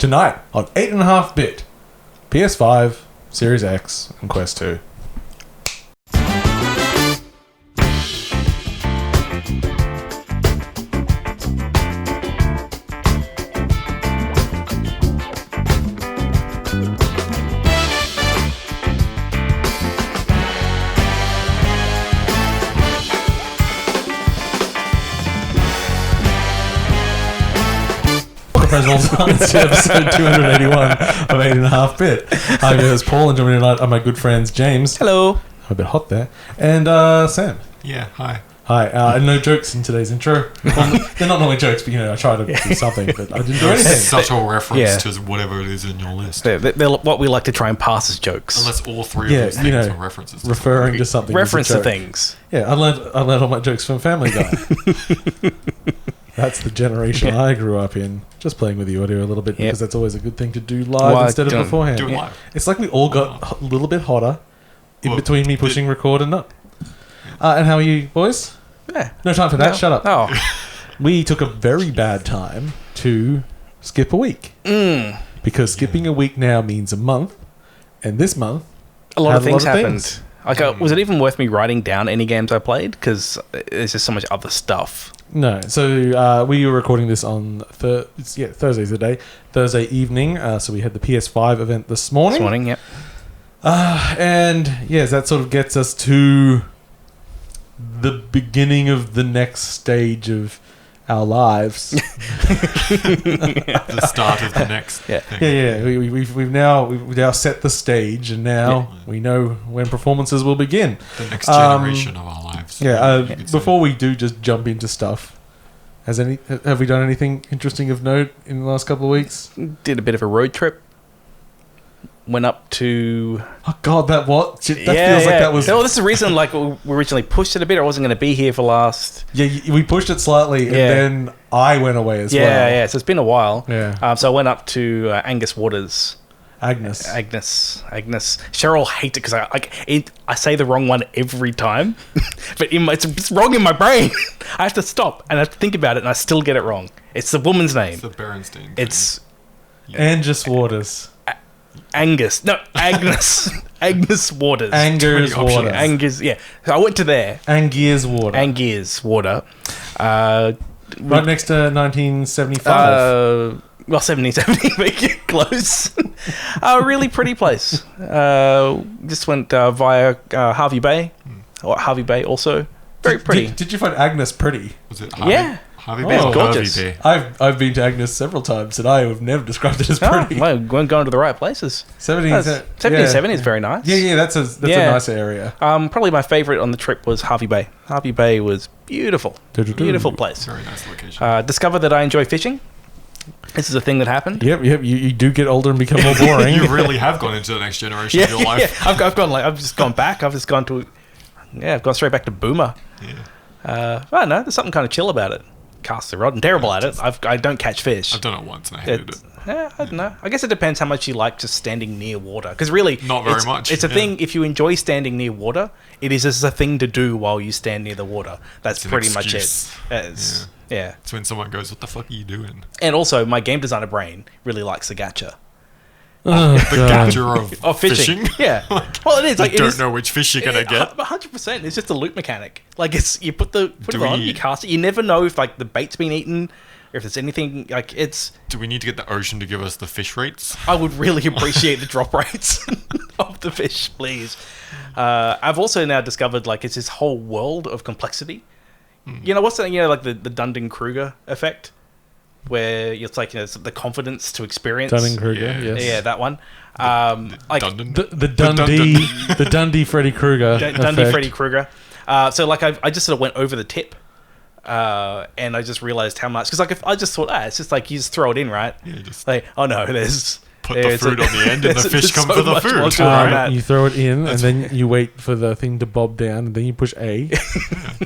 tonight on 8.5-bit, PS5, Series X, and Quest 2. It's episode 281 of 8.5-bit. I'm your host Paul, and joining me tonight are my good friends James. Hello. I'm a bit hot there. And Sam. Yeah, hi. Hi. No jokes in today's intro. Well, they're not normally jokes, but I try to do something, but I didn't do anything. Subtle reference to whatever it is in your list. They're what we like to try and pass as jokes. Unless all three of those things are references. Referring to something. Reference to things. Yeah, I learned all my jokes from Family Guy. That's the generation I grew up in. Just playing with the audio a little bit because that's always a good thing to do live instead of beforehand. Do it live. It's like we all got a little bit hotter in between me pushing record and not. And how are you, boys? Yeah. No time for that. Shut up. Oh. We took a very bad time to skip a week. Because skipping a week now means a month. And this month, a lot of things happened. Was it even worth me writing down any games I played? Because there's just so much other stuff. No. So we were recording this on Thursday's the day. Thursday evening. So we had the PS5 event this morning. Yep. And yes, that sort of gets us to the beginning of the next stage of our lives. The start of the next thing. Yeah. We've now set the stage, and now we know when performances will begin. The next generation of our lives. Before we do just jump into stuff, have we done anything interesting of note in the last couple of weeks? Did a bit of a road trip. Went up to... Oh, God, that feels like that was... No, this is the reason, we originally pushed it a bit. I wasn't going to be here for last... Yeah, we pushed it slightly, and then I went away as well. Yeah, so it's been a while. Yeah. So I went up to Angus Waters. Agnes. Cheryl hates it because I say the wrong one every time. But it's wrong in my brain. I have to stop, and I have to think about it, and I still get it wrong. It's the woman's name. It's the Berenstain. It's... Angus Waters. Agnes Waters. Angus Waters. Angus, yeah. So I went to there. Angus Water. Right next to 1975. 1770, make it close. A really pretty place. Just went via Harvey Bay. Harvey Bay also. Very pretty. Did you find Agnes pretty? Was it Harvey? Yeah. Harvey Bay. Gorgeous. Bay. I've been to Agnes several times, and I have never described it as pretty. Well, we're going to the right places. 70 is very nice. Yeah, that's a nice area. Probably my favourite on the trip was Harvey Bay. Harvey Bay was beautiful. Beautiful place. Very nice location. Discovered that I enjoy fishing. This is a thing that happened. Yep. You do get older and become more boring. You really have gone into the next generation of your life. Yeah. I've just gone back. I've gone straight back to Boomer. Yeah. I don't know. There's something kind of chill about it. Cast the rod. I'm terrible at it. I don't catch fish. I've done it once and I hated it. Yeah, I don't know. I guess it depends how much you like just standing near water. Because really, not very much. It's a thing. If you enjoy standing near water, it is just a thing to do while you stand near the water. That's pretty much it. Yeah. It's when someone goes, "What the fuck are you doing?" And also, my game designer brain really likes the gacha. The gacha of fishing. Yeah. Well, it is. You don't know which fish you're gonna get. 100%. It's just a loop mechanic. You put it on, you cast it. You never know if the bait's been eaten, or if there's anything it's. Do we need to get the ocean to give us the fish rates? I would really appreciate the drop rates of the fish, please. I've also now discovered it's this whole world of complexity. You know what's that? The Dunning-Kruger effect. Where it's the confidence to experience. Dunning-Kruger, yes. Yeah, that one. The Dundee Freddy Krueger. Dundee Freddy Krueger. So I just sort of went over the tip, and I just realized how much. Because if I just thought, it's just you just throw it in, right? Yeah, just oh no, there's. Put the food on the end and the fish come for the food. Right. You throw it in and then you wait for the thing to bob down and then you push A.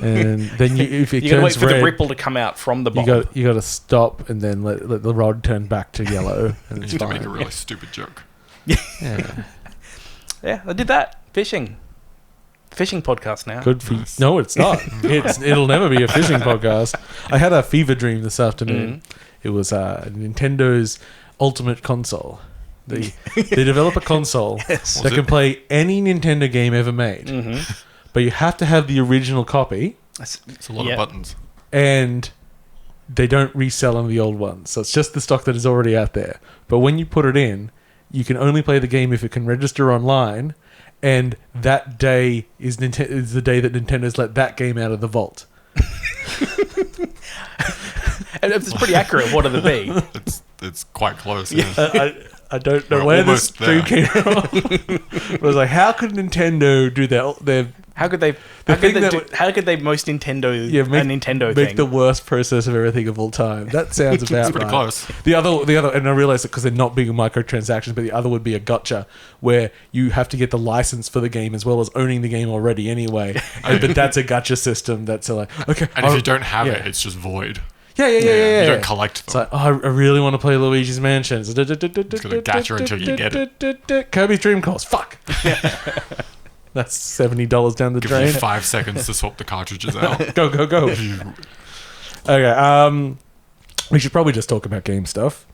And then if it turns red... You gotta wait for the ripple to come out from the bob. You got to stop and then let the rod turn back to yellow. And you need to make a really stupid joke. Yeah. Yeah, I did that. Fishing podcast now. Good for nice. No, it's not. It'll never be a fishing podcast. I had a fever dream this afternoon. It was Nintendo's Ultimate Console. They develop a console Yes. that can play any Nintendo game ever made. But you have to have the original copy, It's a lot of buttons. and they don't resell on the old ones. So it's just the stock that is already out there. But when you put it in, you can only play the game if it can register online, and that day is the day that Nintendo's let that game out of the vault. And it's pretty accurate. What it'll be? It's quite close. Yeah. I don't know We're where this almost stream came from. It was like, how could Nintendo do that? How could they? How could they most Nintendo a Nintendo make thing? the worst process of everything of all time? That sounds about It's pretty right. close. The other, and I realize it because they're not big microtransactions, but the other would be a gotcha, where you have to get the license for the game as well as owning the game already anyway. But that's a gotcha system. That's like, okay, And if you don't have it, it's just void. Yeah. You don't collect It's them. like, oh, I really want to play Luigi's Mansion. It's gonna gacha until you get it. Kirby's Dream Course. Fuck. That's $70 down the Give drain. you 5 seconds to swap the cartridges out. Go. Okay. We should probably just talk about game stuff.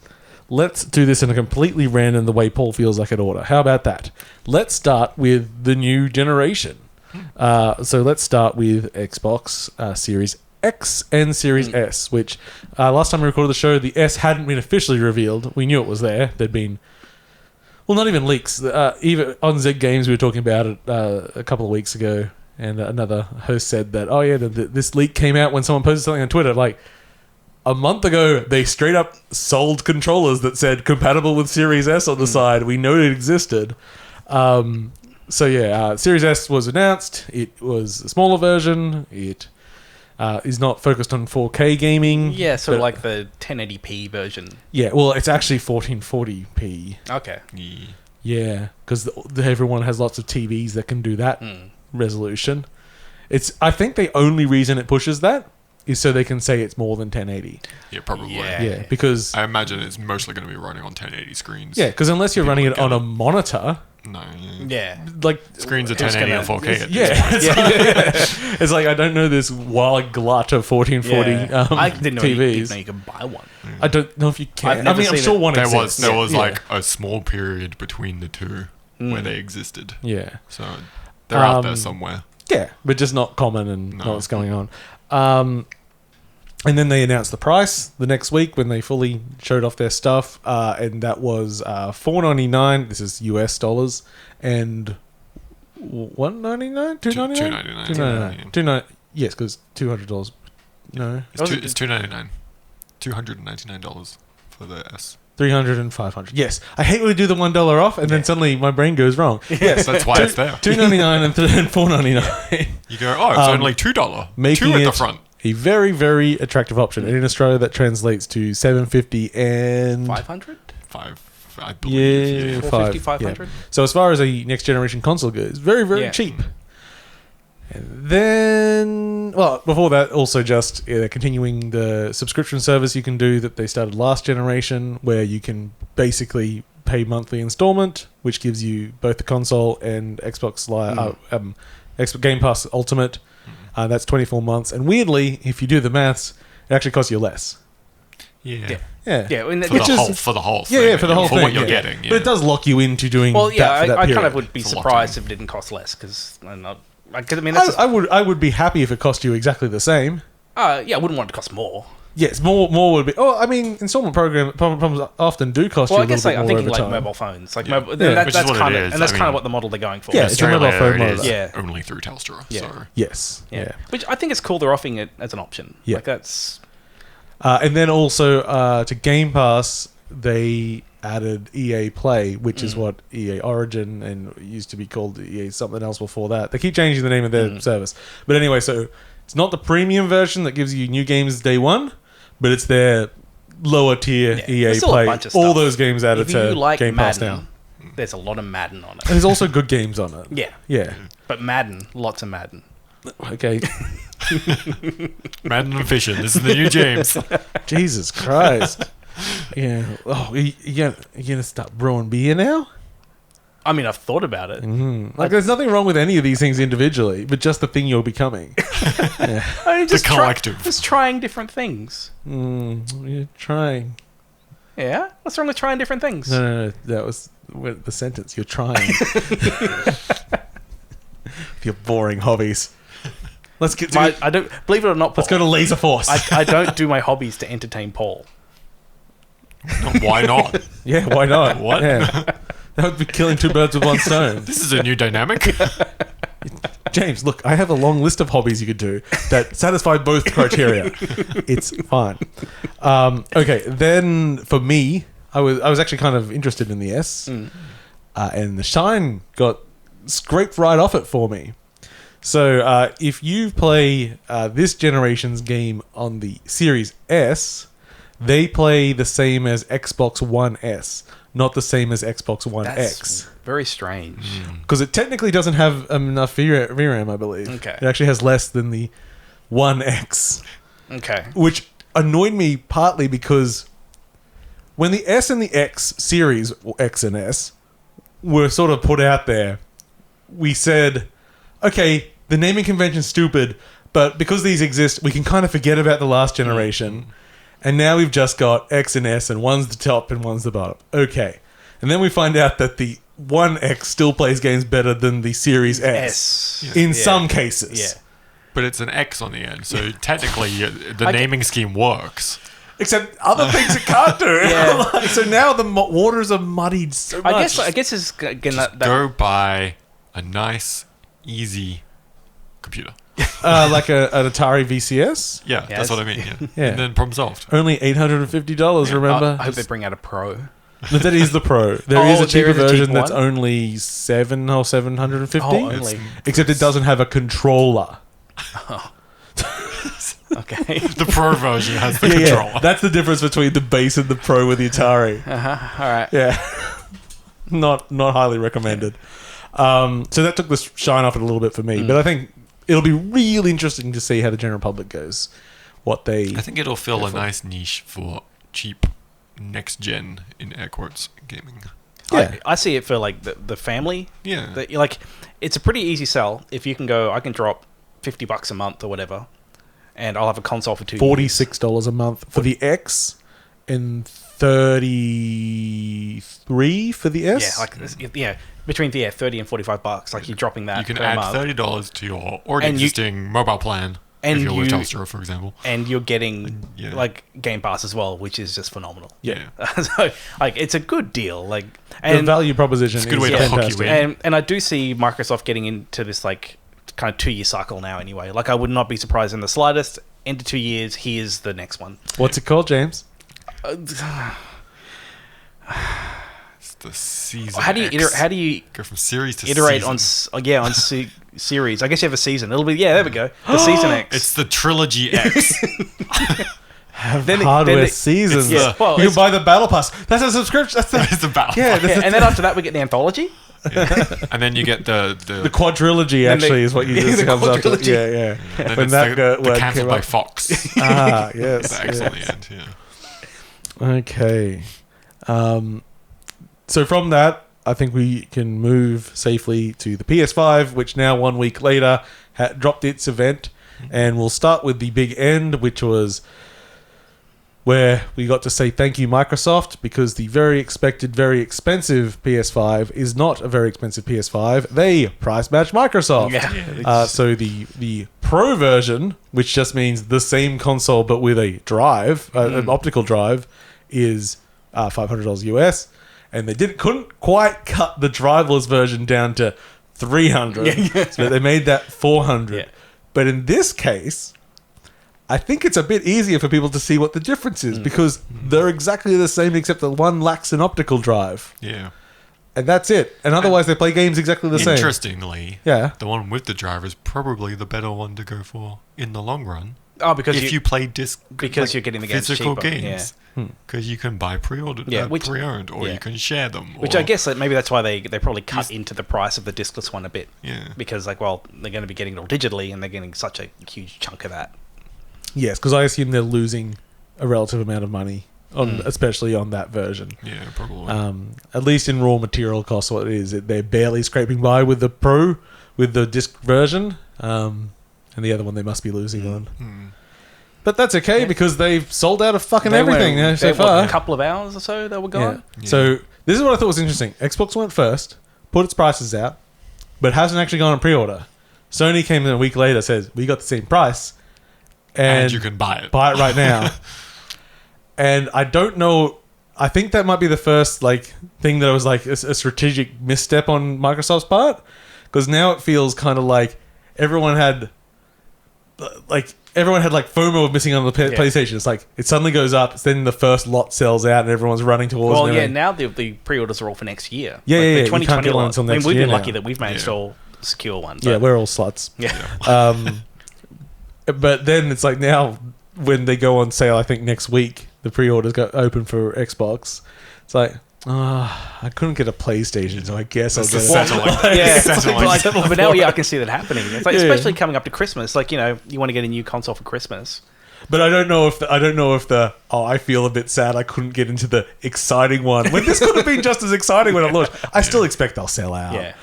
Let's do this in a completely random the way Paul feels like it order. How about that? Let's start with the new generation. So let's start with Xbox Series X and Series S, which last time we recorded the show, the S hadn't been officially revealed. We knew it was there. There'd been, well, not even leaks. Even on Z Games, we were talking about it a couple of weeks ago, and another host said that, oh yeah, this leak came out when someone posted something on Twitter. Like, a month ago, they straight up sold controllers that said compatible with Series S on the side. We know it existed. Series S was announced. It was a smaller version. It is not focused on 4K gaming. Yeah, so like the 1080p version. Yeah, well, it's actually 1440p. Okay. Yeah, because everyone has lots of TVs that can do that resolution. I think the only reason it pushes that is so they can say it's more than 1080. Yeah, probably. Yeah, because I imagine it's mostly going to be running on 1080 screens. yeah, because unless you're running it on a monitor, No. Yeah. like Screens are 1080 and 4K. At this yeah, point. it's like I don't know this wild glut of 1440 I didn't know TVs. you could buy one. I don't know if you can. I've never I'm seen sure it. one There exists. was like a small period between the two where they existed. Yeah. So they're out there somewhere. Yeah, but just not common and No. not what's going on. And then they announced the price the next week when they fully showed off their stuff, and that was $499. This is US dollars, and $199, $299, $299. Yes, because $200. No, It's $299. $299 for the S. 300 and 500. Yes, I hate when we do the $1 off, and then suddenly my brain goes wrong. Yes, That's why it's there. $299 and $499. You go, oh, it's only $2. Making Two at the it front. a very, very attractive option. And in Australia, that translates to $750 and 500? I believe. yeah, 450, 500. 500? So as far as a next generation console goes, very, very cheap. And then, well, before that, also just continuing the subscription service you can do that they started last generation, where you can basically pay monthly installment, which gives you both the console and Xbox Xbox Game Pass Ultimate. That's 24 months. And weirdly, if you do the maths, it actually costs you less. Yeah. Yeah. Yeah, and For the whole thing. Yeah, for the whole thing. For what you're yeah. getting. Yeah. But it does lock you into doing well, that yeah, for that I period. kind of would be It's a lot surprised time. if it didn't cost less, because I'm not... I mean, that's I would be happy if it cost you exactly the same. yeah, I wouldn't want it to cost more. Yes, more would be. Oh, I mean, installment programs often do cost Well, you I a guess little bit I'm more thinking over like time. mobile phones, like Yeah. mobile. Yeah. Which is That's what it kind of, is. and that's I kind of mean- what the model they're going for. Yeah, it's a mobile Australia, phone it model. is Yeah. only through Telstra. Yeah. So Yes. yeah. Yeah. Which I think it's cool they're offering it as an option. Yeah. Like that's And then also to Game Pass, they added EA Play, which is what EA Origin and it used to be called EA something else before that. They keep changing the name of their service. But anyway, so it's not the premium version that gives you new games day one, but it's their lower tier EA There's still a Play. bunch of All stuff. those games added if you to like Game Pass Madden, now. there's a lot of Madden on And it. there's also good games on it. Yeah, Yeah. but Madden, lots of Madden. Okay. Madden and Fishing. This is the new James. Jesus Christ. Yeah. Oh, you gonna stop brewing beer now? I mean, I've thought about it. Like, there's nothing wrong with any of these things individually, but just the thing you're becoming. I mean, The collective. just trying different things. You're trying. Yeah? What's wrong with trying different things? No. That was the sentence. You're trying. Your boring hobbies. Let's get to I don't believe it or not, Paul, let's go to Laser Force. I don't do my hobbies to entertain Paul. Why not? Yeah, why not? What? Yeah. That would be killing two birds with one stone. This is a new dynamic. James, look, I have a long list of hobbies you could do that satisfy both criteria. It's fine. Okay, then for me, I was actually kind of interested in the S, and the shine got scraped right off it for me. So if you play this generation's game on the Series S, they play the same as Xbox One S, not the same as Xbox One X. Very strange. Because it technically doesn't have enough VRAM, I believe. Okay. It actually has less than the One X. Okay. Which annoyed me partly because when the S and the X series, or X and S, were sort of put out there, we said, okay, the naming convention's stupid, but because these exist, we can kind of forget about the last generation. And now we've just got X and S, and one's the top and one's the bottom. Okay. And then we find out that the One X still plays games better than the Series S. In some cases. Yeah. But it's an X on the end, so technically the naming scheme works. Except other things it can't do. Yeah. Like, so now the waters are muddied so much. I guess it's again Just go buy a nice, easy computer. Like an Atari VCS. Yeah, that's what I mean. Yeah. Yeah. And then problem solved. Only $850. Remember? I hope they bring out a Pro. No, that is the Pro. There is a cheaper there is a cheap version that's one? only $700 or $750. Oh, only. Except it doesn't have a controller. Okay. The Pro version has the Yeah, controller. yeah. That's the difference between the base and the Pro with the Atari. All right. Yeah. Not highly recommended. So that took the shine off it a little bit for me. But I think it'll be really interesting to see how the general public goes. I think it'll fill a nice niche for cheap next gen in air quotes gaming. Yeah. I see it for like the family. Yeah. Like it's a pretty easy sell if you can go. I can drop $50 a month or whatever, and I'll have a console for 2 years. $46 a month for the X and $33 for the S. Between 30 and $45. Like you're dropping that. You can per add month. $30 to your already And existing mobile plan. and if you're with you- Telstra, for example. and you're getting Yeah. like Game Pass as well, which is just phenomenal. Yeah. So like it's a good deal. Like The and value proposition It's a good is way to hook you fantastic. in. and I do see Microsoft getting into this like kind of 2-year cycle now. Anyway, like I would not be surprised in the slightest. Into 2 years, here's the next one. What's it called, James? It's the season. How do you X. how do you Go from series to iterate season. on series? I guess you have a season. It'll be there we go. The season X. It's the trilogy X. Hardware then seasons. it's the- well, you can it's- buy the Battle Pass. That's a subscription. That's It's the battle. yeah, that's and then after that we get the anthology. And then you get the the quadrilogy. Then Actually, the- is what you the just comes up to. quadrilogy. Yeah, yeah. and then When it's that the word cancelled came by up. Fox. Ah, yes. The X on yes. the end. Yeah. Okay. So from that, I think we can move safely to the PS5, which now 1 week later dropped its event, and we'll start with the big end, which was where we got to say thank you, Microsoft, because the very expected, very expensive PS5 is not a very expensive PS5. They price match Microsoft. Yeah. So the Pro version, which just means the same console but with a drive, an optical drive, is $500 US, and they couldn't quite cut the driveless version down to $300, so they made that $400. Yeah. But in this case, I think it's a bit easier for people to see what the difference is because they're exactly the same except that one lacks an optical drive, Yeah. and that's it. And otherwise, they play games exactly the same. Interestingly, Yeah. the one with the driver is probably the better one to go for in the long run. Oh, because If you play disc, because you're getting the games physical cheaper. games, because you can buy pre-ordered, Yeah, which- pre-owned, or yeah. you can share them. Which or, I guess that maybe that's why they probably cut into the price of the discless one a bit. Yeah. Because like, well, they're going to be getting it all digitally, and they're getting such a huge chunk of that. Yes, because I assume they're losing a relative amount of money, especially on that version. Yeah, probably. At least in raw material costs, what it is, they're barely scraping by with the Pro, with the disc version, and the other one they must be losing on. But that's okay because they've sold out of fucking They everything went- so what, far. a couple of hours or so they were gone. Yeah. So this is what I thought was interesting. Xbox went first, put its prices out, but hasn't actually gone on pre-order. Sony came in a week later, says we got the same price, And you can buy it. Buy it right now. And I don't know. I think that might be the first thing that was like a strategic misstep on Microsoft's part, because now it feels kind of like everyone had FOMO of missing on the PlayStation. It's like it suddenly goes up, then the first lot sells out, and everyone's running towards. Well, it. yeah. Now the pre-orders are all for next year. Yeah, Like, yeah, the you can't get one until next we've year been lucky now. that we've managed to all secure one. Yeah, but- we're all sluts. yeah. But then it's like now when they go on sale, I think next week the pre-orders go open for Xbox. It's like, I couldn't get a PlayStation, so I guess I'll get it. Yeah, Satellite. but now I can see that happening. It's like, Yeah. especially coming up to Christmas. Like, you want to get a new console for Christmas. But I don't know if I feel a bit sad I couldn't get into the exciting one when this could have been just as exciting when it launched. I still expect they'll sell out. Yeah.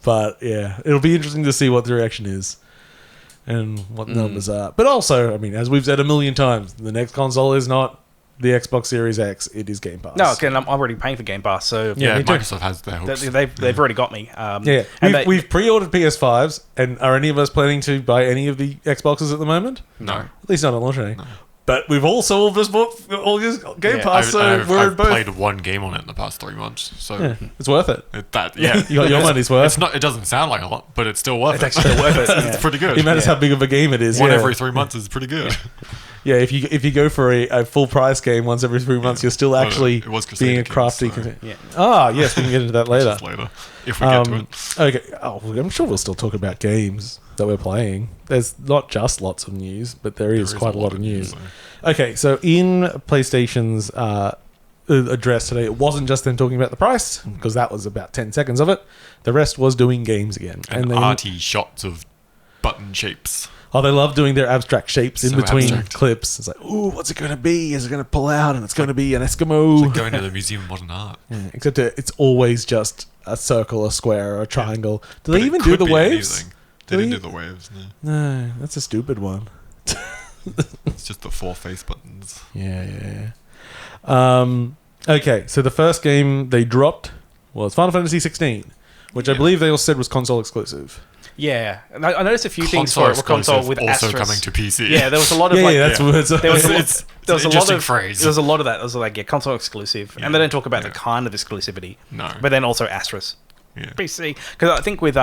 But yeah, it'll be interesting to see what the reaction is and what the numbers are. But also, I mean, as we've said a million times, the next console is not the Xbox Series X. It is Game Pass. No, okay, I'm already paying for Game Pass, so Yeah, me too. Microsoft has their hooks. they've already got me. Yeah, and we've pre-ordered PS5s, and are any of us planning to buy any of the Xboxes at the moment? No. At least not at launch day. But we've also just bought all this Game Pass, so we're in I've both. played one game on it in the past 3 months, so Yeah, it's worth it. you got You got your money's worth. It's not. It doesn't sound like a lot, but it's still worth It's it. actually still worth it. It's Yeah. pretty good. It matters how big of a game it is. One yeah. every 3 months is pretty good. Yeah, if you go for a full price game once every 3 months, you're still actually it was Crusader being a Kings, crafty. so- Ah, yes, we can get into that later. Just later, if we get to it. Okay. Oh, I'm sure we'll still talk about games that we're playing. There's not just lots of news, but there is quite a lot of news. so- Okay, so in PlayStation's address today, it wasn't just them talking about the price, because that was about 10 seconds of it. The rest was doing games again. And they, arty shots of button shapes. oh, they love doing their abstract shapes in So between abstract. clips. It's like, ooh, what's it going to be? Is it going to pull out and it's going to be an Eskimo? Going to the Museum of Modern Art. Yeah, except it's always just a circle, a square, or a triangle. Do But they it even do could the be waves? anything. They didn't do the waves, no. No, that's a stupid one. It's just the 4 face buttons. Yeah. Okay, so the first game they dropped was Final Fantasy 16, which I believe they all said was console exclusive. Yeah, and I noticed a few things for it were console with also asterisk. coming to PC. Yeah, there was a lot of That's yeah. what it's. there was a lot, It's there was an a lot interesting of phrase. There was a lot of that. There was like console exclusive, and they don't talk about the Yeah. kind of exclusivity. No. But then also asterisk. Yeah. PC, because I think with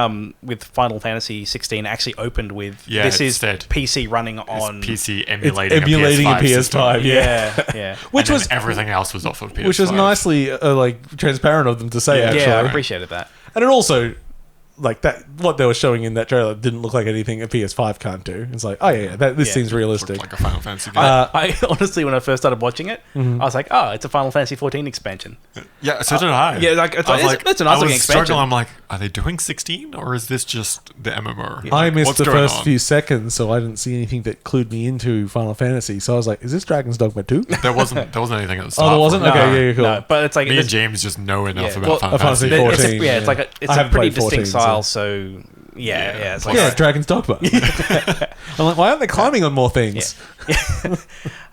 Final Fantasy 16 actually opened with Yeah, this it is said PC running on PC It's emulating, a a PS5. PS5, yeah. yeah. Which And was then everything else was off of PS5. which was nicely transparent of them to say. Yeah. Actually, Yeah, I appreciated that. and it also that what they were showing in that trailer didn't look like anything a PS5 can't do. It's like, oh yeah, this Yeah. seems Looked realistic. like a Final Fantasy game. I honestly, when I first started watching it, I was like, oh, it's a Final Fantasy 14 expansion. Yeah, so did I. Yeah, like, it's I was it's a nice I looking was expansion. struggling. I'm like, are they doing 16 or is this just the MMO? I Like, missed what's the going first on? few seconds, so I didn't see anything that clued me into Final Fantasy. So I was like, "Is this Dragon's Dogma 2?" There wasn't anything at the start. there wasn't? for it. Okay, yeah, cool. No, but it's like Me and it's- James just know enough Yeah, about well, Final Final Fantasy. Fantasy it's 14, it's yeah. like I it's a haven't pretty played 14, distinct style. So yeah, it's like Yeah, Dragon's Dogma. I'm like, why aren't they climbing on more things?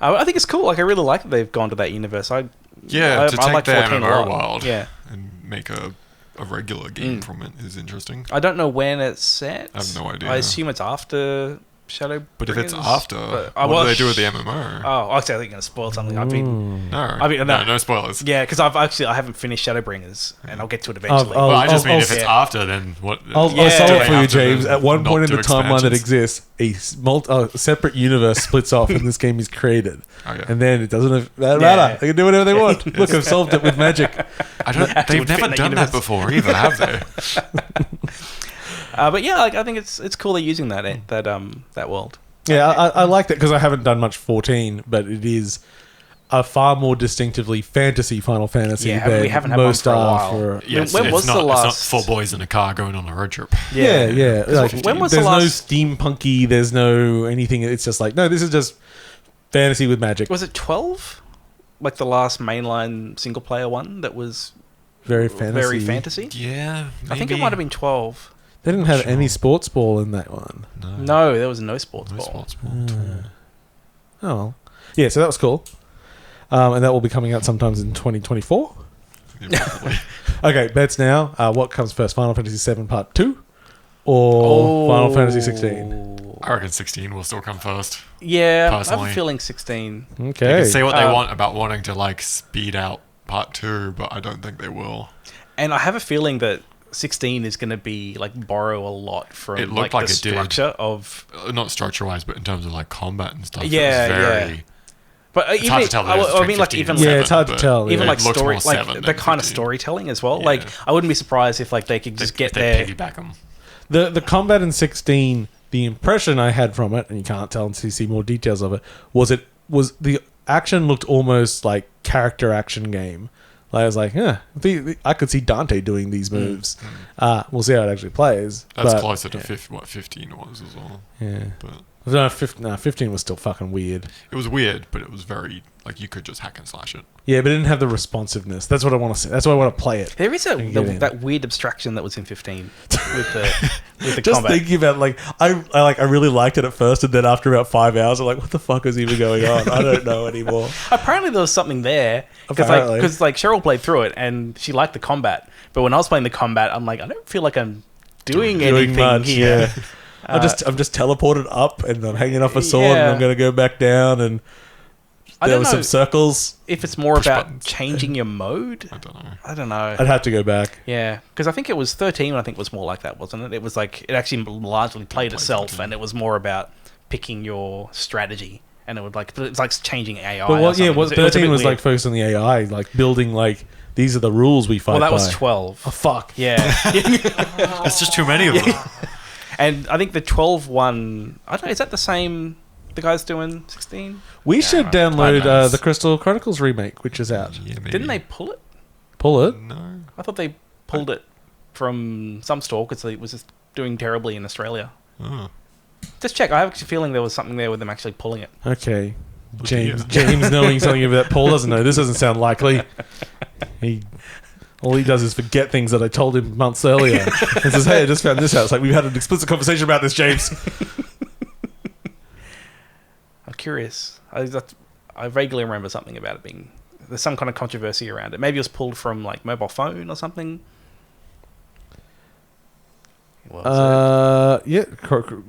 I think it's cool. Like I really like that they've gone to that universe. I to take like their 14 a MMO lot. wild Yeah, and make a regular game from it is interesting. I don't know when it's set. I have no idea. I assume it's after Shadow. But if it's Bringers, after, but- what do they do with the MMO? Oh, actually, I think you're gonna spoil something. I've been, No, I mean, no spoilers. yeah, because I haven't finished Shadowbringers, and I'll get to it eventually. I'll- Well, I just mean I'll- if it's yeah. after, then what? I'll Yeah. solve Do it they for you, have to James. At one not point in do the timeline that expansions? exists, a separate universe splits off, and this game is created. Oh, yeah. And then it doesn't matter. Yeah. They can do whatever they want. Look, I've solved it with magic. I don't. Actually They've would fit never in that done universe. that before either, have they? But yeah, like I think it's cool they're using that world. Yeah, I like that because I haven't done much 14, but it is a far more distinctively fantasy Final Fantasy Yeah, than we haven't had one most for a are. while. For, Yeah, When it's was the not, last- It's not 4 boys in a car going on a road trip. yeah. Like, when was the there's last? no steampunky. There's no anything. It's just like, no, this is just fantasy with magic. Was it 12? Like the last mainline single player one that was Very fantasy. very fantasy. Yeah, I think it maybe. might have been 12. They didn't Not have sure. any sports ball in that one. No, there was no sports No ball. sports ball. Oh, well. Yeah, so that was cool. And that will be coming out sometimes in 2024. Yeah, probably. Okay, bets now. What comes first, Final Fantasy VII Part 2 or Final Fantasy 16? I reckon 16 will still come first. Yeah, I have Personally. a feeling 16. They Okay. can say what they want about wanting to like speed out Part 2, but I don't think they will. And I have a feeling that 16 is going to be like borrow a lot from It looked like the it did. structure of. Not structure-wise, but in terms of like combat and stuff. Yeah, it was very... yeah. But It's hard to tell the difference I mean, between like 15 even and Yeah, 7, it's hard to but tell, yeah. even like it looks story, more like 7 the than kind of 15. storytelling as well. Yeah. Like I wouldn't be surprised if like they could just get they there. piggyback them. The combat in 16, the impression I had from it, and you can't tell until you see more details of it, was the action looked almost like character action game. Like I was like, I could see Dante doing these moves. We'll see how it actually plays. That's but, closer to 15 was as well. Yeah. But No, 15 was still fucking weird. it was weird, but it was very like you could just hack and slash it. Yeah, but it didn't have the responsive-ness. That's what I want to see. That's why I want to play it. There is that weird abstraction that was in 15 with the Just combat. thinking about I really liked it at first, and then after about 5 hours, I'm like, what the fuck is even going on? I don't know anymore. Apparently there was something there Apparently. because Cheryl played through it and she liked the combat, but when I was playing the combat, I'm like, I don't feel like I'm doing anything much, here. yeah. I'm just teleported up, and I'm hanging off a sword, and Yeah. I'm going to go back down, and I there don't were know some circles. if it's more Push about buttons. changing your mode. I don't know. I don't know. I'd have to go back. Yeah, because I think it was 13. I think was more like that, wasn't it? It was like it actually largely played itself, 13. and it was more about picking your strategy, and it would it's like changing AI. But or what? Yeah, something. what It was a 13 bit was weird. like focused on the AI, like building like these are the rules we fight Well, that by. was 12. Oh fuck. Yeah. There's just too many of them. And I think the 12 one, I don't know, is that the same, the guy's doing 16? We should quite download nice. the Crystal Chronicles remake, which is out. Yeah, maybe. Didn't they pull it? Pull it. No. I thought they pulled it from some store because it was just doing terribly in Australia. Oh. Just check. I have a feeling there was something there with them actually pulling it. Okay. James. James knowing something that Paul doesn't know. This doesn't sound likely. All he does is forget things that I told him months earlier. And says, hey, I just found this out. It's like, we've had an explicit conversation about this, James. I'm curious. I vaguely remember something about it being... There's some kind of controversy around it. Maybe it was pulled from like mobile phone or something. Yeah.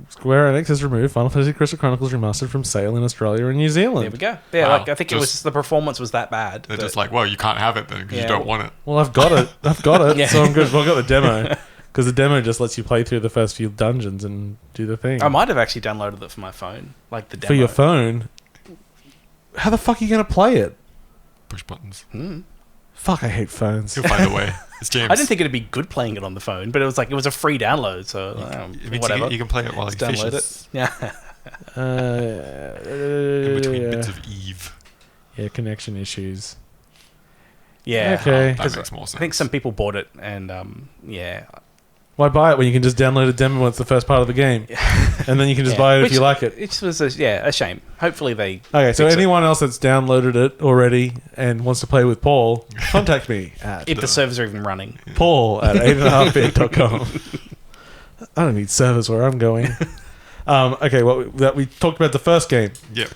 Square Enix has removed Final Fantasy Crystal Chronicles Remastered from sale in Australia and New Zealand. There we go. Yeah, Wow. like I think it was just the performance was that bad. They're that- just like, well, you can't have it then because Yeah. you don't want it. Well, I've got it. Yeah. So I'm good. Well, I've got the demo. Because the demo just lets you play through the first few dungeons and do the thing. I might have actually downloaded it for my phone, like the demo. For your phone? How the fuck are you going to play it? Push buttons. Fuck, I hate phones. You'll find a way. It's James. I didn't think it'd be good playing it on the phone, but it was like it was a free download, so It means whatever. you can play it while he Just download fishes. it. Yeah. In between yeah. bits of Eve. Yeah, connection issues. Yeah. Okay. That 'Cause makes more sense. I think some people bought it, and yeah. Why buy it when you can just download a demo when it's the first part of the game? And then you can just buy it if you like it. It was a shame. Hopefully they. Okay, so fix it. anyone else that's downloaded it already and wants to play with Paul, contact me at If the servers are even running. Paul at 8.5bit.com. I don't need servers where I'm going. Okay, we talked about the first game. Yep.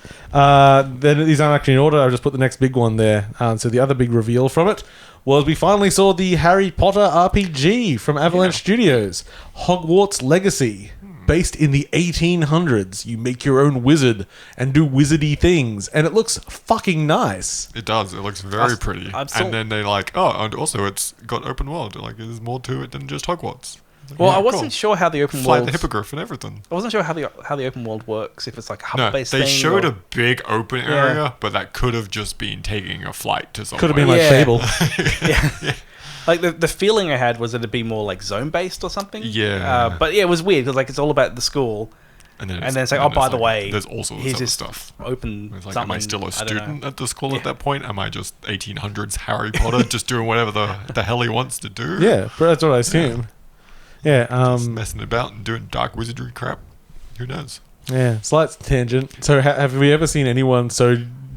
Then these aren't actually in order. I've just put the next big one there. So the other big reveal from it was we finally saw the Harry Potter RPG from Avalanche Studios, Hogwarts Legacy. Based in the 1800s, you make your own wizard and do wizardy things, and it looks fucking nice. It does. It looks very pretty. I'm still- And then they like, oh, and also it's got open world. Like, there's more to it than just Hogwarts. Well, Yeah, I wasn't cool. sure how the open Fly world. the hippogriff and everything. I wasn't sure how the open world works. If it's like a No, hub-based they thing. showed or- a big open area, but that could have just been taking a flight to somewhere. Could have been like Yeah. Fable. Yeah. Like the feeling I had was that it'd be more like zone based or something. Yeah. But yeah, it was weird because like it's all about the school, and then it's like, oh, by the way, there's all sorts here's of this stuff. open. It's like, something. am I still a I don't student know. at the school Yeah. at that point? Am I just 1800s Harry Potter, just doing whatever the hell he wants to do? Yeah, but that's what I assume. Yeah, Just messing about and doing dark wizardry crap. Who knows? yeah. Slight tangent. So, have we ever seen anyone so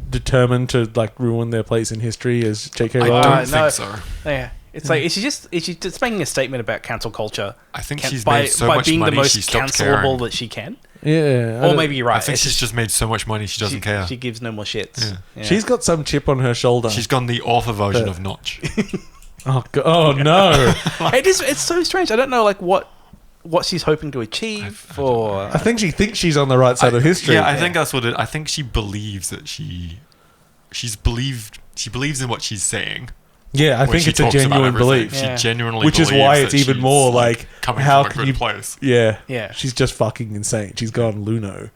determined to like ruin their place in history as J.K. I Rowling? don't no. think so. Yeah, it's like is she just making a statement about cancel culture? I think Can- she's by made so by much being money the most she stopped cancelable caring. that she can. Yeah. Or maybe you're right. I think she's just made so much money she doesn't care. She gives no more shits. Yeah. Yeah. She's got some chip on her shoulder. She's gone the author version of Notch. Oh, God. Oh no. It's so strange. I don't know like what she's hoping to achieve or I think she thinks she's on the right side of history. Yeah, I think that's what it. I think she believes that she believes in what she's saying. Yeah, I when think she it's a talks about genuine everything. belief. Yeah. She genuinely Which is believes why it's that even she's, more like coming how from a can good you place. Yeah. Yeah. She's just fucking insane. She's gone Luno.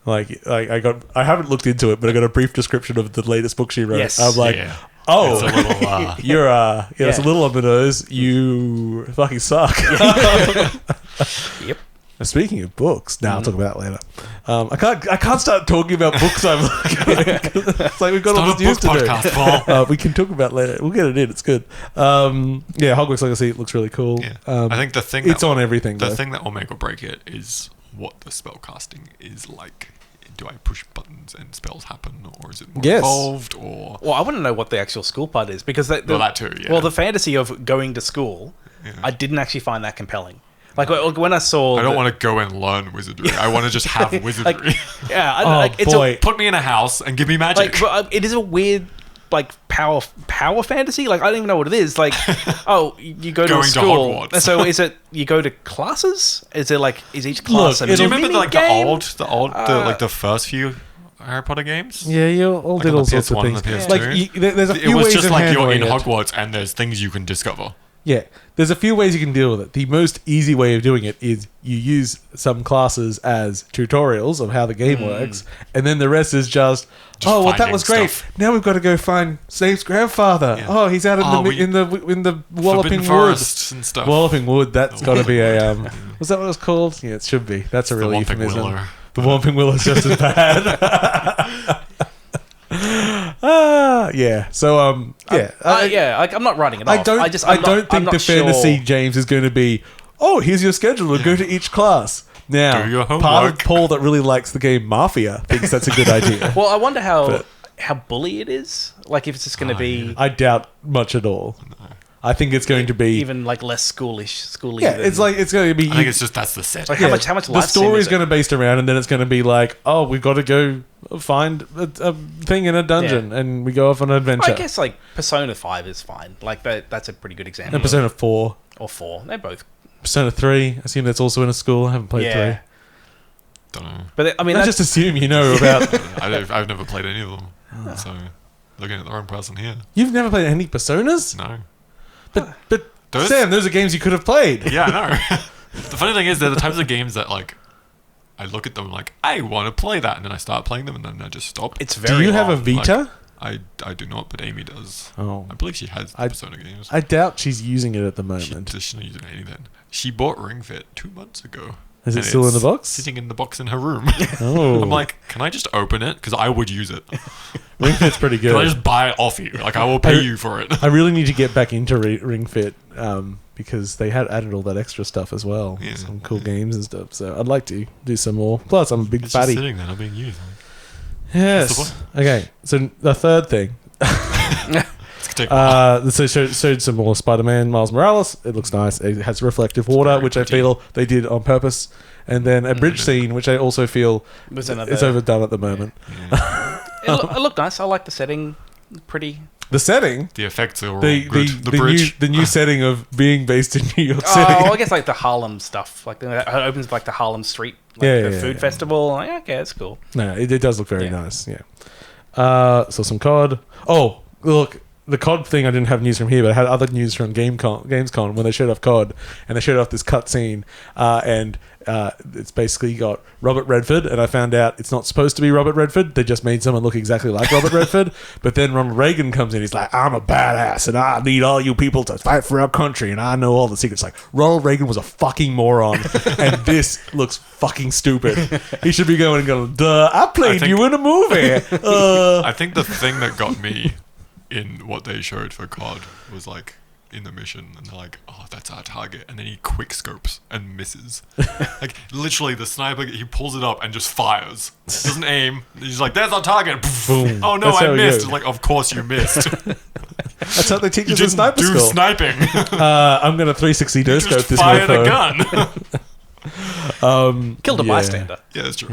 Like I haven't looked into it, but I got a brief description of the latest book she wrote. Yes. I'm like, Yeah. oh, It's a little, you're it's a little on the nose. You fucking suck. Yep. Speaking of books, I'll talk about that later. I can't start talking about books. I'm it's like we've got all Not this a news book to podcast, do. Paul. We can talk about it later. We'll get it in. It's good. Hogwarts Legacy looks really cool. Yeah. I I think the thing it's on everything. The though. thing that will make or break it is what the spellcasting is like. Do I push buttons and spells happen, or is it more involved? Or Well, I want to know what the actual school part is because well, that too. Yeah. well, the fantasy of going to school, Yeah. I didn't actually find that compelling. Like when I saw, I don't want to go and learn wizardry. I want to just have wizardry. it's boy. Put me in a house and give me magic. it is a weird like power fantasy. Like I don't even know what it is. Like you go to a Going to school. Hogwarts. And so is it you go to classes? Is it like is each class? Look, a Do you remember mini like game? the first few Harry Potter games? Yeah, you all Like did on all the sorts of PS1 and things. the Like PS2? there's a It few was ways just of like you're in handling it. Hogwarts and there's things you can discover. Yeah, there's a few ways you can deal with it. The most easy way of doing it is you use some classes as tutorials of how the game works, and then the rest is just that finding was great. stuff. Now we've got to go find Snape's grandfather. Yeah. Oh, he's out in the Walloping Forbidden Wood. Forests and stuff. Walloping Wood. That's got to be a. Was that what it's called? Yeah, it should be. That's a The real Whomping euphemism. Willow. The Whomping Willow is just as bad. Yeah. So I'm not writing it off. I don't think the fantasy, James, is going to be, here's your schedule and go to each class. Now, Do your part of homework. Paul that really likes the game Mafia thinks that's a good idea. Well, I wonder how But- bully it is. Like if it's just going to be I doubt much at all. I think it's going to be even like less schooly. yeah. than- It's like it's going to be. I think it's just that's the set. like how much the life sim story's is it? going to be based around, and then it's going to be like, we've got to go find a thing in a dungeon, and we go off on an adventure. I guess like Persona 5 is fine. Like that's a pretty good example. And Persona 4, or 4. They're both. Persona 3. I assume that's also in a school. I haven't played Yeah. 3. Don't know. But I mean, I that's, just assume you know about. I've never played any of them. So looking at the wrong person here. You've never played any Personas? No. But Those- Sam, those are games you could have played. Yeah, I know. The funny thing is, they're the types of games that like I look at them like I want to play that, and then I start playing them, and then I just stop. it's very. Do you have a long. Vita? I do not, but Amy does. Oh, I believe she has Persona games. I doubt she's using it at the She moment. does not using anything. She bought Ring Fit 2 months ago. Is it and still in the it's box? Sitting in the box in her room. Oh, I'm like, can I just open it? Because I would use it. Ring Fit's pretty Can I good. just buy it off you? Like, I will pay you for it. I really need to get back into Ring Fit because they had added all that extra stuff as well. Yeah. Some cool games and stuff. So I'd like to do some more. Plus, I'm a big It's just fatty. sitting there, not being used. Yes. What's Okay. So the third thing. It's gonna take a while. So showed some more Spider-Man Miles Morales. It looks nice. It has reflective water, very which pretty. I feel they did on purpose. And then a bridge scene, which I also feel Was another. is overdone at the moment. Yeah. It looked nice. I like the setting. Pretty. The setting, The effects are all the good. The bridge. new setting of being based in New York City. Oh, I guess like the Harlem stuff. Like it opens with, like the Harlem Street, like Yeah, the yeah, food yeah. festival. Like, okay, that's cool. No, it does look very Yeah. nice. Yeah. So some COD. Oh, look, the COD thing. I didn't have news from here, but I had other news from Gamescom when they showed off COD, and they showed off this cutscene, and it's basically got Robert Redford, and I found out it's not supposed to be Robert Redford. They just made someone look exactly like Robert Redford. But then Ronald Reagan comes in. He's like, "I'm a badass, and I need all you people to fight for our country, and I know all the secrets." Like, Ronald Reagan was a fucking moron, and this looks fucking stupid. He should be going, "Duh, I played you in a movie." I think the thing that got me in what they showed for COD was like in the mission, and they're like, "Oh, that's our target," and then he quick scopes and misses. Like literally, the sniper he pulls it up and just fires. Doesn't aim. He's like, "There's our target." Boom. Oh no, That's how I it missed. goes. It's like, of course you missed. That's how they teach You us in didn't sniper do school. sniping. I'm gonna 360 You no scope just this fired a mofo. gun. Killed a yeah. bystander. Yeah, that's true.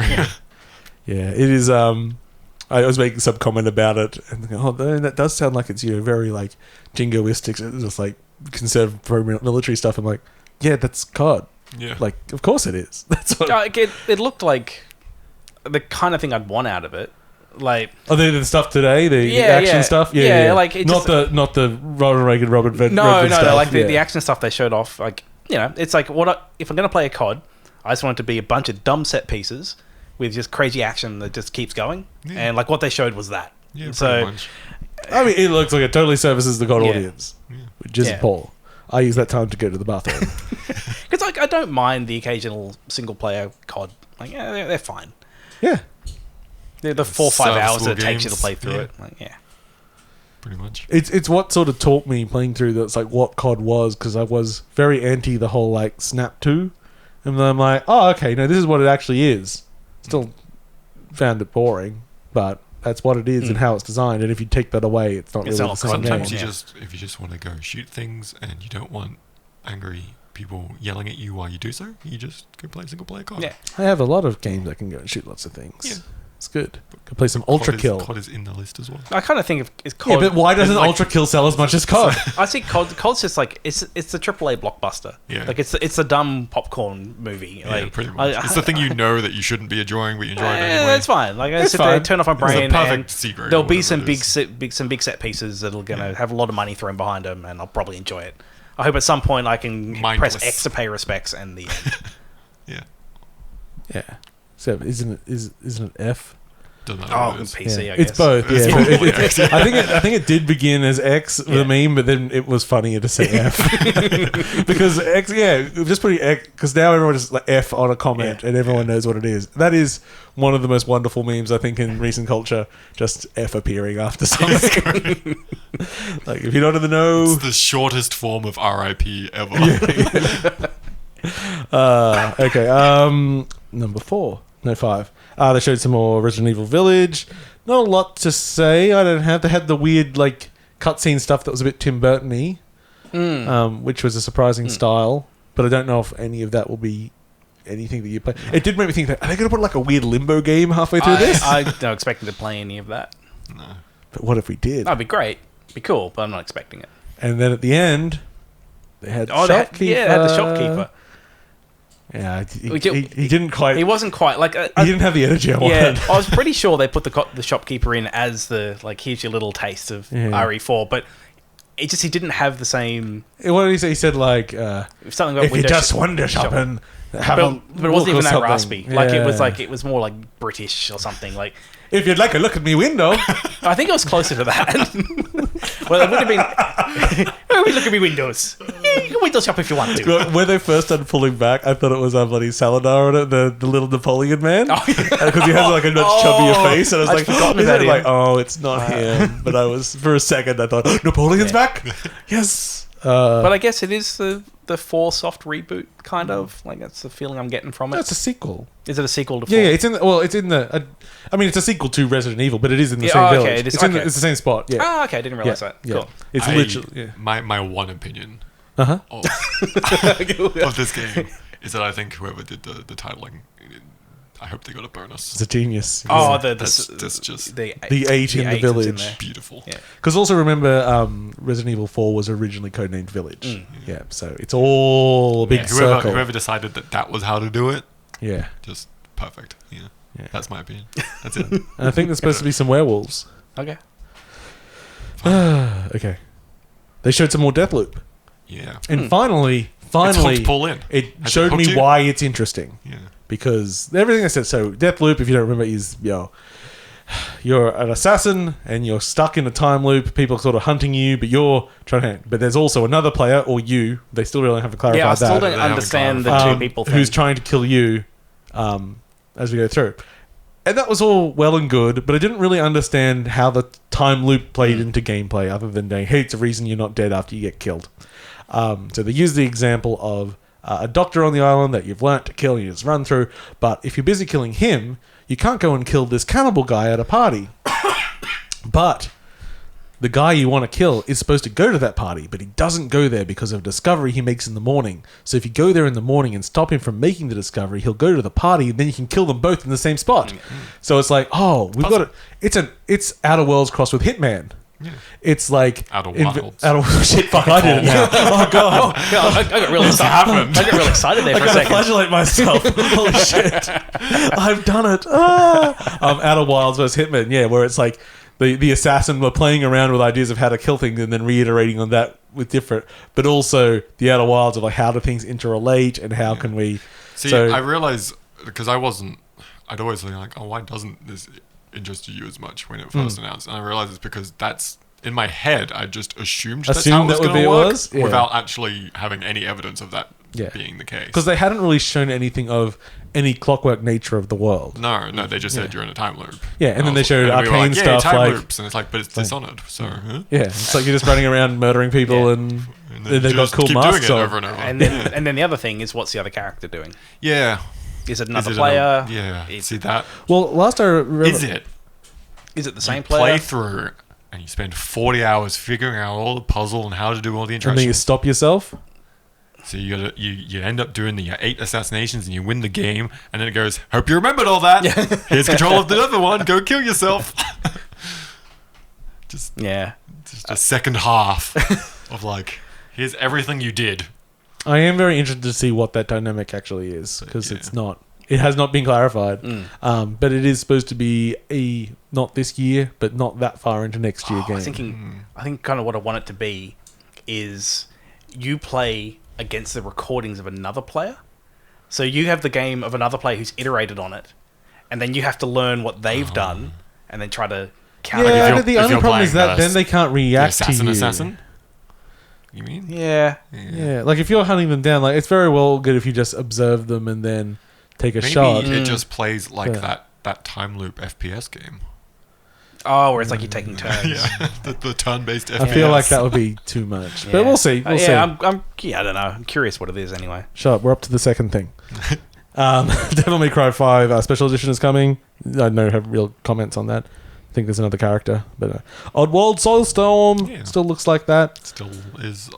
Yeah, it is. I was making some comment about it, and that does sound like it's very like jingoistic, just like conservative pro-military stuff. I'm like, yeah, that's COD. Yeah. Like, of course it is. That's what. It looked like the kind of thing I'd want out of it. Like, The stuff today, the action stuff. Yeah. Like it not the Ronald Reagan, Robert Redford no, stuff. like the action stuff they showed off. Like, it's like if I'm going to play a COD, I just want it to be a bunch of dumb set pieces with just crazy action that just keeps going. Yeah. And like what they showed was that. Yeah, so pretty much. I mean, it looks like it totally services the COD audience, which is Paul. I use that time to go to the bathroom. Because I don't mind the occasional single player COD. Like, they're fine. Yeah. The 4 or 5 hours that it takes you to games. play through it. Like, Pretty much. It's what sort of taught me playing through that's like what COD was, because I was very anti the whole like Snap 2. And then I'm like, oh, okay, no, this is what it actually is. Still found it boring, but that's what it is and how it's designed. And if you take that away, it's not really the same game. Sometimes if you just want to go shoot things and you don't want angry people yelling at you while you do so, you just go play single player COD. Yeah. I have a lot of games that can go and shoot lots of things. Yeah. It's good. Go play some Ultra Kill. COD is in the list as well. I kind of think of COD. Yeah, but why doesn't like- Ultra Kill sell as much as COD? I see COD's just like it's the AAA blockbuster. Yeah. Like it's a dumb popcorn movie. Yeah, Like, pretty much. It's the thing that you shouldn't be enjoying, but you enjoy it anyway. That's fine. Like I It's sit there, fine. turn off my It's brain, a perfect and secret. there'll or be whatever some it big set pieces that'll gonna have a lot of money thrown behind them, and I'll probably enjoy it. I hope at some point I can Mindless. press X to pay respects, and the end. Yeah. Yeah. So isn't it F? Doesn't matter Oh, what it is. PC, Yeah. I guess. It's both. It's Yeah, probably X. I think it did begin as X the meme, but then it was funnier to say F because X. Yeah, just putting X because now everyone just like F on a comment and everyone knows what it is. That is one of the most wonderful memes I think in recent culture. Just F appearing after something. Like if you're not in the know, It's the shortest form of RIP ever. okay. Number 4. No, 5. They showed some more Resident Evil Village. Not a lot to say. They had the weird like cutscene stuff that was a bit Tim Burton-y, which was a surprising style. But I don't know if any of that will be anything that you play. It did make me think that are they going to put like a weird limbo game halfway through this? I don't expect them to play any of that. No. But what if we did? That'd be great. Be cool, but I'm not expecting it. And then at the end, they had They had the shopkeeper. Yeah, he didn't quite. He wasn't quite like. He didn't have the energy I Yeah, wanted. I was pretty sure they put the shopkeeper in as the like here's your little taste of RE4, but he didn't have the same. What did he say? He said like, Something about if you window just wander shopping, have but a it wasn't even that something. raspy. Like Yeah. it was more like British or something. Like If you'd like a look at me window, I think it was closer to that. Well, it would have been. Oh, look at me windows. Yeah, you can window shop if you want to. when they first started pulling back, I thought it was bloody Saladar on it, the little Napoleon man, because he has like a much chubbier face, and I was I'd like, forgotten is about it? Like, him. oh, it's not him. But I was for a second, I thought Napoleon's back. Yes, But I guess it is the 4 soft reboot kind of like that's the feeling I'm getting from it. that's a sequel. Is it a sequel to 4? Yeah, it's in. It's in the. I mean, it's a sequel to Resident Evil, but it is in the Yeah, same okay, village. it is- It's okay. it's the same spot. Yeah. Ah, okay, I didn't realize that. Yeah. Cool. It's literally. Yeah. My one opinion Uh huh. of this game is that I think whoever did the titling, I hope they got a bonus. It's a genius. Oh, That's just The 8 in the that's village. there. beautiful. Yeah. Because also remember, Resident Evil 4 was originally codenamed Village. Yeah, so it's all a big circle. Whoever decided that was how to do it, Yeah. just perfect. Yeah. Yeah. That's my opinion. That's it. And I think there's supposed to be some werewolves. Okay. Okay. They showed some more Deathloop. Yeah. And finally, It's hooked Paul in. it Has it showed hooked me you? why it's interesting. Yeah. Because everything I said, so Deathloop, if you don't remember, is, you're an assassin and you're stuck in a time loop. People are sort of hunting you, but you're trying to. But there's also another player, or you. They still really haven't clarified Yeah, I still that. don't They haven't understand the clarified. two people thing. Who's trying to kill you as we go through. And that was all well and good, but I didn't really understand how the time loop played into gameplay other than saying, hey, it's a reason you're not dead after you get killed. So they use the example of a doctor on the island that you've learnt to kill and you just run through, but if you're busy killing him, you can't go and kill this cannibal guy at a party. But the guy you want to kill is supposed to go to that party, but he doesn't go there because of a discovery he makes in the morning. So if you go there in the morning and stop him from making the discovery, he'll go to the party, and then you can kill them both in the same spot. So it's like, oh, we've got it. It's Outer Worlds crossed with Hitman. Yeah. It's like Outer Wilds. Shit, fuck! I did it now. Oh god! I got really excited. happened? I got really excited there I for a gotta second. flagellate myself. Holy shit! I've done it. Outer Wilds vs Hitman. Yeah, where it's like the assassin were playing around with ideas of how to kill things and then reiterating on that with different, but also the Outer Wilds of like how do things interrelate and how can we. See, so, I realized because I'd always think like, oh, why doesn't this interest you as much when it first announced? And I realized it's because that's in my head. I just assumed that's how it was going to work without actually having any evidence of that being the case. Because they hadn't really shown anything of any clockwork nature of the world. No, they just said you're in a time loop. Yeah, and then they showed arcane stuff time like loops, and it's like, but it's Dishonored. So yeah, it's like you're just running around murdering people and they've got cool keep masks doing it on. over and over. And then the other thing is, what's the other character doing? Yeah. Is it another player? See that? Well, last I remember, Is it the same you player? play through and you spend 40 hours figuring out all the puzzle and how to do all the and then interactions. you stop yourself. So you end up doing the 8 assassinations and you win the game, and then it goes, hope you remembered all that. Here's control of the other one. Go kill yourself. just a second half of like, here's everything you did. I am very interested to see what that dynamic actually is because it has not been clarified. But it is supposed to be a not this year, but not that far into next year game. I think kind of what I want it to be is you play against the recordings of another player. So you have the game of another player who's iterated on it, and then you have to learn what they've done, and then try to counter. Yeah, it. but the only problem is that then they can't react to you. Assassin? You mean? Yeah. Like if you're hunting them down, like it's very well good if you just observe them and then take a shot. Maybe it just plays like that time loop FPS game. Oh, where it's like you're taking turns. the turn-based FPS. I feel like that would be too much, but we'll see. We'll see. I don't know. I'm curious what it is anyway. Shut up. We're up to the second thing. Devil May Cry 5 special edition is coming. I don't have real comments on that. I think there's another character, but Oddworld Soulstorm still looks like that. Still is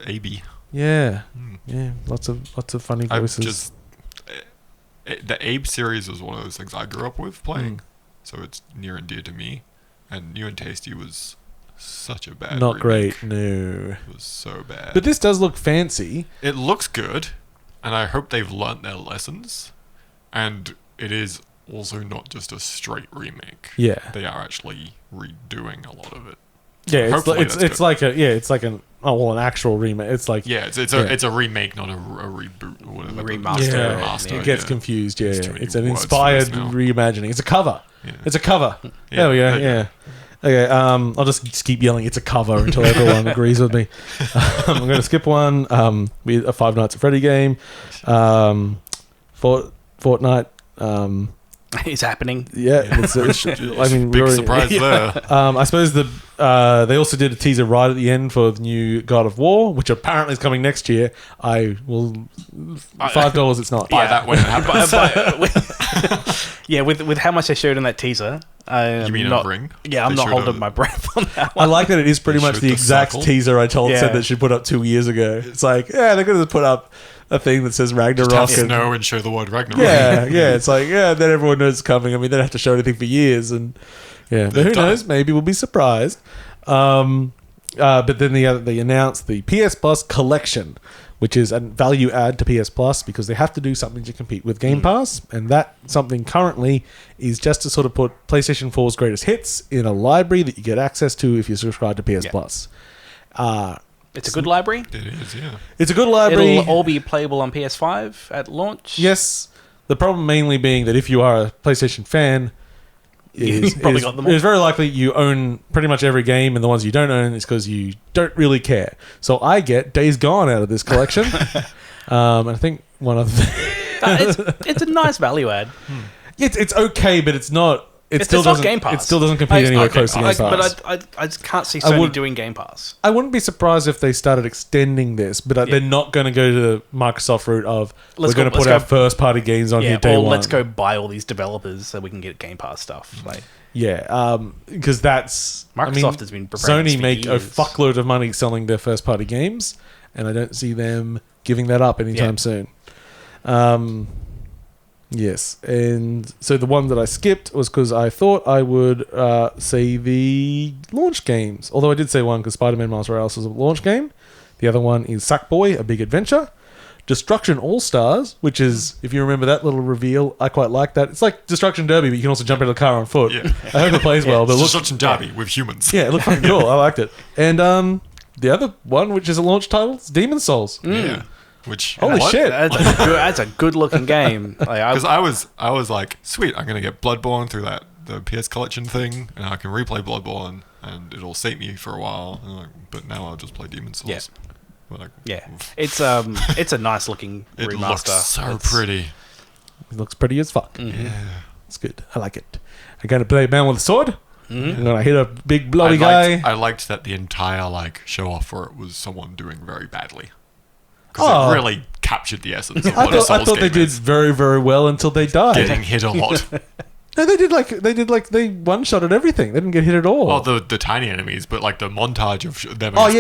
AB. Yeah, lots of funny voices. The Abe series was one of those things I grew up with playing, so it's near and dear to me. And New and Tasty was such a bad Not remake. great, no. It was so bad. But this does look fancy. It looks good, and I hope they've learnt their lessons. And it is also not just a straight remake. Yeah. They are actually redoing a lot of it. Yeah, Hopefully it's like an actual remake. It's like it's a remake, not a reboot or whatever. Remaster. It gets confused. Yeah, There's too it's many an words inspired for this now. reimagining. It's a cover. Yeah. It's a cover. Yeah. There we go. There you Yeah. Okay. I'll just keep yelling. It's a cover until everyone agrees with me. I'm going to skip one. We a Five Nights at Freddy game. Fortnite. It's happening. Yeah, I mean, big surprise there. I suppose they also did a teaser right at the end for the new God of War, which apparently is coming next year. I will $5. It's not. Buy that when it happens. With how much they showed in that teaser. You mean not, a ring? Yeah, I'm They not showed holding my breath on that one. I like that it is pretty They much showed the the exact circle. teaser I said Yeah. that she put up 2 years ago. It's like, yeah, they're going to put up a thing that says Ragnarok. Just have snow and show the word Ragnarok. Yeah. It's like, then everyone knows it's coming. I mean, they don't have to show anything for years. And but who knows? Maybe we'll be surprised. But then they announced the PS Plus collection, which is a value add to PS Plus because they have to do something to compete with Game Pass. And that something currently is just to sort of put PlayStation 4's greatest hits in a library that you get access to if you subscribe to PS Plus. It's a good library. It is, yeah. It's a good library. It'll all be playable on PS5 at launch. Yes. The problem mainly being that if you are a PlayStation fan, You probably got them all. it's very likely you own pretty much every game, and the ones you don't own is because you don't really care. So I get Days Gone out of this collection. And I think one other thing. It's a nice value add. It's okay, but it's not it It's still not doesn't. Game Pass. It still doesn't compete anywhere okay, close to Game Pass. But I just can't see Sony doing Game Pass. I wouldn't be surprised if they started extending this, but they're not going to go to the Microsoft route of we're going to put our first-party games on here day or one. let's go buy all these developers so we can get Game Pass stuff. Like, because that's Microsoft has been preparing this Sony for make a years. fuckload of money selling their first-party games, and I don't see them giving that up anytime soon. Yes, and so the one that I skipped was because I thought I would say the launch games. Although I did say one because Spider-Man Miles Morales is a launch game. The other one is Sackboy: A Big Adventure. Destruction All-Stars, which is, if you remember that little reveal, I quite like that. It's like Destruction Derby, but you can also jump into the car on foot. Yeah. I hope it plays well. But It's it just looks, such a derby with humans. yeah, it looked fucking cool. I liked it. And the other one, which is a launch title, is Demon Souls. Yeah. Which Holy what? shit. That's a good looking game. Because I was like, sweet, I'm gonna get Bloodborne through the PS Collection thing, and I can replay Bloodborne, and it'll sate me for a while. And but now I'll just play Demon Souls. Yeah. But like, it's a nice looking it remaster. looks so pretty. It looks pretty as fuck. Yeah. It's good. I like it. I got to play a man with a sword. I'm gonna hit a big blowy guy. I liked that the entire show off for it was someone doing very badly. Because it really captured the essence of what a Souls I thought they game did is. very, very well until they died. Getting hit a lot. No, they one-shotted everything. They didn't get hit at all. Well, the tiny enemies, but the montage of them. Oh as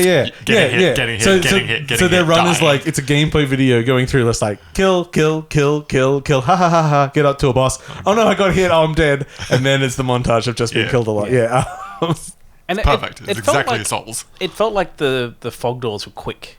yeah. Getting hit, getting hit. So their run is dying. it's a gameplay video going through. It's like kill, ha ha ha ha. Get up to a boss. Oh no, I got hit. Oh, I'm dead. And then it's the montage of just being killed a lot. Yeah. And perfect. It's felt exactly like, Souls. It felt like the fog doors were quick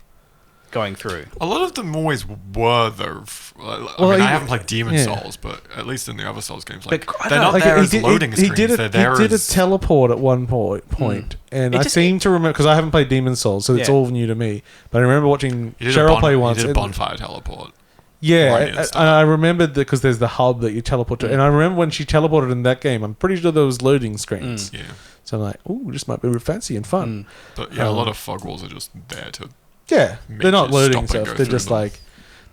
going through. A lot of them always were, though. I haven't played Demon Souls, but at least in the other Souls games, But I they're don't not know, there as loading screens. They're there he did a as... teleport at one point, and It I just- seem to remember because I haven't played Demon Souls, so it's Yeah. all new to me. But I remember watching He did Cheryl play He once. did a and- bonfire teleport. Yeah, Right at the and start. I remembered that because there's the hub that you teleport to, and I remember when she teleported in that game. I'm pretty sure there was loading screens. Yeah. So I'm like, "Ooh, this might be real fancy and fun." But yeah, a lot of fog walls are just there to... Yeah, Make they're not you loading stop and stuff. go They're through just them.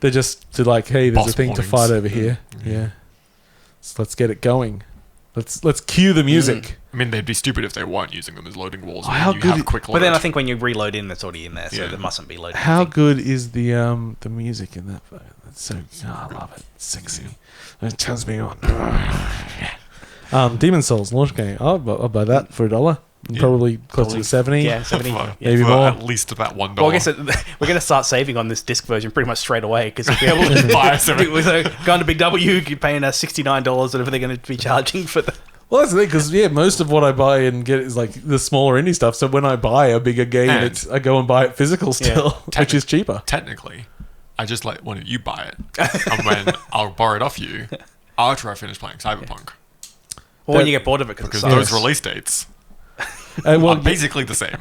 they're just to hey, there's Boss a thing to points. fight over here. Yeah, so let's get it going. Let's cue the music. I mean, they'd be stupid if they weren't using them as loading walls. Oh, how you good have it- quick load. But then I think when you reload in, that's already in there, so Yeah. there mustn't be loading. How anything. good is the music in that? That's so. I love it. It's sexy. It turns me on. Demon Souls launch game. I'll buy that for $1. Probably close to 70. Yeah, 70. For- Maybe for more. At least about $1. Well, I guess we're going to start saving on this disc version pretty much straight away because if you're able to Buy 70. going to Big W, you're paying $69, whatever they're going to be charging for the. Well, that's the thing, because most of what I buy and get is the smaller indie stuff. So when I buy a bigger game, And- I go and buy it physical still, which is cheaper. Technically, I just let one of you buy it. And when I'll borrow it off you after I finish playing Cyberpunk. Or when you get bored of it Because because those release dates Well, are basically the same.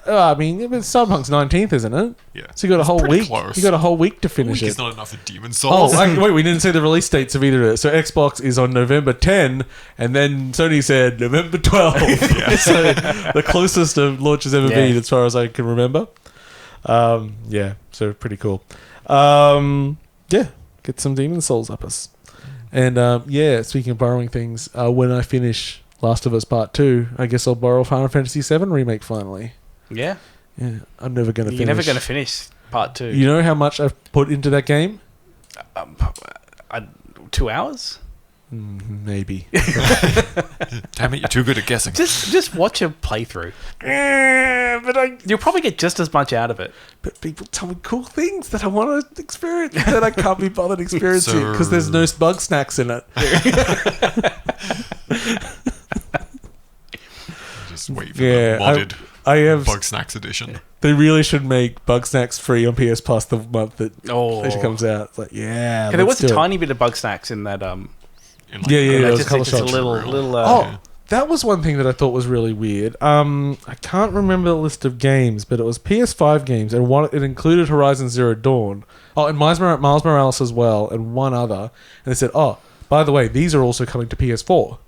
I mean, Cyberpunk's 19th, isn't it? Yeah. So you got a whole pretty week. close. You got a whole week to A finish week it. is not enough for Demon Oh, Souls. wait, we didn't say the release dates of either of it. So Xbox is on November 10, and then Sony said November 12. So the closest to launch has ever been, as far as I can remember. So pretty cool. Get some Demon Souls up us. And speaking of borrowing things, when I finish Last of Us Part 2, I guess I'll borrow Final Fantasy VII Remake finally. Yeah. Yeah, I'm never going to finish. You're never going to finish part 2. You know how much I've put into that game? 2 hours? Maybe. Damn it, you're too good at guessing. Just watch a playthrough. You'll probably get just as much out of it. But people tell me cool things that I want to experience that I can't be bothered experiencing because there's no bug snacks in it. Just wait for Yeah, the modded I have. Bug Snacks edition. They really should make bug snacks free on PS Plus the month that Oh. it comes out. It's like, Yeah, there was a tiny bit of bug snacks in that. In Yeah, the- those just colour a shots. little. Oh, that was one thing that I thought was really weird. I can't remember the list of games, but it was PS5 games, and it included Horizon Zero Dawn. Oh, and Miles Morales as well, and one other. And they said, oh, by the way, these are also coming to PS4.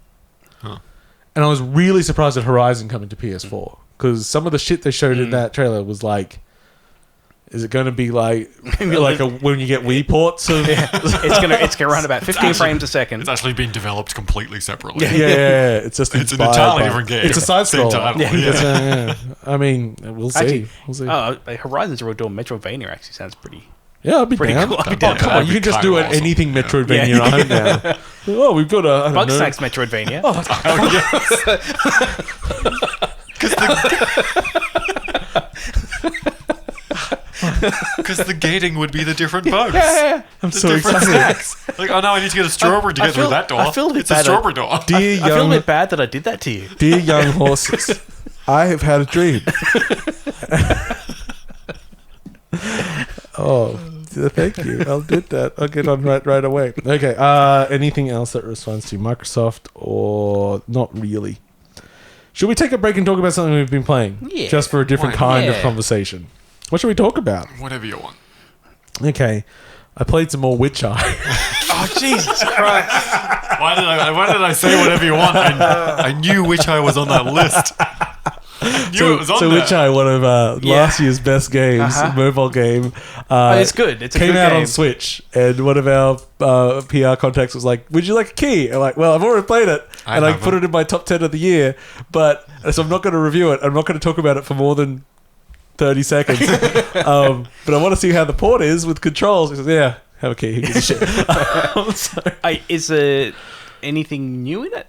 Huh. And I was really surprised at Horizon coming to PS4, because some of the shit they showed in that trailer was like... Is it going to be like when you get Wii ports of? It's gonna run about 15 frames a second. It's actually been developed completely separately. Yeah. It's just It's an inspired entirely by- different game. It's a side Same scroller. title, yeah. I mean, we'll see. Actually, We'll see. Horizon Zero Dawn Metroidvania actually sounds pretty. Yeah, I'd be Pretty down. cool. I'd be Oh, down for come on, that. you can just That'd do be it. awesome. Anything Yeah. Metroidvania I'm now. Oh, we've got a Bug Snacks Metroidvania. Because the gating would be the different bugs. I'm The so different excited. snacks. Like, oh no, I need to get a strawberry to I get through feel- that door. I feel a bit It's a bad. strawberry door. Dear I feel a young, bit bad that I did that to you. dear young horses, I have had a dream. Oh, thank you. I'll do that. I'll get on right away. Okay. Anything else that responds to Microsoft or not really? Should we take a break and talk about something we've been playing? Yeah. Just for a different Why not? kind of Yeah. conversation. What should we talk about? Whatever you want. Okay. I played some more Witcheye. Oh Jesus Christ! Why did I say whatever you want? I knew Witcheye was on that list. I knew it was on so there. Witcheye, one of last year's best games, mobile game. It's good. It's a came good out game. on Switch, and one of our PR contacts was like, "Would you like a key?" I'm like, "Well, I've already played it, and I put it in my top 10 of the year, but so I'm not going to review it. I'm not going to talk about it for more than 30 seconds. But I want to see how the port is with controls." He says, "Yeah, have a key. Who gives a shit?" So- Is there anything new in it?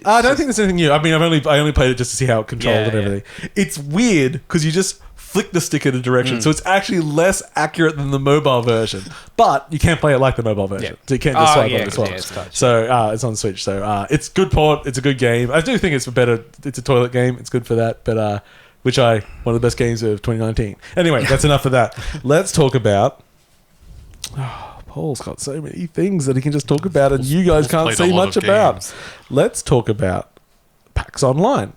I don't think there's anything new. I mean, I only played it just to see how it controlled and everything. It's weird because you just flick the stick in a direction, so it's actually less accurate than the mobile version. But you can't play it like the mobile version, so you can't just swipe on the swap. it's touch. So it's on Switch. So it's good port. It's a good game. I do think it's better. It's a toilet game. It's good for that. But Witcheye, one of the best games of 2019. Anyway, that's enough of that. Let's talk about. Paul's got so many things that he can just talk about, and you guys can't played a see lot much of about. games. Let's talk about PAX Online.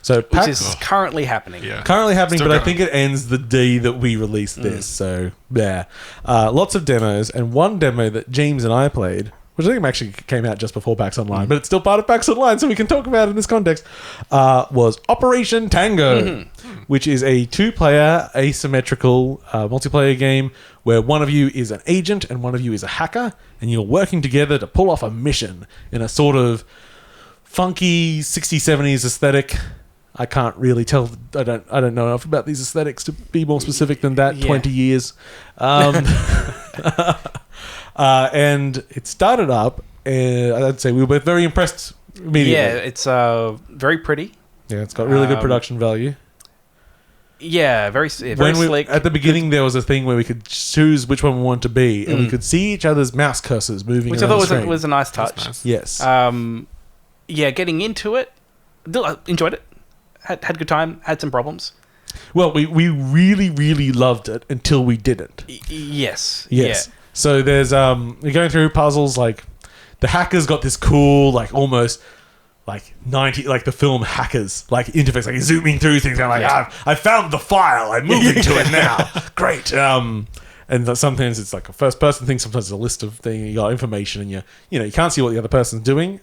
So Which PAX is currently happening. Yeah. currently happening, Still but I going. think it ends the day that we release this. So yeah, lots of demos, and one demo that James and I played, which I think actually came out just before PAX Online, but it's still part of PAX Online, so we can talk about it in this context, was Operation Tango, which is a 2-player asymmetrical multiplayer game where one of you is an agent and one of you is a hacker, and you're working together to pull off a mission in a sort of funky 60s, 70s aesthetic. I can't really tell. I don't know enough about these aesthetics to be more specific than that. 20 years. And it started up, and I'd say we were both very impressed immediately. Yeah, it's very pretty. Yeah, it's got really good production value. Yeah, very slick. At the beginning, there was a thing where we could choose which one we want to be, and we could see each other's mouse cursors moving which I around thought the was screen. was a nice touch. Nice. Yes. Yeah, getting into it, I enjoyed it. Had a good time. Had some problems. Well, we really, really loved it until we didn't. Yes. Yes. Yeah. So there's you're going through puzzles, like the hacker's got this cool, like almost like 90, like the film Hackers, like interface, like you're zooming through things. I'm like, I found the file. I'm moving to it now. Great. And sometimes it's like a first person thing. Sometimes it's a list of things. You got information, and you can't see what the other person's doing,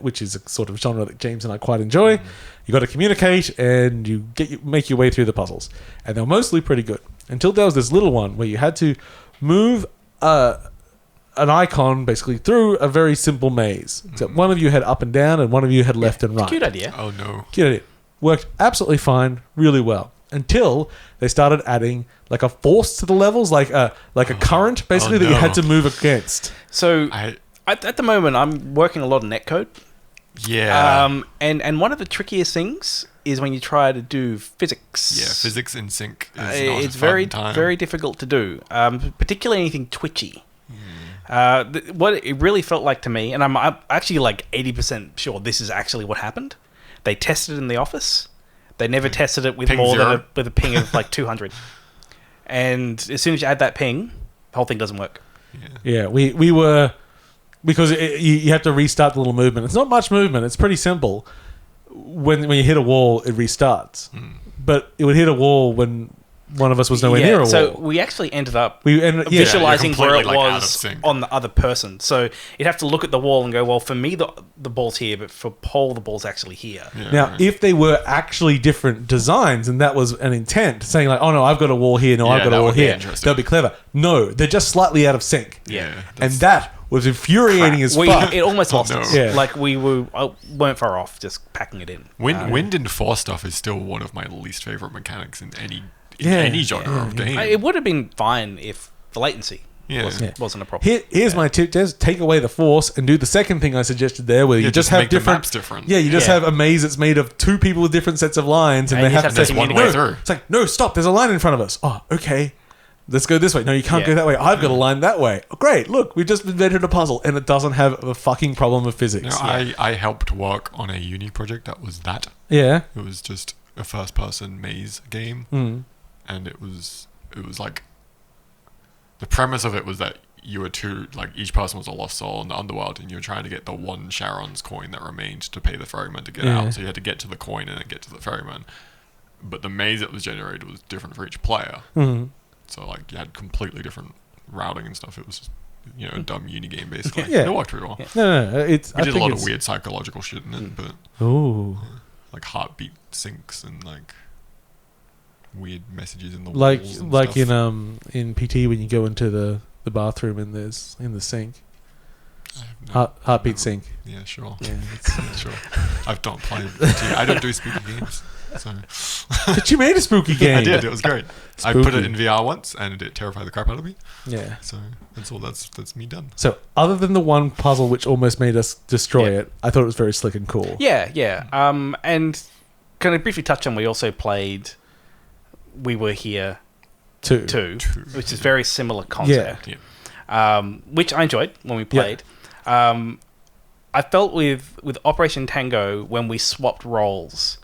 which is a sort of genre that James and I quite enjoy. You got to communicate, and you make your way through the puzzles, and they're mostly pretty good until there was this little one where you had to move an icon basically through a very simple maze. Except one of you had up and down, and one of you had left and right. Cute idea. Oh no. Cute idea. Worked absolutely fine, really well. Until they started adding like a force to the levels, like a current, basically, that you had to move against. So at the moment, I'm working a lot of netcode. Yeah. And one of the trickiest things is when you try to do physics. Yeah, physics in sync is not It's a very fun time. very difficult to do, particularly anything twitchy. What it really felt like to me, and I'm actually like 80% sure this is actually what happened. They tested it in the office. They never tested it with Ping more zero. than with a ping of like 200. And as soon as you add that ping, the whole thing doesn't work. Yeah, we were... Because you have to restart the little movement. It's not much movement. It's pretty simple. When you hit a wall, it restarts. But it would hit a wall when one of us was nowhere near a wall. So we actually ended up Visualizing visualizing where it completely, like, out of was sync. on the other person. So you'd have to look at the wall and go, well, for me, the ball's here, but for Paul, the ball's actually here. Yeah, Now, right. if they were actually different designs and that was an intent, saying like, oh no, I've got a wall here, no, I've got a that wall would be here, interesting. that'd be clever. No, they're just slightly out of sync. Yeah. And that was infuriating as fuck. It almost lost no. us. Yeah. Like we weren't far off just packing it in. Wind and force stuff is still one of my least favorite mechanics in any genre of game. It would have been fine if the latency Yeah. wasn't a problem. Here's my tip, Jez. Take away the force and do the second thing I suggested there, where you Yeah, just just have make the different maps different. Yeah, you just Yeah. have a maze that's made of two people with different sets of lines, and And they you have have to to say, There's one communicate. way through. It's like, no, stop. There's a line in front of us. Oh, okay. Let's go this way. No, you can't Yeah. go that way. I've got a line that way. Oh, great. Look, we've just invented a puzzle, and it doesn't have a fucking problem of physics. Now, I helped work on a uni project that was that. Yeah. It was just a first-person maze game, and it was like the premise of it was that you were each person was a lost soul in the underworld, and you were trying to get the one Charon's coin that remained to pay the ferryman to get Yeah. out. So you had to get to the coin and then get to the ferryman. But the maze that was generated was different for each player. Mhm. So like you had completely different routing and stuff. It was a dumb uni game basically. Yeah. It worked pretty well. No. It's. We I did a think lot of it's- weird psychological shit in it, but Ooh. like heartbeat syncs and like weird messages in the Like walls and like stuff. in PT when you go into the bathroom and there's in the sink. I have no- Heartbeat no- sync. Yeah, sure. Yeah, it's, Sure. I've not played PT. I don't do spooky games. So but you made a spooky game. I did. It was great. I put Spooky. it in VR once, and it terrified the crap out of me. Yeah. So that's all. That's me done. So other than the one puzzle which almost made us destroy Yeah. it, I thought it was very slick and cool. Yeah. And kind of briefly touch on, we also played We Were Here Two. 2, Two, which is very similar concept. Yeah. Which I enjoyed when we played. I felt with Operation Tango, when we swapped roles,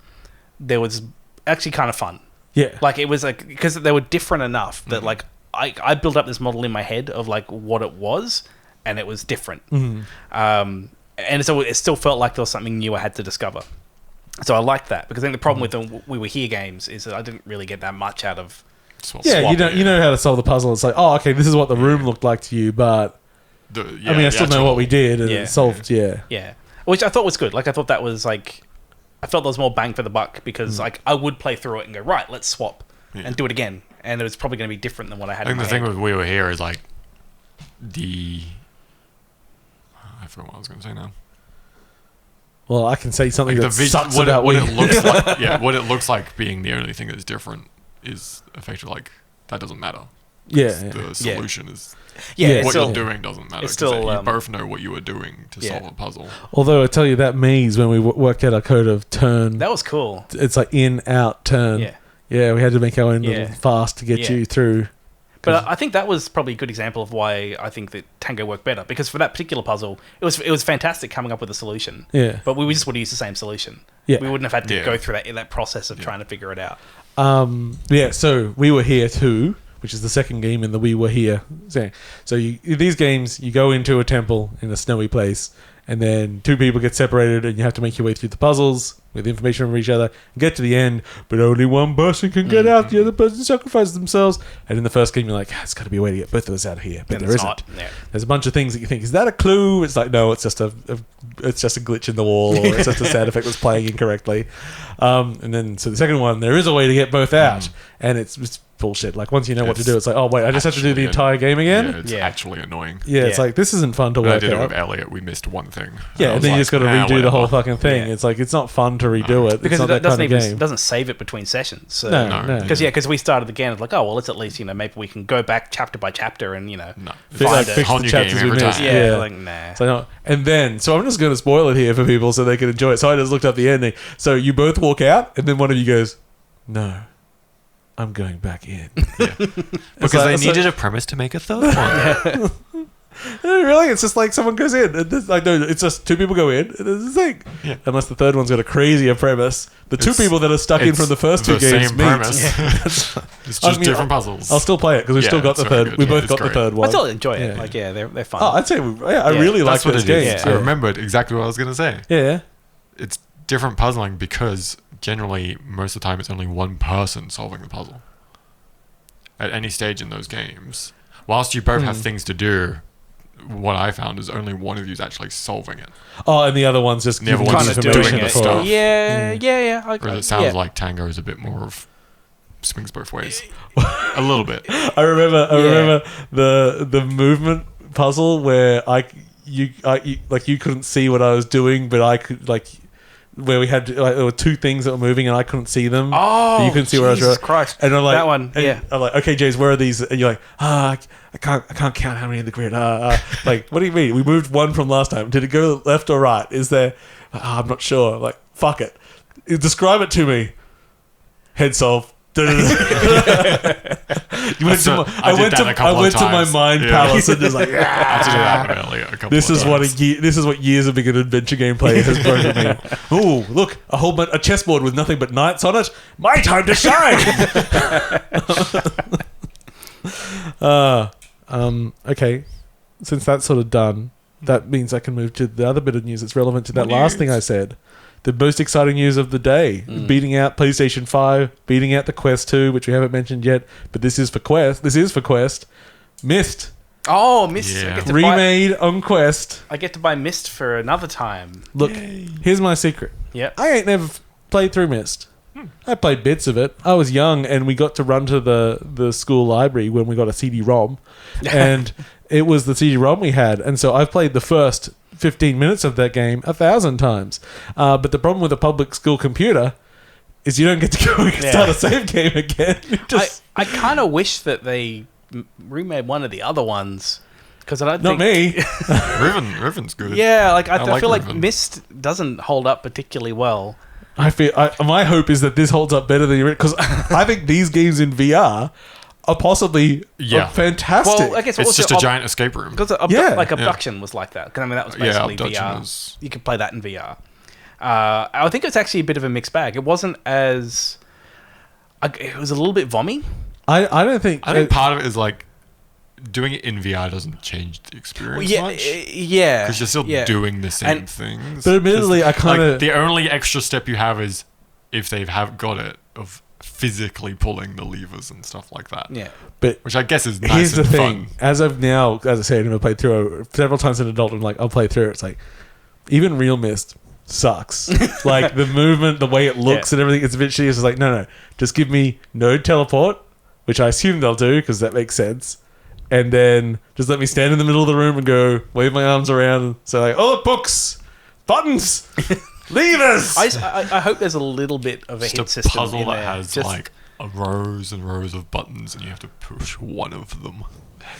there was actually kind of fun. Yeah. Like it was like, because they were different enough that like I built up this model in my head of like what it was, and it was different. Mhm. And so it still felt like there was something new I had to discover. So I liked that, because I think the problem with the We Were Here games is that I didn't really get that much out of. Yeah, you know how to solve the puzzle. It's like, oh, okay, this is what the room looked like to you, but I mean, I still know what we did, and Yeah. it solved. Yeah. Yeah, which I thought was good. Like I thought that was like, I felt there was more bang for the buck, because like I would play through it and go, right, let's swap and do it again, and it was probably going to be different than what I had. I think in the my thing head. with We Were Here is like I forgot what I was going to say now. Well, I can say something Like that the sucks what about it we. looks like. Yeah, what it looks like being the only thing that's different is effectively like that doesn't matter. Yeah. The solution is Yeah, Yeah, it's what still, you're doing doesn't matter. it's 'cause still, you both know what you were doing to yeah. solve a puzzle. Although I tell you that maze when we worked out our code of turn, that was cool. it's like in, out, turn. Yeah. Yeah, we had to make our own Yeah. little fast to get Yeah. you through. But I think that was probably a good example of why I think that Tango worked better, because for that particular puzzle, it was fantastic coming up with a solution. Yeah. But we just would have used the same solution. Yeah. We wouldn't have had to Yeah. go through that process of trying to figure it out. Yeah, so We Were Here 2, which is the second game in the We Were Here thing. So these games, you go into a temple in a snowy place, and then two people get separated, and you have to make your way through the puzzles with information from each other, and get to the end, but only one person can get out. The other person sacrifices themselves. And in the first game, you're like, there's got to be a way to get both of us out of here, but And there it's isn't. not. Yeah. There's a bunch of things that you think, is that a clue? It's like, no, it's just a glitch in the wall, or it's just a sound effect that's playing incorrectly. And then, so the second one, there is a way to get both out, and it's bullshit. Like, once you know what to do, it's like, oh, wait, I just have to do the Actually, entire game again? Yeah, it's Yeah. actually annoying. Yeah, it's Yeah. like, this isn't fun to When I work did it with out. Elliot, we missed one thing. Yeah, I and was then you like, just got to redo the whatever. whole fucking thing. Yeah. It's like, it's not fun to redo it. Because it's not it that doesn't kind of even game. doesn't save it between sessions. So. No. Because we started again. It's like, oh well, let's at least maybe we can go back chapter by chapter and No, find it's a it. whole the new chapters game we every missed. time. Yeah, Yeah. like nah. So, no. And then, so I'm just going to spoil it here for people so they can enjoy it. So I just looked up the ending. So you both walk out, and then one of you goes, no, I'm going back in. Because they needed a premise to make a third one. Really? It's just like someone goes in. And like, no, it's just two people go in. And there's a thing. Yeah. Unless the third one's got a crazier premise. The two It's- people that are stuck in it's from the first two the games same meet. premise. It's I just mean, different puzzles. I'll still play it because we've Yeah, still got it's the very third. good. We Yeah, both it's got the great. third I one. still enjoy it. Yeah. Like they're fun. Oh, I'd say I Yeah. really like That's what those it is. games. Yeah. I remembered exactly what I was going to say. Yeah. It's different puzzling because generally most of the time it's only one person solving the puzzle. at any stage in those games, whilst you both have things to do, what I found is only one of you is actually solving it. Oh, and the other one's just The other giving one's you just information doing it. before. Stuff. Yeah. Whereas it sounds like Tango is a bit more of swings both ways. A little bit. I remember the movement puzzle where you couldn't see what I was doing, but I could where we had there were two things that were moving and I couldn't see them. Oh, but you couldn't see where I was. Jesus Christ! And I'm like that one. and Yeah. I'm like, okay, James, where are these? And you're like, I can't count how many in the grid. Like, what do you mean? We moved one from last time. Did it go left or right? Is there? I'm not sure. Like, fuck it. Describe it to me. Head solve. I went to my mind palace and just like, I had to do that earlier a couple this of is times. this is what years of being an adventure game player has broken me. Oh, look, a chessboard with nothing but knights on it. My time to shine. Okay, since that's sort of done, that means I can move to the other bit of news that's relevant to that last thing I said. The most exciting news of the day, beating out PlayStation 5, beating out the Quest 2, which we haven't mentioned yet, but this is for Quest. Myst. Oh, Myst. Yeah. Remade on Quest. I get to buy Myst for another time. Look, here's my secret. Yep. I ain't never played through Myst. I played bits of it. I was young, and we got to run to the school library when we got a CD-ROM, and it was the CD-ROM we had. And so I've played the first 15 minutes of that game 1,000 times. But the problem with a public school computer is you don't get to go and start a save game again. I kind of wish that they remade one of the other ones. Because I don't Not think... me. Riven's good. Yeah, like I feel like Riven. Myst doesn't hold up particularly well. My hope is that this holds up better than you, because I think these games in VR are possibly fantastic. Well, I guess It's also just a giant escape room. Because Abduction was like that. Because I mean, that was basically Abduction VR. was... You could play that in VR. I think it's actually a bit of a mixed bag. It wasn't as... It was a little bit vommy. I don't think... I think part of it is like doing it in VR doesn't change the experience much. Yeah. Because you're still doing the same things. But admittedly, I kind of... Like, the only extra step you have is, if they have got it, of physically pulling the levers and stuff like that. Yeah. But which I guess is nice here's the and thing. fun. As of now, as I said, I've played through it several times as an adult, and like, I'll play through it. It's like, even real Myst sucks. Like, the movement, the way it looks and everything, it's a bit shitty. It's like, no. Just give me node teleport, which I assume they'll do, because that makes sense. And then just let me stand in the middle of the room and go wave my arms around and say like, oh, books, buttons, levers. I hope there's a little bit of a Just hit a system puzzle in that there. has like rows and rows of buttons, and you have to push one of them.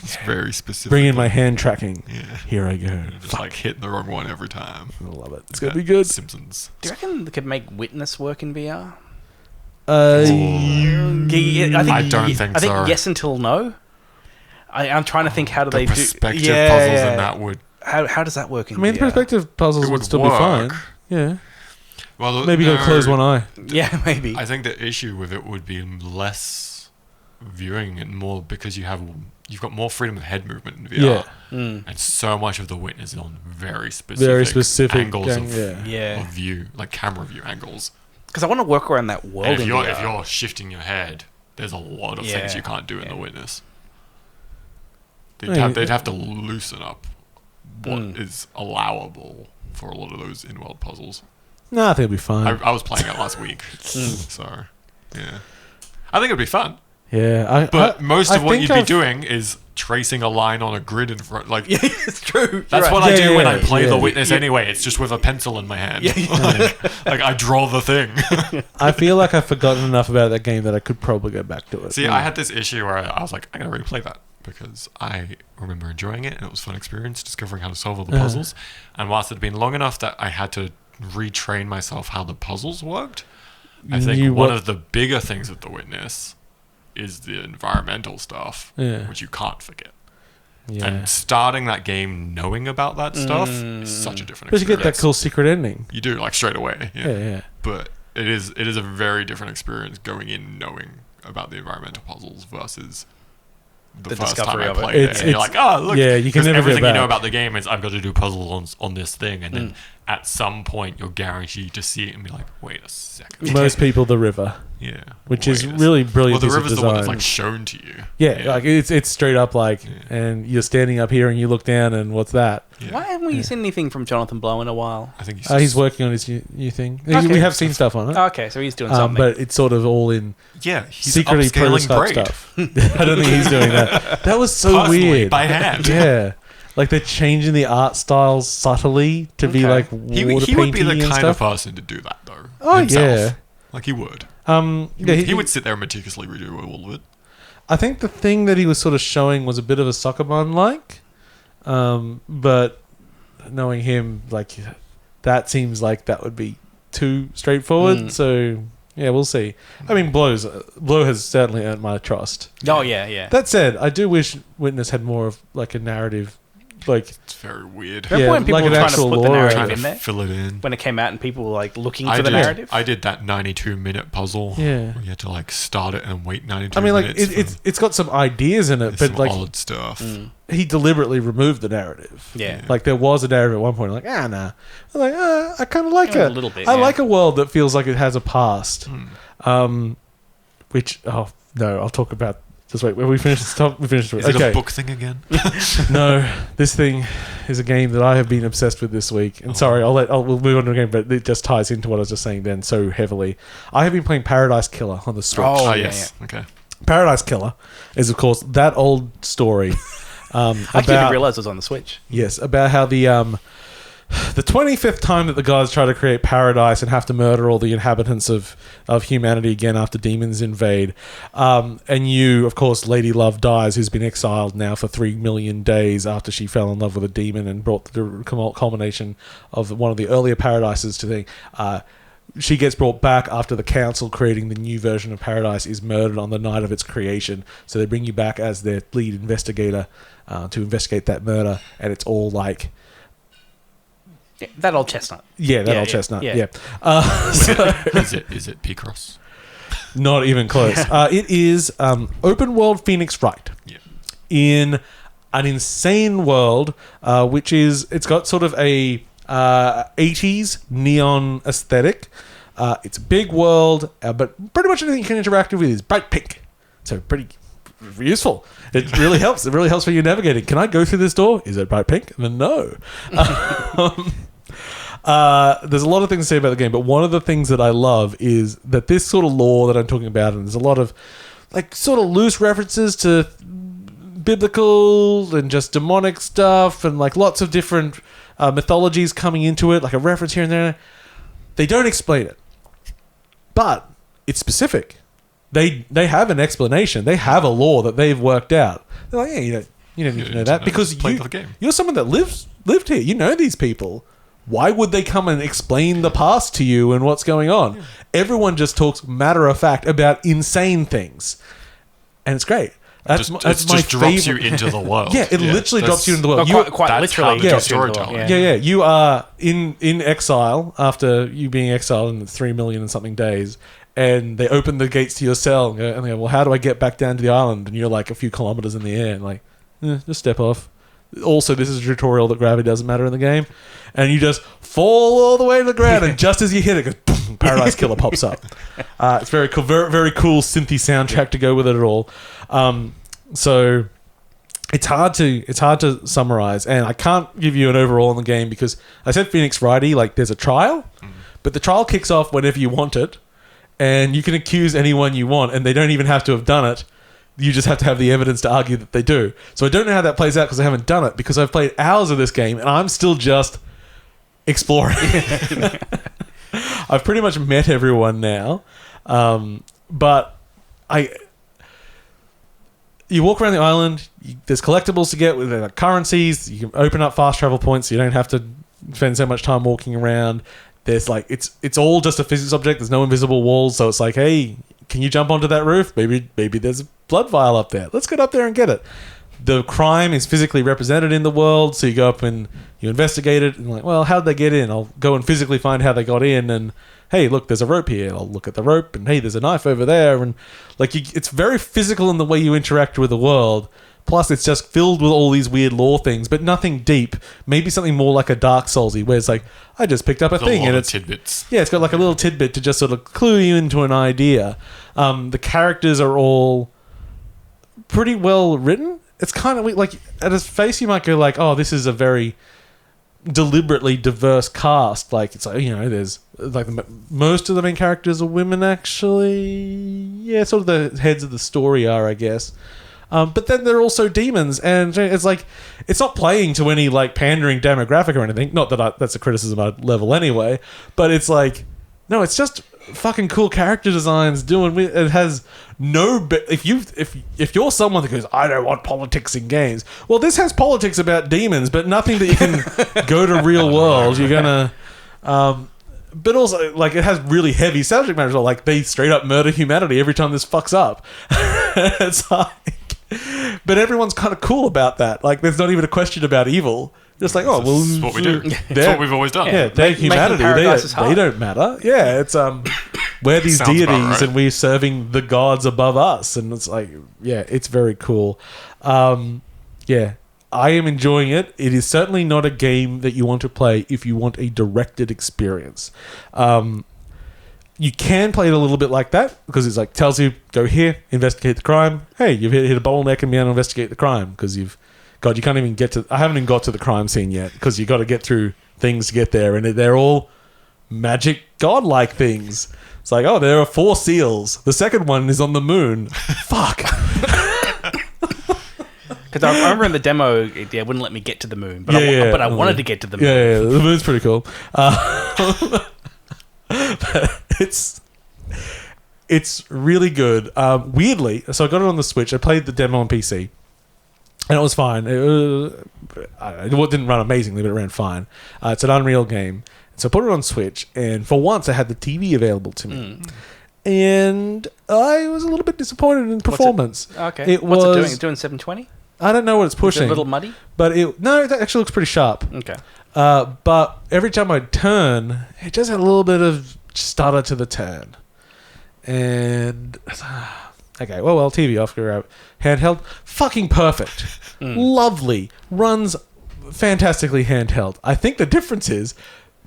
It's very specific. Bring in my hand tracking. Yeah. Here I go. And just like hitting the wrong one every time. I love it. It's gonna be good. Simpsons. Do you reckon they could make Witness work in VR? I I don't think I think so. yes until no. I'm trying to think how do The they do perspective puzzles in that would... How does that work in mean, VR? perspective puzzles It would would still work. be fine. Yeah. Well, Maybe you gotta close one eye. Yeah, maybe. I think the issue with it would be less viewing and more because you've got more freedom of head movement in VR. Yeah. And so much of the witness is on very specific gang, angles yeah. of view, like camera view angles. Because I want to work around that world And in if VR. you're shifting your head, there's a lot of things you can't do in the witness. They'd have to loosen up what is allowable for a lot of those in-world puzzles. No, I think it'll be fine. I was playing it last week, so yeah. I think it'd be fun. Yeah, But most of what think you'd be I've- doing is tracing a line on a grid in front. Like Yeah, it's true. that's You're what right. I do when I Yeah, play yeah. the witness anyway. It's just with a pencil in my hand. Like I draw the thing. I feel like I've forgotten enough about that game that I could probably go back to it. See, I had this issue where I was like, I'm gonna replay that because I remember enjoying it and it was a fun experience discovering how to solve all the puzzles. And whilst it had been long enough that I had to retrain myself how the puzzles worked, I think one of the bigger things with the witness is the environmental stuff, which you can't forget. Yeah. And starting that game knowing about that stuff is such a different But you experience. get that cool secret ending. You do, like straight away. Yeah. But it is a very different experience going in knowing about the environmental puzzles versus the first time discovery I of it. played it. And you're like, oh, look. Yeah, you can 'cause never go everything you know back. about the game is I've got to do puzzles on this thing. And then at some point, you're guaranteed to see it and be like, wait a second. Most people, the river, Yeah. which is Wait a really Well, brilliant the piece of river's the one that's design. like shown to you. Yeah, like it's straight up like, Yeah. and you're standing up here and you look down and what's that? Yeah. Why haven't we seen anything from Jonathan Blow in a while? I think He's working on his new thing. Okay. We have seen stuff on it, Okay, so he's doing something. but it's sort of all in Yeah, he's secretly upscaling prototype Braid. stuff. I don't think he's doing that. That was so Personally, weird. by hand. Yeah, like they're changing the art styles subtly to be Okay. like He water would be the painty and kind of stuff. person to do that, though. Oh, himself. yeah. Like, he would. Yeah, He would sit there and meticulously redo all of it. I think the thing that he was sort of showing was a bit of a Sokoban like, but knowing him, like that seems like that would be too straightforward. So yeah, we'll see. I mean, Blow has certainly earned my trust. Oh, yeah. That said, I do wish Witness had more of like a narrative, like It's very weird. Remember when people like were an trying to actual put the lore narrative out Trying of in to there? fill it in. When it came out and people were like looking I for the did. narrative? I did that 92-minute puzzle. Yeah. Where you had to like start it and wait 92 I mean, like minutes. it's got some ideas in it, There's but some like odd stuff. he deliberately removed the narrative. Yeah. Like there was a narrative at one point, like nah. I'm like I kind of like Yeah, it a little bit, I yeah. like a world that feels like it has a past. Which no, I'll talk about. Just wait. When we finish this top, we finish Is it. it Okay. a book thing again? No, this thing is a game that I have been obsessed with this week. And sorry, we'll move on to a game, but it just ties into what I was just saying then so heavily. I have been playing Paradise Killer on the Switch. Oh, Oh, yeah, yes. Okay. Paradise Killer is, of course, that old story. I didn't realize it was on the Switch. Yes, about how the 25th time that the gods try to create paradise and have to murder all the inhabitants of humanity again after demons invade. And you, of course, Lady Love dies, who's been exiled now for 3 million days after she fell in love with a demon and brought the culmination of one of the earlier paradises to the... she gets brought back after the council creating the new version of Paradise is murdered on the night of its creation. So they bring you back as their lead investigator to investigate that murder. And it's all like... Yeah, that old chestnut. Yeah, that Yeah, old yeah, chestnut. yeah. Yeah. Is it P-Cross? Not even close. It is open world Fenyx Wright Yeah. in an insane world, which is it's got sort of a 80s neon aesthetic. It's a big world, but pretty much anything you can interact with is bright pink. So pretty useful. It really helps. It really helps when you're navigating. Can I go through this door? Is it bright pink? And then no. There's a lot of things to say about the game, but one of the things that I love is that this sort of lore that I'm talking about, and there's a lot of like sort of loose references to biblical and just demonic stuff, and like lots of different mythologies coming into it, like a reference here and there. They don't explain it, but it's specific. They have an explanation. They have a lore that they've worked out. They're like, yeah, you don't need to know that because play the game. you're someone that lived here. You know these people. Why would they come and explain the past to you and what's going on? Yeah. Everyone just talks matter of fact about insane things, and it's great. That's my just drops you favorite. into the world. Yeah, it literally drops you into the world. Well, quite that's literally. how the drops you into the storytelling. world, Yeah. You are in exile after you being exiled in 3 million and something days, and they open the gates to your cell and they go, well, how do I get back down to the island? And you're like a few kilometers in the air, and like, just step off. Also, this is a tutorial that gravity doesn't matter in the game, and you just fall all the way to the ground, and just as you hit it, goes, boom, Paradise Killer pops up. It's very cool, very cool synthy soundtrack to go with it at all. So it's hard to summarize, and I can't give you an overall on the game because I said Fenyx Wright, like there's a trial, but the trial kicks off whenever you want it, and you can accuse anyone you want, and they don't even have to have done it. You just have to have the evidence to argue that they do. So I don't know how that plays out because I haven't done it, because I've played hours of this game and I'm still just exploring. I've pretty much met everyone now, but you walk around the island. There's collectibles to get with currencies. You can open up fast travel points, so you don't have to spend so much time walking around. There's like it's all just a physics object. There's no invisible walls, so it's like, hey, can you jump onto that roof? Maybe there's a blood vial up there. Let's get up there and get it. The crime is physically represented in the world, so you go up and you investigate it, and like, well, how did they get in? I'll go and physically find how they got in and hey, look, there's a rope here. I'll look at the rope, and hey, there's a knife over there, and like it's very physical in the way you interact with the world. Plus, it's just filled with all these weird lore things, but nothing deep. Maybe something more like a Dark Soulsy, where it's like, I just picked up a thing, and it's tidbits. Yeah, it's got like a little tidbit to just sort of clue you into an idea. The characters are all pretty well written. It's kind of like at its face, you might go like, "Oh, this is a very deliberately diverse cast." Like it's like there's like most of the main characters are women, actually. Yeah, sort of the heads of the story are, I guess. But then they're also demons, and it's like it's not playing to any like pandering demographic or anything. Not that that's a criticism I'd level anyway, but it's like no, it's just fucking cool character designs. It has no. If you're someone that goes, I don't want politics in games. Well, this has politics about demons, but nothing that you can go to real world. You're gonna. But also, like, it has really heavy subject matter. Like, they straight up murder humanity every time this fucks up. It's like. But everyone's kind of cool about that. Like, there's not even a question about evil. Just like, well, this is what we do. It's what we've always done. Yeah, they're humanity. They don't matter. Yeah, it's we're these Sounds deities about right. and we're serving the gods above us, and it's like, yeah, it's very cool. Yeah, I am enjoying it. It is certainly not a game that you want to play if you want a directed experience. You can play it a little bit like that because it's like tells you go here, investigate the crime. Hey, you've hit a bottleneck and be able to investigate the crime because you can't even get to. I haven't even got to the crime scene yet because you got to get through things to get there, and they're all magic godlike things. It's like, oh, there are 4 seals. The second one is on the moon. Fuck. Because I remember in the demo, it wouldn't let me get to the moon, but I wanted to get to the moon. Yeah, the moon's pretty cool. It's really good. Weirdly, so I got it on the Switch. I played the demo on PC, and it was fine. It didn't run amazingly, but it ran fine. It's an Unreal game. So I put it on Switch, and for once I had the TV available to me. And I was a little bit disappointed in performance. What's it doing? It's doing 720? I don't know what it's pushing. Is it a little muddy? But it actually looks pretty sharp. Okay. But every time I turn, it just had a little bit of stutter to the turn. And okay, well, TV off, go out. Handheld, fucking perfect. Lovely. Runs fantastically handheld. I think the difference is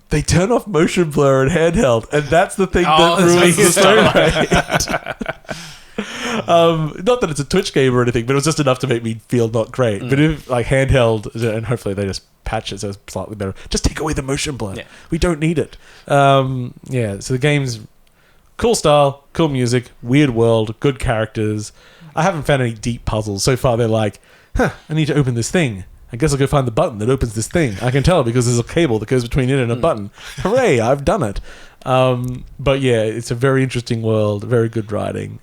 they turn off motion blur and handheld, and that's the thing that ruins the story rate. Not that it's a Twitch game or anything, but it was just enough to make me feel not great. But if like handheld, and hopefully they just patch it so it's slightly better. Just take away the motion blur. Yeah. We don't need it. Yeah, so the game's cool style, cool music, weird world, good characters. I haven't found any deep puzzles. So far they're like, I need to open this thing. I guess I'll go find the button that opens this thing. I can tell because there's a cable that goes between it and a button. Hooray, I've done it. But yeah, it's a very interesting world, very good writing.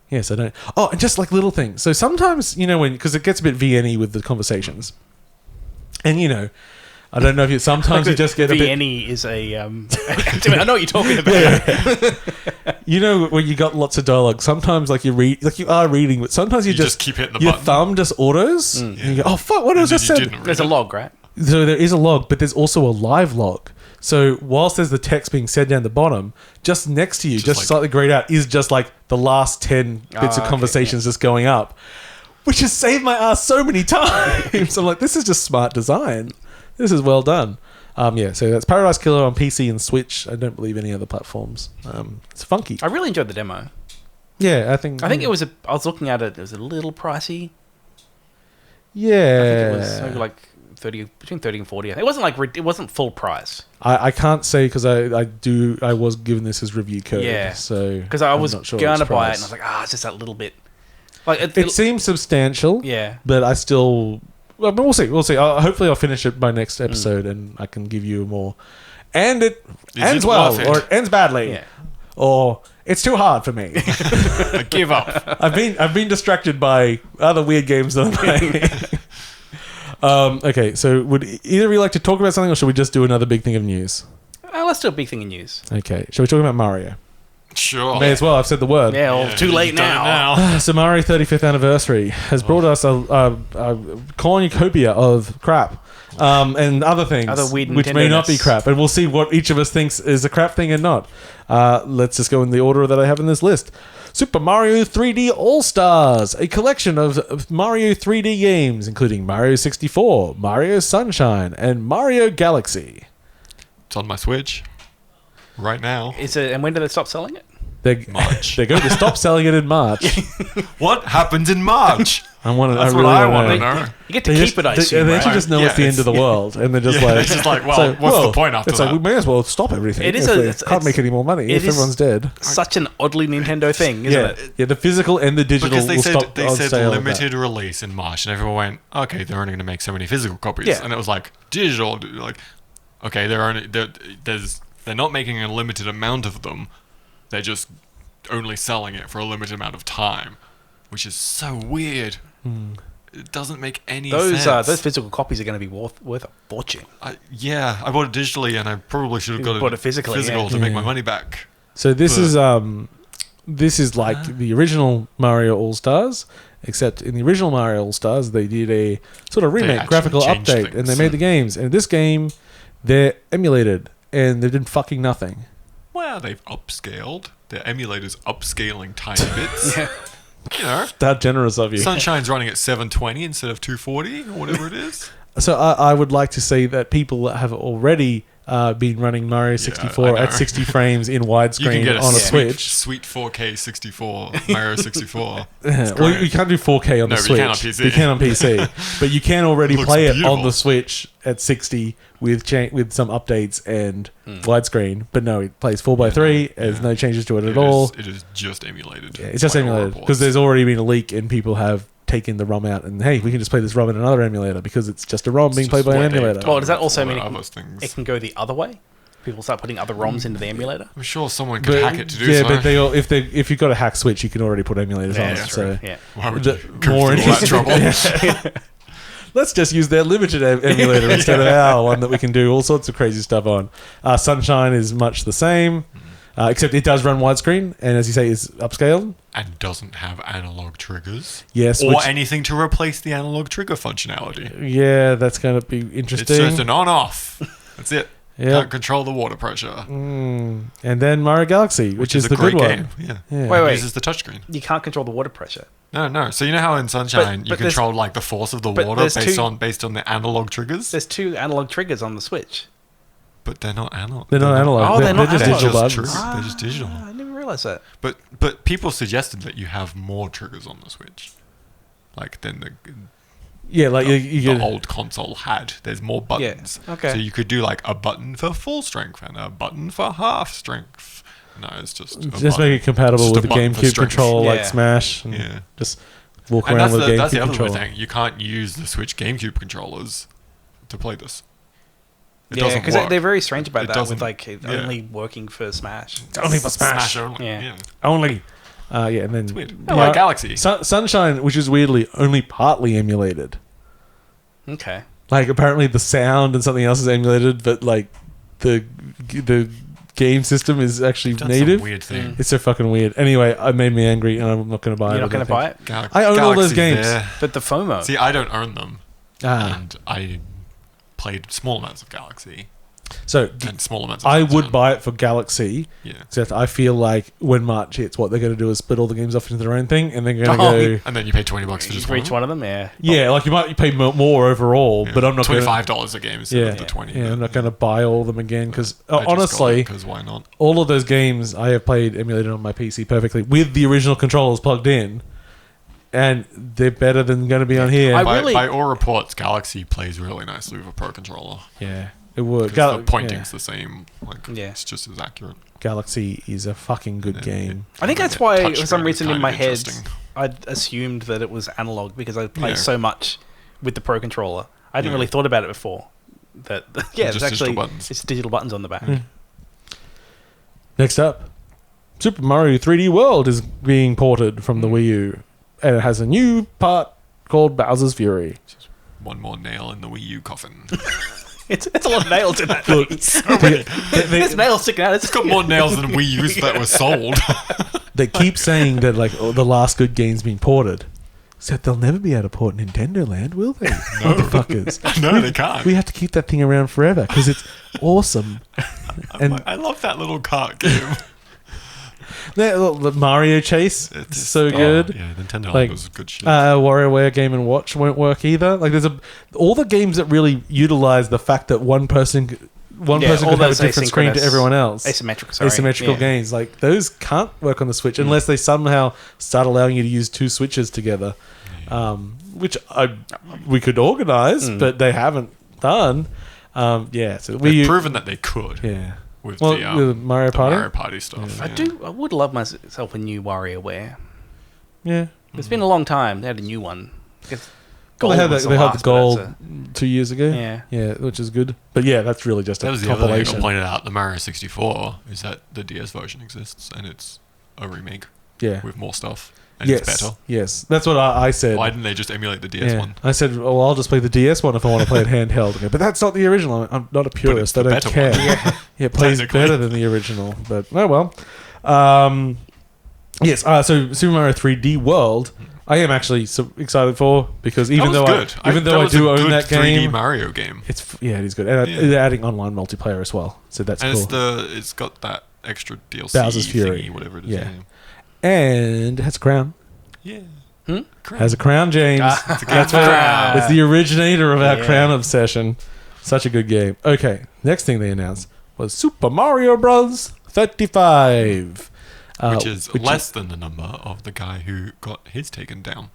Yes, I don't... Oh, and just like little things. So sometimes, because it gets a bit VN-y with the conversations. And, I don't know if sometimes you just get a bit... VN-y is a... I know what you're talking about. When you got lots of dialogue, sometimes like you are reading, but sometimes you just keep hitting the your button. Your thumb just autos. And you go, oh, fuck, what was I said? There's a log, right? So there is a log, but there's also a live log. So whilst there's the text being said down the bottom, just next to you, just like, slightly grayed out, is just like the last 10 bits of conversations just going up, which has saved my ass so many times. I'm like, this is just smart design. This is well done. So that's Paradise Killer on PC and Switch. I don't believe any other platforms. It's funky. I really enjoyed the demo. Yeah, I think it was I was looking at it. It was a little pricey. Yeah, I think it was maybe like between 30 and 40. It wasn't it wasn't full price. I can't say because I was given this as review code. Yeah. So because I was going to buy it and I was like, it's just that little bit. Like it seems substantial. Yeah. But I still. Well, we'll see. Hopefully, I'll finish it by next episode, and I can give you more. And it ends well, or it ends badly, or it's too hard for me. I give up. I've been distracted by other weird games that I'm playing. Okay, so would either of you like to talk about something, or should we just do another big thing of news? Let's do a big thing in news. Okay, shall we talk about Mario? Sure. May as well. I've said the word. Yeah, well, too late You've done it now. So Mario 35th anniversary has brought us a cornucopia of crap and other things, Other weird which may not be Nintendo-ness. crap, and we'll see what each of us thinks is a crap thing and not. Let's just go in the order that I have in this list. Super Mario 3D All-Stars, a collection of Mario 3D games, including Mario 64, Mario Sunshine, and Mario Galaxy. It's on my Switch right now. Is it? And when do they stop selling it? March. They're going to stop selling it in March. What happens in March? I want to. That's I what really I want want to to know. know. You get to They keep just, it, I they assume, they right? actually just know Yeah, it's the end of the it's- world, and they're just Yeah, like, it's just like, well, what's the point after it's like that? we may as well stop everything. It is if a- we it's- can't make it's- any more money it if is- everyone's dead. Such an oddly Nintendo thing, isn't Yeah, it? yeah. The physical and the digital Because they will said stop. they on said sale at limited release in March, and everyone went, okay, they're only going to make so many physical copies, Yeah. and it was like digital, like, okay, they're not making a limited amount of them, they're just only selling it for a limited amount of time, which is so weird. It doesn't make any sense. Those physical copies are going to be worth a fortune. I bought it digitally, and I probably should have got Bought it physically, yeah. to make my Yeah. money back. So this But- is like the original Mario All Stars, except in the original Mario All Stars they did a sort of remake, actually graphical changed update, and they things. made the games. And this game, they're emulated, and they did fucking nothing. Well, they've upscaled. Their emulators upscaling tiny bits. Yeah. You know, That generous of you. Sunshine's running at 720 instead of 240 or whatever it is. So I would like to say that people that have already been running Mario 64 I know. at 60 frames in You can widescreen get a on a sweet, Switch. sweet 4K 64 Mario 64. Well, great. you can't do 4K on No, the but Switch. you can on PC. You can on PC, but you can already Looks play it on beautiful. the Switch at 60 with some updates and widescreen. But no, it plays 4:3. There's no changes to it at all. It is just emulated. Yeah, it's just by all emulated reports. because there's already been a leak and people have taken the ROM out and hey, we can just play this ROM in another emulator because it's just a ROM being It's played just by an what they've emulator. done Well, does that with also all mean the it can- other things. It can go the other way. People start putting other ROMs into the emulator. I'm sure someone could hack it to do yeah, so. but if you've got a hack Switch, you can already put emulators on it. that's So true. Yeah. Why would the- you go more through all that interesting- trouble? let's just use their limited emulator instead of our one that we can do all sorts of crazy stuff on. Sunshine is much the same, except it does run widescreen, and as you say, is upscaled. And doesn't have analog triggers. Yes, Or which- anything to replace the analog trigger functionality. Yeah, that's going to be It's interesting. just an on-off. That's it. Yep. Can't control the water pressure. And then Mario Galaxy, which is a the great good game. one. Yeah. Yeah. Wait, It wait. uses the touchscreen. You can't control the water pressure. No. So you know how in Sunshine But you there's- control like the force of the but water there's based two- on the analog triggers, There's 2 analog triggers on the Switch. but they're not analog. They're not analog. Oh, they're not just analog. digital They're just buttons. true. They're just digital. I didn't realize that. But people suggested that you have more triggers on the Switch, like than the Yeah, like you the get old console had. There's more buttons. okay. So you could do like a button for full strength and a button for half strength. No, it's just a just button. make it compatible Just with a the button for GameCube strength. control, like Yeah. Smash. And Yeah. just walk And around that's with a that's the GameCube other controller. thing. You can't use the Switch GameCube controllers to play this. It Yeah, doesn't because work. they're very strange about It that with doesn't- like it yeah. only working for Smash. Only for Smash. only. Yeah. Yeah. Only. Yeah, and then It's weird. Yeah. Like Galaxy. Sunshine, which is weirdly only partly emulated. Okay. Like apparently the sound and something else is emulated, but like the game system is actually Done native. Some weird thing. It's so fucking weird. Anyway, it made me angry, and I'm not going to buy it. You're not going to buy it? I own all those games. But the FOMO. See, I don't own them, Ah, and I played small amounts of Galaxy so and small amounts of I would Sunshine. buy it for Galaxy. Yeah. Except I feel like when March hits, what they're going to do is split all the games off into their own thing, and they're going to Oh, go. And then you pay $20 for just for each one of them, yeah. Yeah, like you might pay more overall, but I'm not going to. $25 a game instead Yeah, of the 20. yeah, I'm not going to buy all of them again because I honestly, because why not? all of those games I have played emulated on my PC perfectly with the original controllers plugged in, and they're better than going to be on here. I By, really- by all reports, Galaxy plays really nicely with a Pro controller. Yeah, it would. Because the pointing's the same. Like, Yeah. it's just as accurate. Galaxy is a fucking good game. I think that's Yeah, why, touch for some screen is reason, in kind my of head, interesting. I'd assumed that it was analog because I play Yeah. so much with the Pro controller. I hadn't Yeah. really thought about it before. That yeah, it's just digital actually buttons. it's digital buttons on the back. Next up, Super Mario 3D World is being ported from the Wii U, and it has a new part called Bowser's Fury. One more nail in the Wii U coffin. It's a lot of nails in that Look, thing. There's nails sticking out. It's got more nails than Wii U's that were sold. they keep saying that like the last good game's been ported. So they'll never be able to port Nintendo Land, will they? Motherfuckers. No, they can't. We have to keep that thing around forever because it's awesome. And I love that little kart game. the Mario Chase, it's so good. Yeah, Nintendo Like, Land was good shit. WarioWare Game & Watch won't work either. Like all the games that really utilize the fact that one person could all have a those different screen to asynchronous- everyone else. Asymmetrical Games, like those can't work on the Switch unless they somehow start allowing you to use two Switches together, which we could organize, but they haven't done. So They've proven that they could. Yeah. With With the Mario the Party. Mario Party stuff. Yeah. I would love myself a new WarioWare. Yeah. It's been a long time. They had a new one. Well, they had the gold but 2 years ago. Yeah. Which is good. But yeah, that's really just That a was the other thing I compilation. pointed out. The Mario 64 is that the DS version exists and it's a remake Yeah. with more stuff and it's better. Yes. That's what I said. Why didn't they just emulate the DS one? I said, well, I'll just play the DS one if I want to play it handheld. Okay, but that's not the original. I'm not a purist. the I don't better care. one. Yeah, it plays Technically. better than the original. But oh well. Yes. So Super Mario 3D World, I am actually so excited for because even though I do own that 3D game, Mario game. it is good, and they're adding online multiplayer as well. So that's And cool. it's got that extra DLC Bowser's Fury. thingy, whatever it is. Yeah. And it has a crown. Yeah. Has a crown, James. crown. It's the originator of our Yeah. crown obsession. Such a good game. Okay, next thing they announced was Super Mario Bros. 35. Which is less than the number of the guy who got his taken down.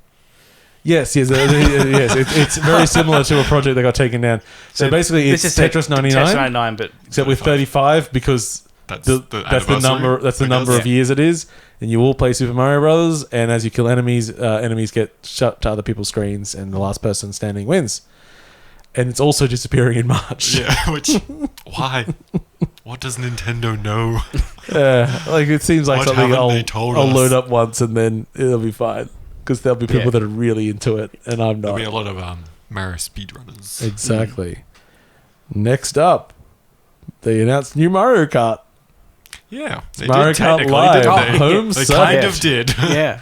Yes. It's very similar to a project that got taken down. So basically, it's Tetris 99, Tetris 99, but except with 35 because That's that's the number. That's the number of years it is, and you all play Super Mario Brothers. And as you kill enemies, enemies get shut to other people's screens, and the last person standing wins. And it's also disappearing in March. Yeah, which why? What does Nintendo know? Like it seems like What something haven't they told I'll us? load up once and then it'll be fine because there'll be people that are really into it, and I'm not. There'll be a lot of Mario speedrunners. Exactly. Next up, they announced new Mario Kart. Yeah, they Mario did Kart technically, Live, didn't they? home They circuit. kind of did. yeah.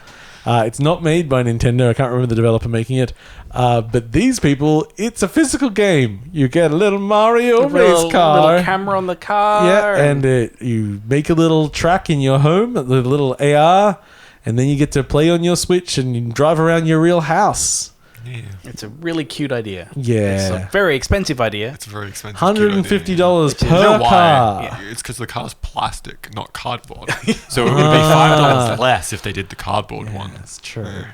It's not made by Nintendo. I can't remember the developer making it. But these people, it's a physical game. You get a little Mario race car. Little camera on the car. Yeah, and you make a little track in your home, the little AR, and then you get to play on your Switch and you can drive around your real house. Yeah, it's a really cute idea. Yeah. It's a very expensive idea. it's a very expensive. $150 Which is- per You know why? car. Yeah. It's because the car's plastic, not cardboard. So it would be $5 less if they did the cardboard one. That's true.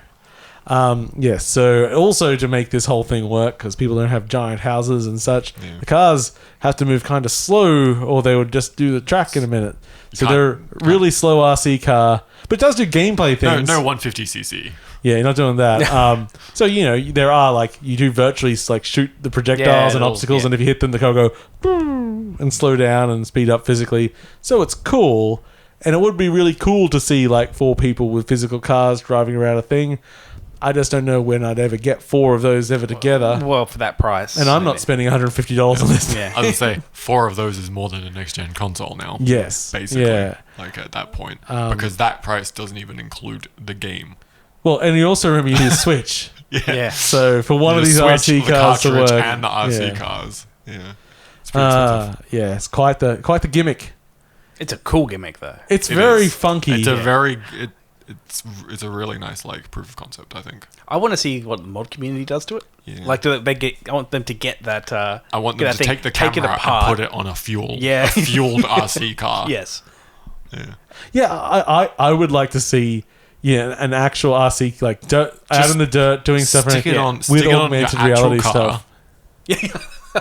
Yes, so also to make this whole thing work, because people don't have giant houses and such, Yeah. the cars have to move kind of slow or they would just do the track in a minute. So can't- they're really slow RC car, but it does do gameplay No, things. no 150cc. Yeah, you're not doing that. So, there are like, you do virtually like shoot the projectiles and obstacles, and if you hit them, the car go boom and slow down and speed up physically. So it's cool. And it would be really cool to see like 4 people with physical cars driving around a thing. I just don't know when I'd ever get 4 of those ever together. Well, for that price. And I'm not spending $150 on this. Yeah. I was gonna say 4 of those is more than a next gen console now. Yes. Basically, Yeah. like at that point, because that price doesn't even include the game. Well, and you also remember you need a Switch. Yeah. So for one of The these Switch, RC the cars to cartridge, work. and the RC yeah. cars. Yeah, it's pretty expensive. Yeah, it's quite the gimmick. It's a cool gimmick, though. It's It very is. funky. It's a very it's a really nice like proof of concept. I think. I want to see what the mod community does to it. Yeah. Like, I want them to get that. I want get them that to thing, take the take it camera apart. and put it on a fueled RC car. Yes. Yeah. Yeah, I would like to see an actual RC like dirt, out in the dirt doing stuff Stick around it on, with stick it on augmented your actual reality car. stuff.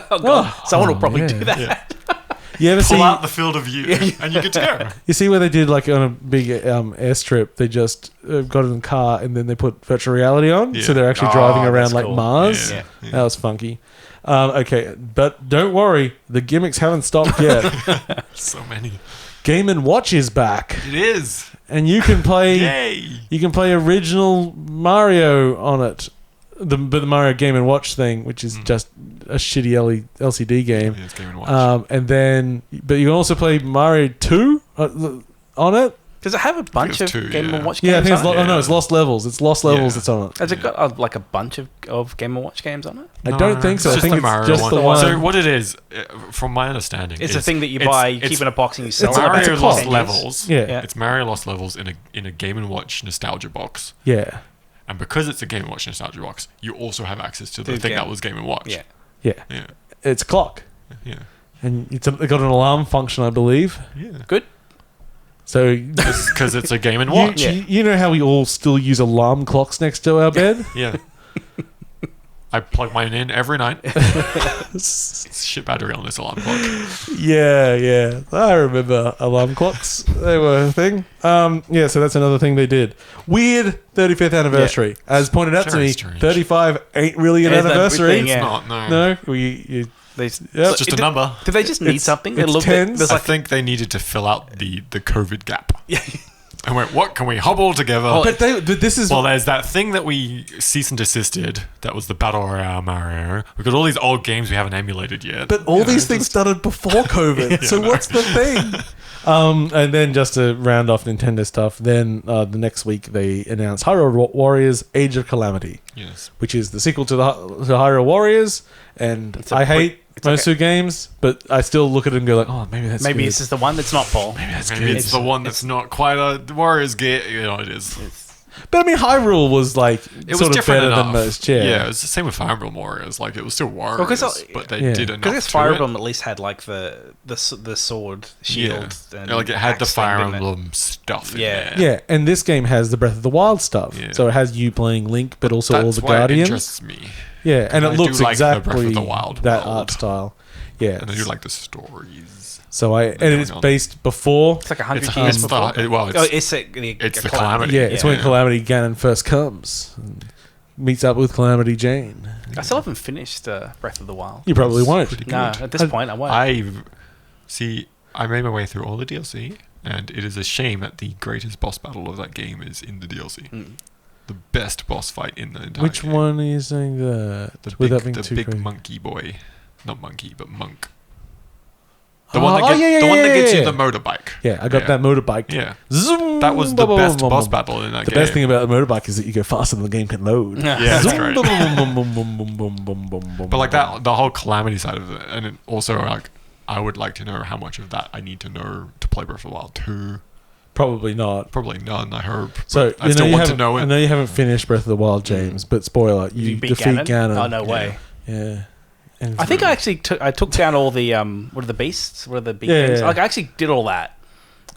Oh, God. Someone will probably yeah. do that. Yeah. You ever Pull see out the field of view, and you get to go. you see where they did like on a big airstrip? They just got in a car and then they put virtual reality on, Yeah. so they're actually driving around that's like cool. Mars. Yeah. That was funky. Okay, but don't worry, the gimmicks haven't stopped yet. So many. Game & Watch is back, It is. and you can play. Yay! You can play original Mario on it, the Mario Game & Watch thing, which is just a shitty LCD game. Yeah, it's Game & Watch. And then, but you can also play Mario 2 on it. Does it have a bunch of two, Game yeah. & Watch Yeah, I games think it's on it? no, it's Lost Levels. It's Lost Levels Yeah. that's on it. Has it got like a bunch of Game & Watch games on it? I don't think so. I It's think the it's Mario just one. the one. So what it is, from my understanding, It's is a thing that you buy, you keep in a box, and you sell it's it. a- Mario it's a Lost clock. Levels. Yeah. It's Mario Lost Levels in a Game & Watch nostalgia box. Yeah. And because it's a Game & Watch nostalgia box, you also have access to the To thing Game- that was Game & Watch. Yeah. Yeah. Yeah. It's a clock. Yeah. And it got an alarm function, I believe. Yeah. Good. So Because it's a Game & Watch. you know how we all still use alarm clocks next to our bed? Yeah. I plug mine in every night. It's shit battery on this alarm clock. Yeah. I remember alarm clocks. They were a thing. Yeah, so that's another thing they did. Weird 35th anniversary. As pointed out to Very me, strange. 35 ain't really an Yeah, it's that anniversary. thing, yeah. Not, no. No, They, Yep. It's just a number. Did they just need It's- something? it's tens. There's I like think they needed to fill out the COVID gap. I went, what can we hobble together? Well, but this is Well, there's that thing that we cease and desisted. That was the Battle Royale Mario. We've got all these old games we haven't emulated yet. But all You know, these things started before COVID. So what's the thing? And then just to round off Nintendo stuff, then the next week they announced Hyrule Warriors Age of Calamity, Yes. which is the sequel to Hyrule Warriors. And a I hate it's most okay. two games, but I still look at it and go like, oh, maybe that's maybe good. this is the one that's not Paul. Maybe good. it's the one that's not quite a Warriors game. You know, it is. But I mean, Hyrule was like It was sort of different better enough. than most. Yeah. it was the same with Fire Emblem Warriors. Like, it was still Warriors, 'cause but they Yeah. did enough Because to Fire it. Emblem at least had like the sword, shield, and Yeah, like it had the axe thing, Fire didn't it? Emblem stuff in Yeah. there. Yeah, and this game has the Breath of the Wild stuff. Yeah. So it has you playing Link, but also all That's the why Guardians. it interests me. Yeah, and I it do looks like the Breath of exactly the Wild that world. art style. Yeah, And I do like the stories. so and it's going on. based before. It's like 100 It's, years it's before. the Calamity. Yeah, it's when Calamity Ganon first comes, and meets up with Calamity Jane. I still haven't finished Breath of the Wild. You probably won't. pretty No, good. at this point I won't. I made my way through all the DLC, and it is a shame that the greatest boss battle of that game is in the DLC. The best boss fight in the entire Which game. one are you saying that? The without being big, too the big crazy? monkey boy. Not monkey, but monk. The one that Oh, gets, yeah, the one that gets yeah. you the motorbike. Yeah, I got that motorbike. Yeah. Zoom, That was the bum, best bum, boss bum. battle in that The game. best thing about the motorbike is that you go faster than the game can load. Yeah, that's Zoom, right. bum, bum, bum, bum, bum, bum, bum, bum, bum, But like bum. that, the whole Calamity side of it, and it also like, I would like to know how much of that I need to know to play Breath of the Wild 2. Probably not. Probably none, I hope. So I still want to know I it. know you haven't finished Breath of the Wild, James, but spoiler, you beat defeat Ganon. Oh no way! Yeah. And I think I actually took down all the what are the beasts? What are the big Yeah, things? yeah. Like I actually did all that.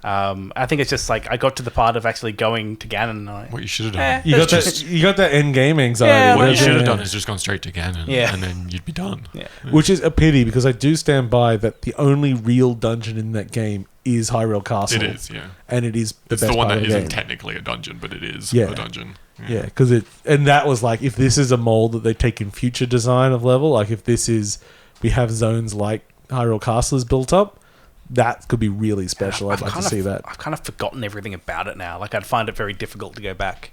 I think it's just like I got to the part of actually going to Ganon. And I, What you should have done. you got It's that. You got that end game anxiety. Yeah, What you yeah. should have done is just gone straight to Ganon, Yeah. and then you'd be done. yeah. Which is a pity because I do stand by that the only real dungeon in that game is Hyrule Castle. It is, yeah. and it is the It's best the one part that of the isn't game. technically a dungeon, but it is Yeah. a dungeon. Yeah, because and that was like if this is a mold that they take in future design of level, like if this is we have zones like Hyrule Castle is built up, that could be really special. I'd like to see that. I've kind of forgotten everything about it now. Like I'd find it very difficult to go back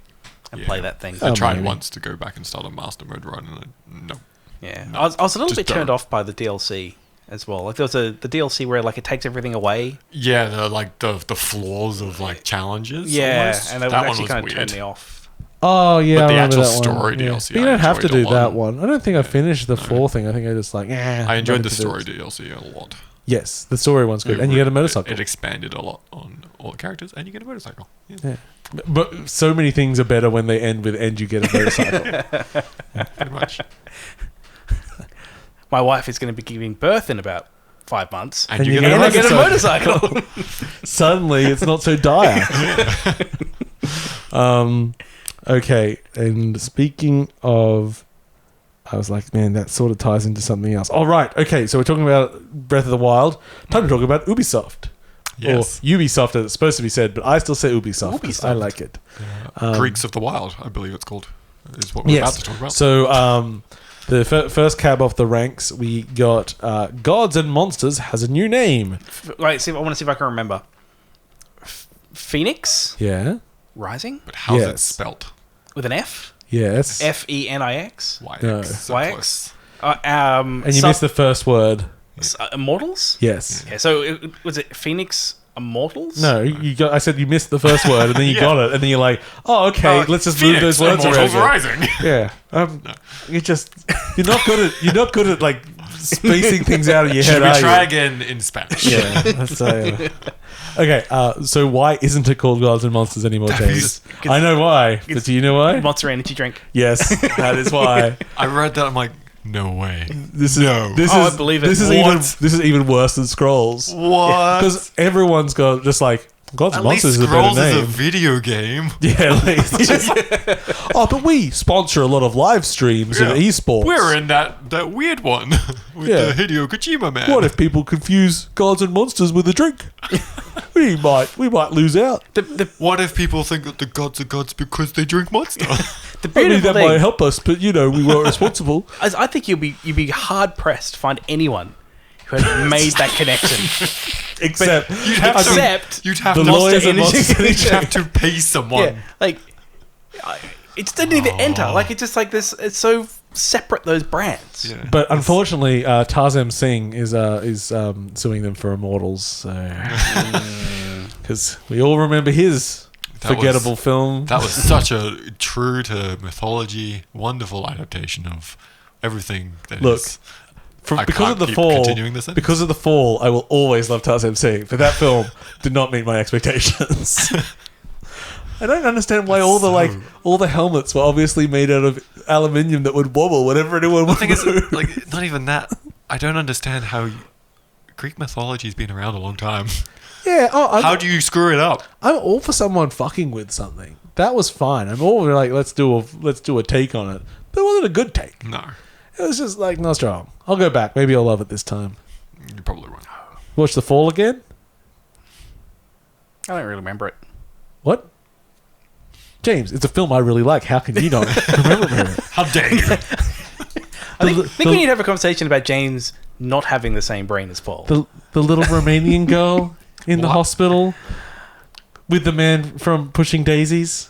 and Yeah. play that thing. I Oh, tried maybe. once to go back and start a master mode run, and no. Yeah, No, I was a little just bit turned don't. off by the DLC as well. Like there was the DLC where like it takes everything away. Yeah, the flaws of like challenges. Yeah, almost. and it that one actually was kind of weird. turned me off. Oh yeah, But I the remember actual that one. story Yeah. DLC But you I don't have to enjoyed do a that lot. one. I don't think I finished the No. 4 thing. I think I just like. I enjoyed the nothing to do. story DLC a lot. Yes, the story one's good, and you get a motorcycle. It expanded a lot on all the characters, and you get a motorcycle. Yeah. Yeah. But so many things are better when they end with "and you get a motorcycle." Pretty much. My wife is going to be giving birth in about 5 months, And you you get get a and I get a motorcycle. motorcycle. Suddenly, it's not so dire. Okay, and speaking of, I was like, man, that sort of ties into something else. All right, okay, so we're talking about Breath of the Wild. Time to talk about Ubisoft. Yes. Or Ubisoft, as it's supposed to be said, but I still say Ubisoft 'cause I Ubisoft. like it. Greeks of the Wild, I believe it's called, is what we're about to talk about. So, the first cab off the ranks, we got Gods and Monsters has a new name. Wait, see, I want to see if I can remember. Phoenix Yeah. Rising But how's it Yes. spelt? with an F. Yes. Fenix. YX. No. So YX? close. And you missed the first word. Immortals? Yes. Okay, so was it Fenyx Immortals? No, I said you missed the first word, and then you got it, and then you're like, "Oh, okay, let's just move those words Immortals around." Rising. Yeah, you're not good at like spacing things out of your head. Should we are try you? again in Spanish? Yeah. Let's say. Okay, so why isn't it called Gods and Monsters anymore, James? I know why, but do you know why? Monster Energy drink. Yes, that is why. I read that. I'm like, no way. I believe it. This is even worse than Scrolls. What? Because everyone's got just like Gods and Monsters is a better Scrolls is a name. video game. Yeah, oh, but we sponsor a lot of live streams and esports. We're in that weird one with the Hideo Kojima man. What if people confuse Gods and Monsters with a drink? we might lose out. What if people think that the gods are gods because they drink Monster? The beautiful that thing, might help us, but we weren't responsible. I think you'd be hard pressed to find anyone who has made that connection. Except you'd have the to lawyers of Monster you'd have to pay someone. Yeah, like it just didn't even enter. Like it's just like this. It's so separate, those brands. Yeah. But unfortunately, Tarzan Singh is suing them for Immortals, because we all remember his forgettable film. That was such a true to mythology, wonderful adaptation of everything that is. Because of the fall, I will always love Tarzan Singh, but that film did not meet my expectations. I don't understand why all the helmets were obviously made out of aluminium that would wobble whenever anyone would move. Is, like, not even that. I don't understand how Greek mythology has been around a long time. Yeah. How do you screw it up? I'm all for someone fucking with something. That was fine. I'm all for like let's do a take on it. But it wasn't a good take. No. It was just like not strong. I'll go back. Maybe I'll love it this time. You probably won't. Watch The Fall again? I don't really remember it. What? James, it's a film I really like. How can you not remember it? How dare you? I think we need to have a conversation about James not having the same brain as Paul. The little Romanian girl in the hospital with the man from Pushing Daisies.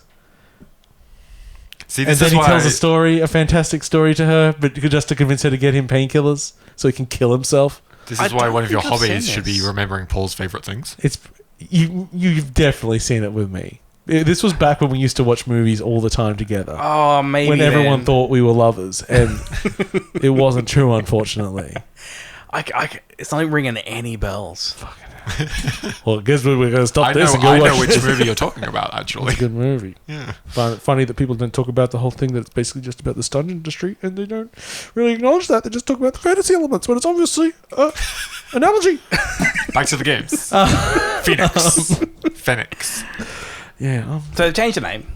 See, and then he tells a fantastic story to her, but just to convince her to get him painkillers so he can kill himself. This is why one of your hobbies should be remembering Paul's favourite things. You've definitely seen it with me. This was back when we used to watch movies all the time together. Oh, maybe when everyone thought we were lovers, and it wasn't true, unfortunately. It's not ringing any bells. Fucking hell. Well, I guess we're going to stop this and go watch watch I know which movie you're talking about, actually. It's a good movie. Yeah. Find it funny that people don't talk about the whole thing, that it's basically just about the stunt industry, and they don't really acknowledge that. They just talk about the fantasy elements, when it's obviously analogy. Back to the games. Fenyx. Yeah. So they changed the name.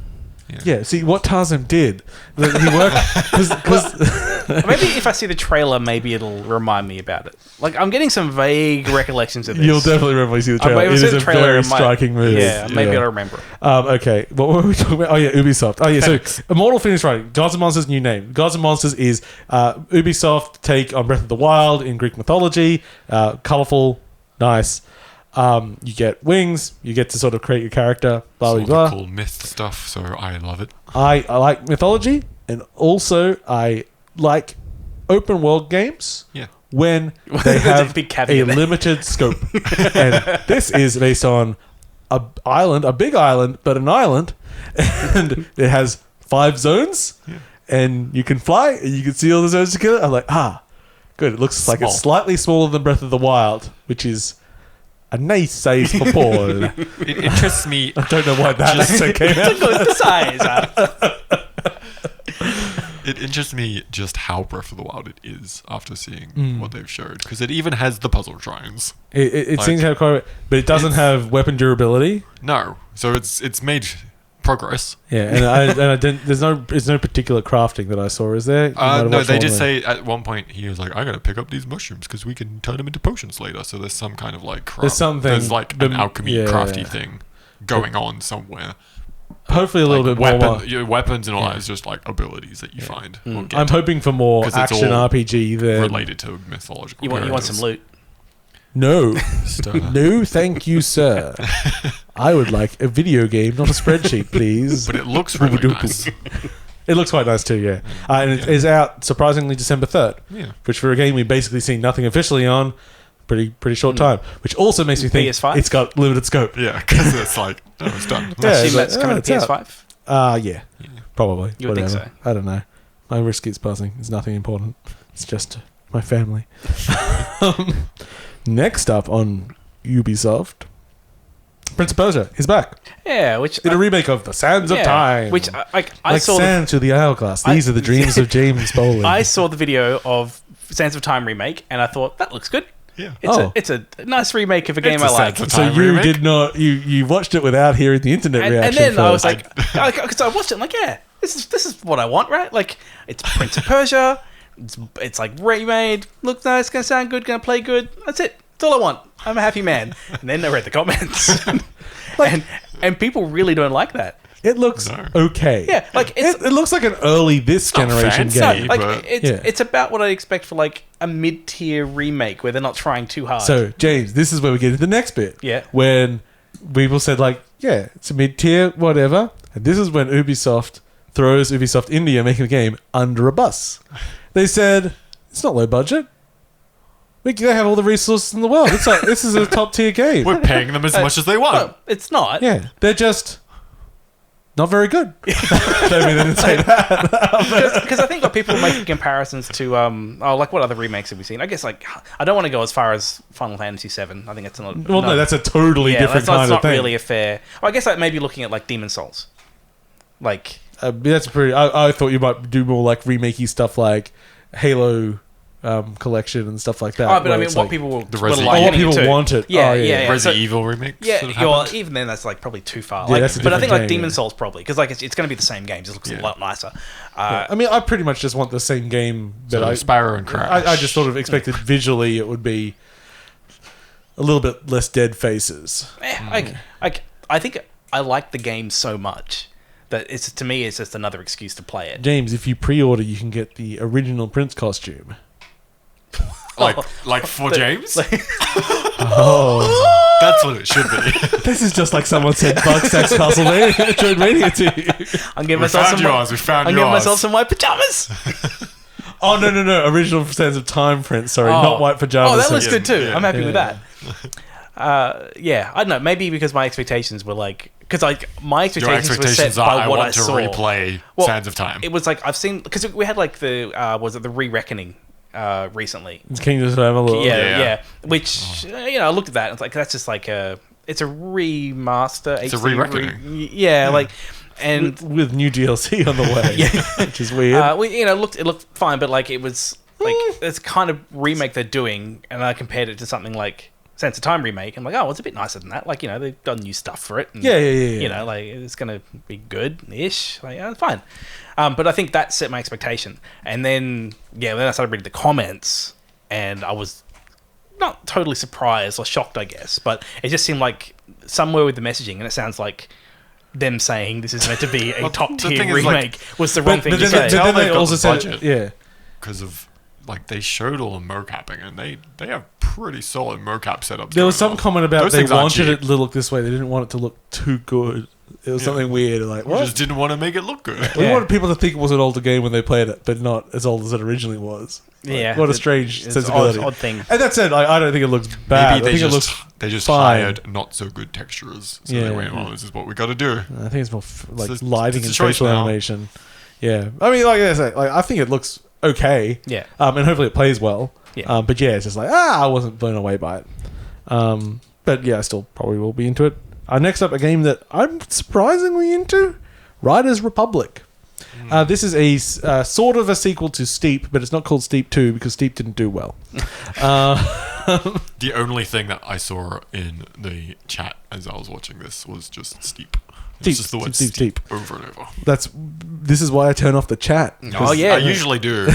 Yeah. See what Tarzan did. He worked because maybe if I see the trailer, maybe it'll remind me about it. Like I'm getting some vague recollections of this. You'll definitely remember when you see the trailer. It is a very striking movie. Yeah, maybe I'll remember. Okay, what were we talking about? Oh yeah, Ubisoft. Oh yeah, so Immortal finished writing. Gods and Monsters, new name. Gods and Monsters is Ubisoft take on Breath of the Wild in Greek mythology. Colourful, nice. You get wings. You get to sort of create your character. Blah blah blah. Cool myth stuff. So I love it. I like mythology, and also I like open world games. Yeah. When they have a limited scope, and this is based on a big island, but an island, and it has 5 zones, and you can fly, and you can see all the zones together. I'm like, good. It looks like it's slightly smaller than Breath of the Wild, which is a nice size for Paul. It interests me. I don't know why that accent came out. The size. It interests me just how Breath of the Wild it is after seeing what they've showed, because it even has the puzzle shrines. It seems to have quite, but it doesn't have weapon durability. No, so it's made progress. Yeah, and I didn't. There's no particular crafting that I saw. Is there? No, they did say at one point he was like, "I gotta pick up these mushrooms because we can turn them into potions later." So there's some kind of like craft. There's like an alchemy crafty thing going on somewhere. Hopefully a little bit more. Weapons and all that is just like abilities that you find. I'm hoping for more action RPG than related to mythological. You want some loot? No, no, thank you, sir. I would like a video game, not a spreadsheet, please. But it looks really nice. It looks quite nice too, yeah. And it is out surprisingly December 3rd, which for a game we've basically seen nothing officially on, pretty short time. Which also makes me think PS5? it's got limited scope. Yeah, because it's like, oh, it's done. I assume it's that's like, coming oh, to it's out. PS5. Yeah, probably. You would think Whatever. so. I don't know. My wrist keeps buzzing. It's nothing important. It's just my family. Next up on Ubisoft, Prince of Persia is back. Yeah, which Did a remake of The Sands of Time. Which I like saw. Sands through the Hourglass. These are the dreams of James Bowling. I saw the video of Sands of Time remake, and I thought that looks good. Yeah. It's a nice remake of a game It's I a like. Sands of So Time you remake? did not. You watched it without hearing the internet And reaction. then I was first. like, because I watched it, I'm like, yeah, this is what I want, right? Like, it's Prince of Persia. It's like remade. Looks nice. Gonna sound good. Gonna play good. That's it. That's all I want. I'm a happy man. And then I read the comments, and people really don't like that. it looks okay. Yeah, like it looks like an early this generation fancy. game. like but- it's about what I expect for like a mid-tier remake where they're not trying too hard. So James, this is where we get into the next bit. Yeah. When people said like, yeah, it's a mid-tier, whatever, and this is when Ubisoft throws Ubisoft India making a game under a bus. They said it's not low budget. They have all the resources in the world. It's like this is a top tier game. We're paying them as much as they want. well, it's not. Yeah, they're just not very good. Maybe they didn't say that. Because I think that people are making comparisons to like what other remakes have we seen? I guess like I don't want to go as far as Final Fantasy VII. I think it's not. Well, no, that's a totally different kind that's of not thing. really a fair. Well, I guess like maybe looking at like Demon Souls, like That's pretty. I thought you might do more like remakey stuff like Halo collection and stuff like that. but I where mean, it's what like- people will The will Resident like Evil. what getting people into. wanted. Yeah, Oh, yeah. Resident So- Evil remake. Yeah, sort of well, happened. even then, that's like probably too far. Yeah, Like, that's a but I think different like game, Demon yeah. Souls probably because like it's going to be the same games. It looks a lot nicer. I mean, I pretty much just want the same game that So Sparrow and Crash. I just sort of expected visually it would be a little bit less dead faces. I think I like the game so much that it's to me it's just another excuse to play it. James, if you pre-order, you can get the original Prince costume. Like for James? Oh, That's what it should be. this is just like someone said Bugstack's Castlevania Metroidvania to you. I'm giving We myself found some. yours. We found I'm yours. giving myself some white pajamas. Oh no! Original Sands of Time, Prince. Sorry, not white pajamas. Oh, that looks Yeah, good too. yeah. I'm happy with Yeah. that. Yeah, I don't know. Maybe because my expectations were like, because like my Your expectations, were expectations set are by I what want I to saw. replay Well, Sands of Time. It was like I've seen because we had like the was it the Re-Reckoning recently? It's Kingdoms of Amalur. Yeah. Which I looked at that and it's like that's just like it's a remaster. It's a HD Re-Reckoning. like and with new DLC on the way, which is weird. it looked fine, but like it was like it's kind of remake they're doing, and I compared it to something like Sands of Time remake. I'm like, oh, it's a bit nicer than that. Like they've done new stuff for it. And, Yeah. like it's gonna be good-ish. Like it's fine. But I think that set my expectation, and then then I started reading the comments, and I was not totally surprised or shocked, I guess, but it just seemed like somewhere with the messaging, and it sounds like them saying this is meant to be a Well, top the tier thing is, like- remake was the wrong thing to then, say. Tell then they they've got also the said, budget. yeah. Because of, like, they showed all the mocapping, and they have pretty solid mocap setups. There was going some on. comment about Those they things aren't wanted cheap. it to look this way. They didn't want it to look too good. It was something weird. Like, We what? just didn't want to make it look good. We Yeah. wanted people to think it was an older game when they played it, but not as old as it originally was. Like, Yeah, what a strange it's sensibility. odd thing. And that said, I don't think it looks bad. Maybe I think it looks they just fine. hired not so good texturers, so Yeah. they went, "Well, this is what we got to do." I think it's more like It's a- lighting it's a and choice facial now. animation. Yeah, I mean, like I said, I think it looks okay. Yeah. And hopefully it plays well. Yeah. But yeah, it's just like I wasn't blown away by it. But yeah, I still probably will be into it. Next up, a game that I'm surprisingly into, Ryder's Republic. This is a sort of a sequel to Steep, but it's not called Steep 2 because Steep didn't do well. The only thing that I saw in the chat as I was watching this was just steep. It Steep, was just the word steep, steep, steep. over and over. This is why I turn off the chat. Oh, yeah. I usually do,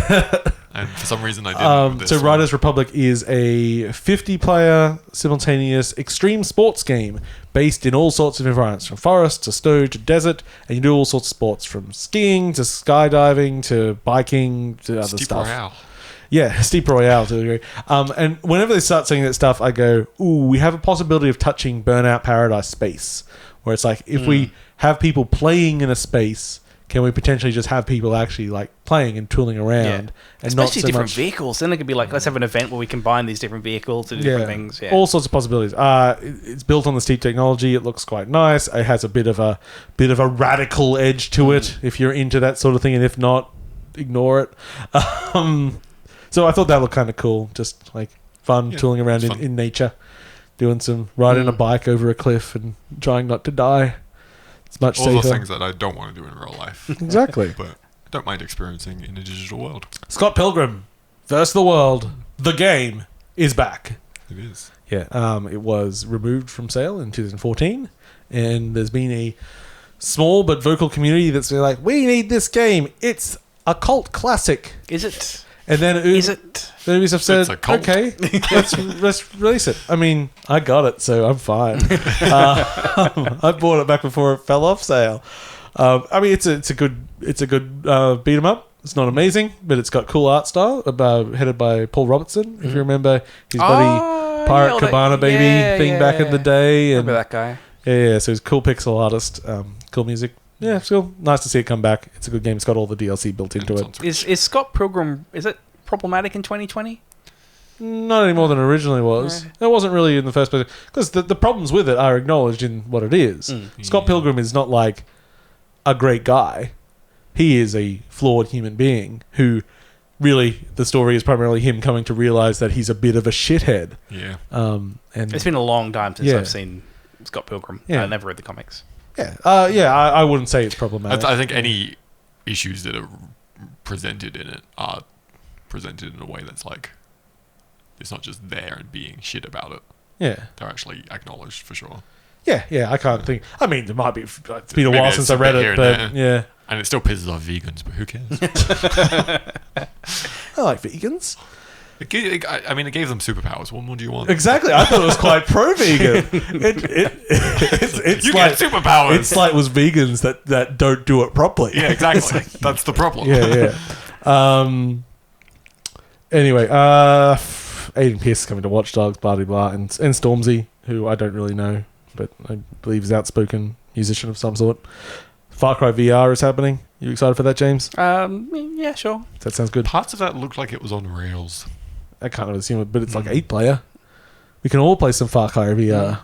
and for some reason I didn't. with So this one. Riders Republic is a 50-player simultaneous extreme sports game based in all sorts of environments, from forest to snow to desert, and you do all sorts of sports, from skiing to skydiving to biking to other Steep stuff. Royale. Yeah, Steep Royale to a degree. And whenever they start saying that stuff, I go, ooh, we have a possibility of touching Burnout Paradise space, where it's like, if we have people playing in a space, can we potentially just have people actually like playing and tooling around, and not especially so different much vehicles. Then it could be like, let's have an event where we combine these different vehicles to do different things. Yeah. all sorts of possibilities. It's built on the steep technology. It looks quite nice. It has a bit of a radical edge to it if you're into that sort of thing, and if not, ignore it. So I thought that looked kind of cool, just like fun tooling around in nature, doing some riding a bike over a cliff and trying not to die. It's much all safer. the things that I don't want to do in real life. Exactly. But don't mind experiencing in a digital world. Scott Pilgrim versus the World, the game is back. It is. Yeah, it was removed from sale in 2014, and there's been a small but vocal community that's been like, we need this game. It's a cult classic. Is it? And then Ubisoft said, It's a cult. okay, let's release it. I mean, I got it, so I'm fine. I bought it back before it fell off sale. I mean, it's a good beat 'em up. It's not amazing, but it's got cool art style, headed by Paul Robertson. If you remember his buddy Pirate Cabana Baby thing back in the day. And Remember that guy? yeah, so he's a cool pixel artist, cool music. Yeah, it's cool. Nice to see it come back. It's a good game. It's got all the DLC built into it. Is Scott Pilgrim, is it problematic in 2020? Not any more than it originally was. It wasn't really in the first place. Because the problems with it are acknowledged in what it is. Scott Pilgrim is not like a great guy. He is a flawed human being who really, the story is primarily him coming to realize that he's a bit of a shithead. Yeah. And It's been a long time since I've seen Scott Pilgrim. Yeah. I never read the comics. I wouldn't say it's problematic. I think any issues that are presented in it are presented in a way that's like, it's not just there and being shit about it. Yeah. They're actually acknowledged for sure. Yeah, I can't think. I mean, there might be. It's been a Maybe while since I it's a read bit it, here but and yeah. And it still pisses off vegans, but who cares? I like vegans. It gave them superpowers. What more do you want? Exactly. I thought it was quite pro-vegan. It's You like, get superpowers. It's like was vegans that don't do it properly. Yeah, exactly. That's the problem. Yeah. Anyway, Aiden Pierce is coming to Watch Dogs, blah, blah, blah, and Stormzy, who I don't really know, but I believe is an outspoken musician of some sort. Far Cry VR is happening. You excited for that, James? Yeah, sure. That sounds good. Parts of that looked like it was on rails. I can't really assume it, but it's like 8-player. We can all play some Far Cry VR.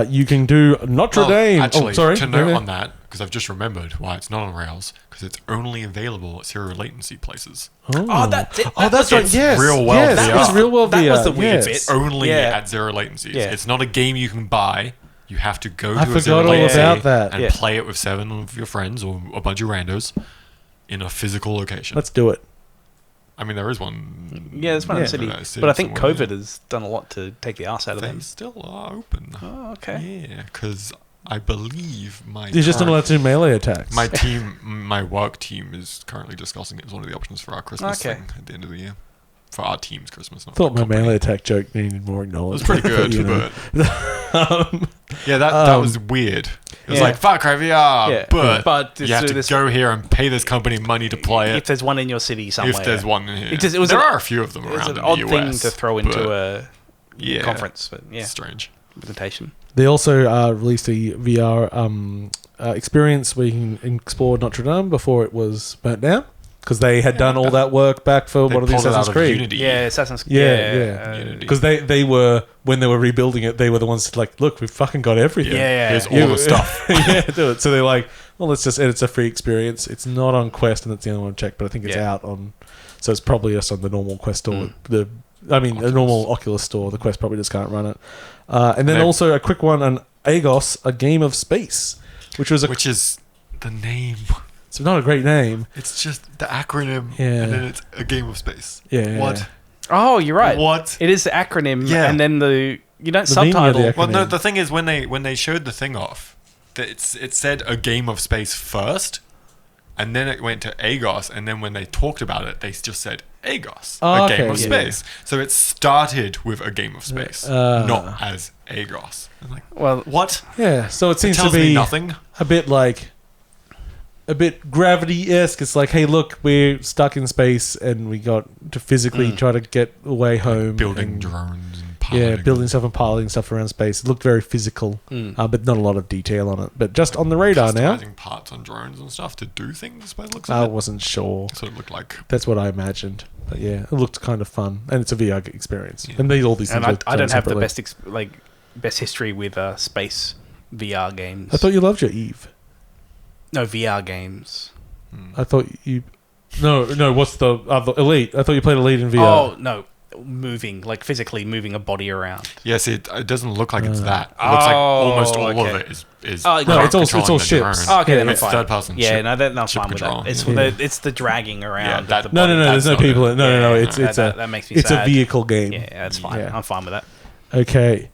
You can do Notre Dame. Actually, sorry. to note on that, because I've just remembered why it's not on rails, because it's only available at zero latency places. That's right. Yes. Real world yes, VR. That was real world VR. That was the weird yes. bit. Only at zero latencies. Yeah. It's not a game you can buy. You have to go I to a zero forgot all latency about that. and play it with 7 of your friends or a bunch of randos in a physical location. Let's do it. I mean, there is one. Yeah, there's one in the city. But I think COVID has done a lot to take the arse out of They them. still are open. Oh, okay. Yeah, because I believe You're just not allowed to do melee attacks. my work team is currently discussing it as one of the options for our Christmas thing at the end of the year. For our team's Christmas. I thought my melee attack joke needed more acknowledgement. It was pretty good, but yeah, that was weird. It was like Far Cry VR, but you have to go here and pay this company money to play it. If there's one in your city somewhere. If there's one in here. There are a few of them around in the US. It's an odd thing to throw into a conference, but strange. Presentation. They also released a VR experience where you can explore Notre Dame before it was burnt down. Because they had done all that work back for one of the Assassin's Creed. Unity. Yeah, Assassin's Creed. Yeah. Because they were, when they were rebuilding it, they were the ones like, look, we've fucking got everything. Yeah. Here's all the stuff. Do it. So they're like, well, let's just, and it's a free experience. It's not on Quest, and that's the only one to check, but I think it's out on, so it's probably just on the normal Quest store. The normal Oculus store. The Quest probably just can't run it. And then also a quick one on Agos, A Game of Space, which is the name. It's not a great name. It's just the acronym, and then it's A Game of Space. Yeah. What? Oh, you're right. What? It is the acronym, and then you don't the subtitle. Well, no, the thing is, when they showed the thing off, it said A Game of Space first, and then it went to Agos, and then when they talked about it, they just said Agos, A Game of Space. So it started with A Game of Space, not as Agos. I'm like, well, what? Yeah, so it seems tells to be me nothing. A bit Gravity-esque. It's like, hey, look, we're stuck in space and we got to physically try to get away home. Building drones and piloting. building stuff and piloting stuff around space. It looked very physical, but not a lot of detail on it. But just on the radar now. Customizing parts on drones and stuff to do things by the looks I of it. wasn't sure. So it looked like... That's what I imagined. But yeah, it looked kind of fun, and it's a VR experience. And all these things. And I don't have the separately. best history with space VR games. I thought you loved your Eve. No, VR games. I thought you. No. What's the other Elite? I thought you played Elite in VR. Oh no, physically moving a body around. Yeah, see, it doesn't look like it's that. It looks like almost all of it is Oh, no, it's all controlling the ships. drone. Oh, okay, then it's I'm fine. third-person Yeah, ship. no, I'm ship fine with control. that. It's the dragging around. that- of the No, body. there's no That's people. not it. No. Yeah, It's that makes me it's sad. a vehicle game. Yeah, that's fine. Yeah. I'm fine with that. Okay.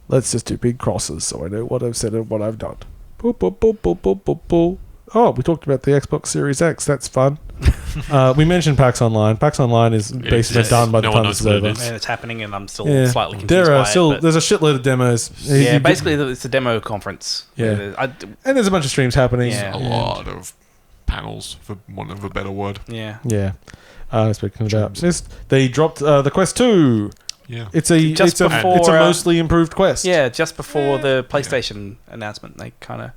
Let's just do big crosses so I know what I've said and what I've done. Boop, boop, boop, boop, boop, boop, boop. Oh, we talked about the Xbox Series X. That's fun. We mentioned PAX Online. PAX Online is basically exists. done by the No one time knows this is what it over. is. And it's happening, and I'm still Yeah. slightly confused There by are still it. But there's a shitload of demos. yeah, basically it's a demo conference. Yeah. I- and there's a bunch of streams happening. Yeah. A lot of panels, for want of a better word. yeah. Yeah. Speaking about this, they dropped the Quest 2. Yeah. It's a Just it's before, a mostly improved Quest. Yeah, just before the PlayStation announcement, they kind of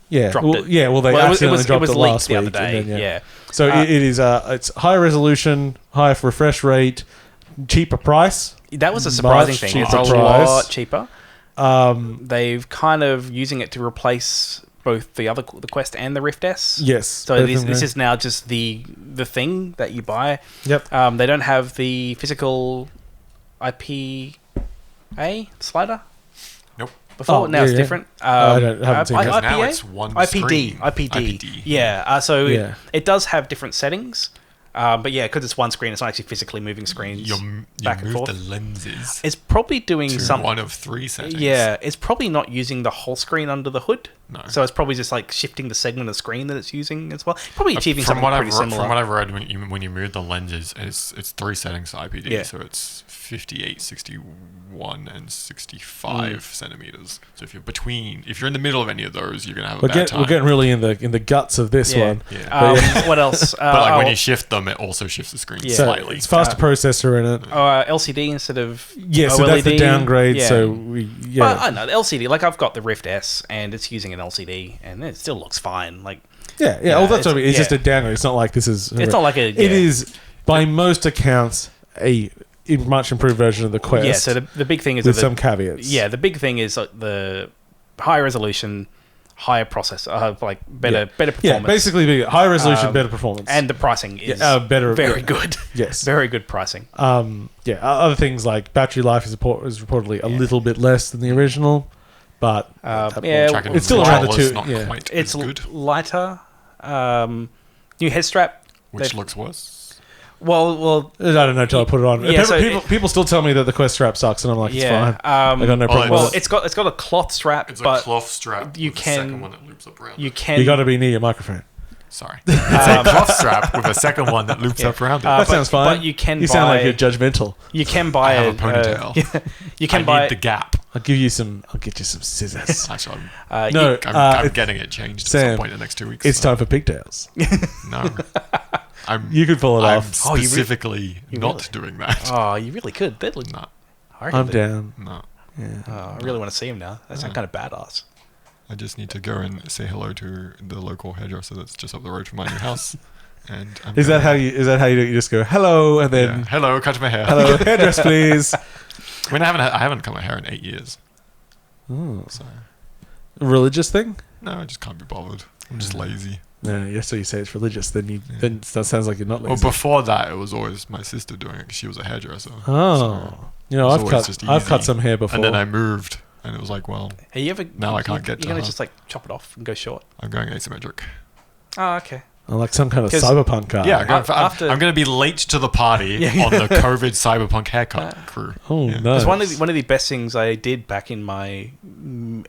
Yeah. dropped Well, it. yeah. Well, they Well, accidentally dropped was it leaked last the other week. day. and then, Yeah. So it is it's high resolution, high refresh rate, cheaper price. That was a surprising Much thing. It's cheaper a price. lot cheaper. Um, They've kind of using it to replace both the Quest and the Rift S. yes. So both this of them, is now just the thing that you buy. Yep. They don't have the physical IPA slider. Nope. Before Oh, now it's yeah. different. haven't seen that. Because now IPA? it's one IPD. screen. IPD. Yeah. So Yeah. it does have different settings. But yeah, because it's one screen, it's not actually physically moving screens You back and move forth. the lenses It's probably doing to some. one of three settings. Yeah, it's probably not using the whole screen under the hood. No. So it's probably just like shifting the segment of screen that it's using as well. Probably achieving From something what pretty similar. From what I've read, when you move the lenses, it's three settings to IPD. Yeah. So it's 58, 61, and 65 centimeters. So if you're in the middle of any of those, you're gonna have a bad time. We're getting really in the guts of this Yeah. one. Yeah. What else? But when you shift them, it also shifts the screen Yeah. So slightly. it's faster processor in it. LCD instead of Yeah, so that's the OLED. downgrade. Yeah. So Well, I know the LCD. Like I've got the Rift S, and it's using an LCD, and it still looks fine. Like yeah. Yeah, Oh, that's what I mean. It's yeah. just a downgrade. It's not like this is. it's not like a. It yeah. is by most accounts a much improved version of the Quest. Yeah. So the big thing is with that some caveats. Yeah, the big thing is the high resolution, higher processor, like better performance. Yeah, basically high resolution, better performance, and the pricing is better, very good. Yes, very good pricing. Other things like battery life is reportedly a little bit less than the original, but Tracking it's still around the control is two. not Yeah. quite It's as good, lighter. New head strap. which looks worse. Well, I don't know until I put it on. Yeah, People still tell me that the Quest strap sucks, and I'm like, it's yeah. fine. I got no problem Well, with it. it's got a cloth strap, It's but a cloth strap. you with a second can- one that loops up around. you it. can. You got to be near your microphone. Sorry, it's a cloth strap with a second one that loops up around it. That sounds fine. But you can. You buy, sound like you're judgmental. You can buy I have a ponytail. you can I buy need the gap. I'll get you some scissors. Actually, No, I'm getting it changed at Sam, some point in the next 2 weeks. It's time for pigtails. No, You could pull it I'm off. Oh, you specifically not doing that. Oh, you really could. That look. No, I'm down. no. Yeah. I really want to see him now. That sounds kind of badass. I just need to go and say hello to the local hairdresser that's just up the road from my new house. And Is that how you do it? You just go hello and then hello, cut my hair. hello, hairdress please. I mean, I haven't cut my hair in 8 years. Oh. So Religious thing? no, I just can't be bothered. I'm just lazy. No, yes, so you say it's religious, then then that sounds like you're not Well, lazy. before that, it was always my sister doing it because she was a hairdresser. Oh, you know, It's always just I've cut easy. some hair before. And then I moved, and it was like, well, Hey, you ever? Now I can't get to You're gonna her. just like chop it off and go short. I'm going asymmetric. Oh, okay. like some kind of 'Cause- cyberpunk guy. Yeah, after- I'm going to be late to the party Yeah. on the COVID cyberpunk haircut crew. Oh, Yeah. nice. Because one of the best things I did back in my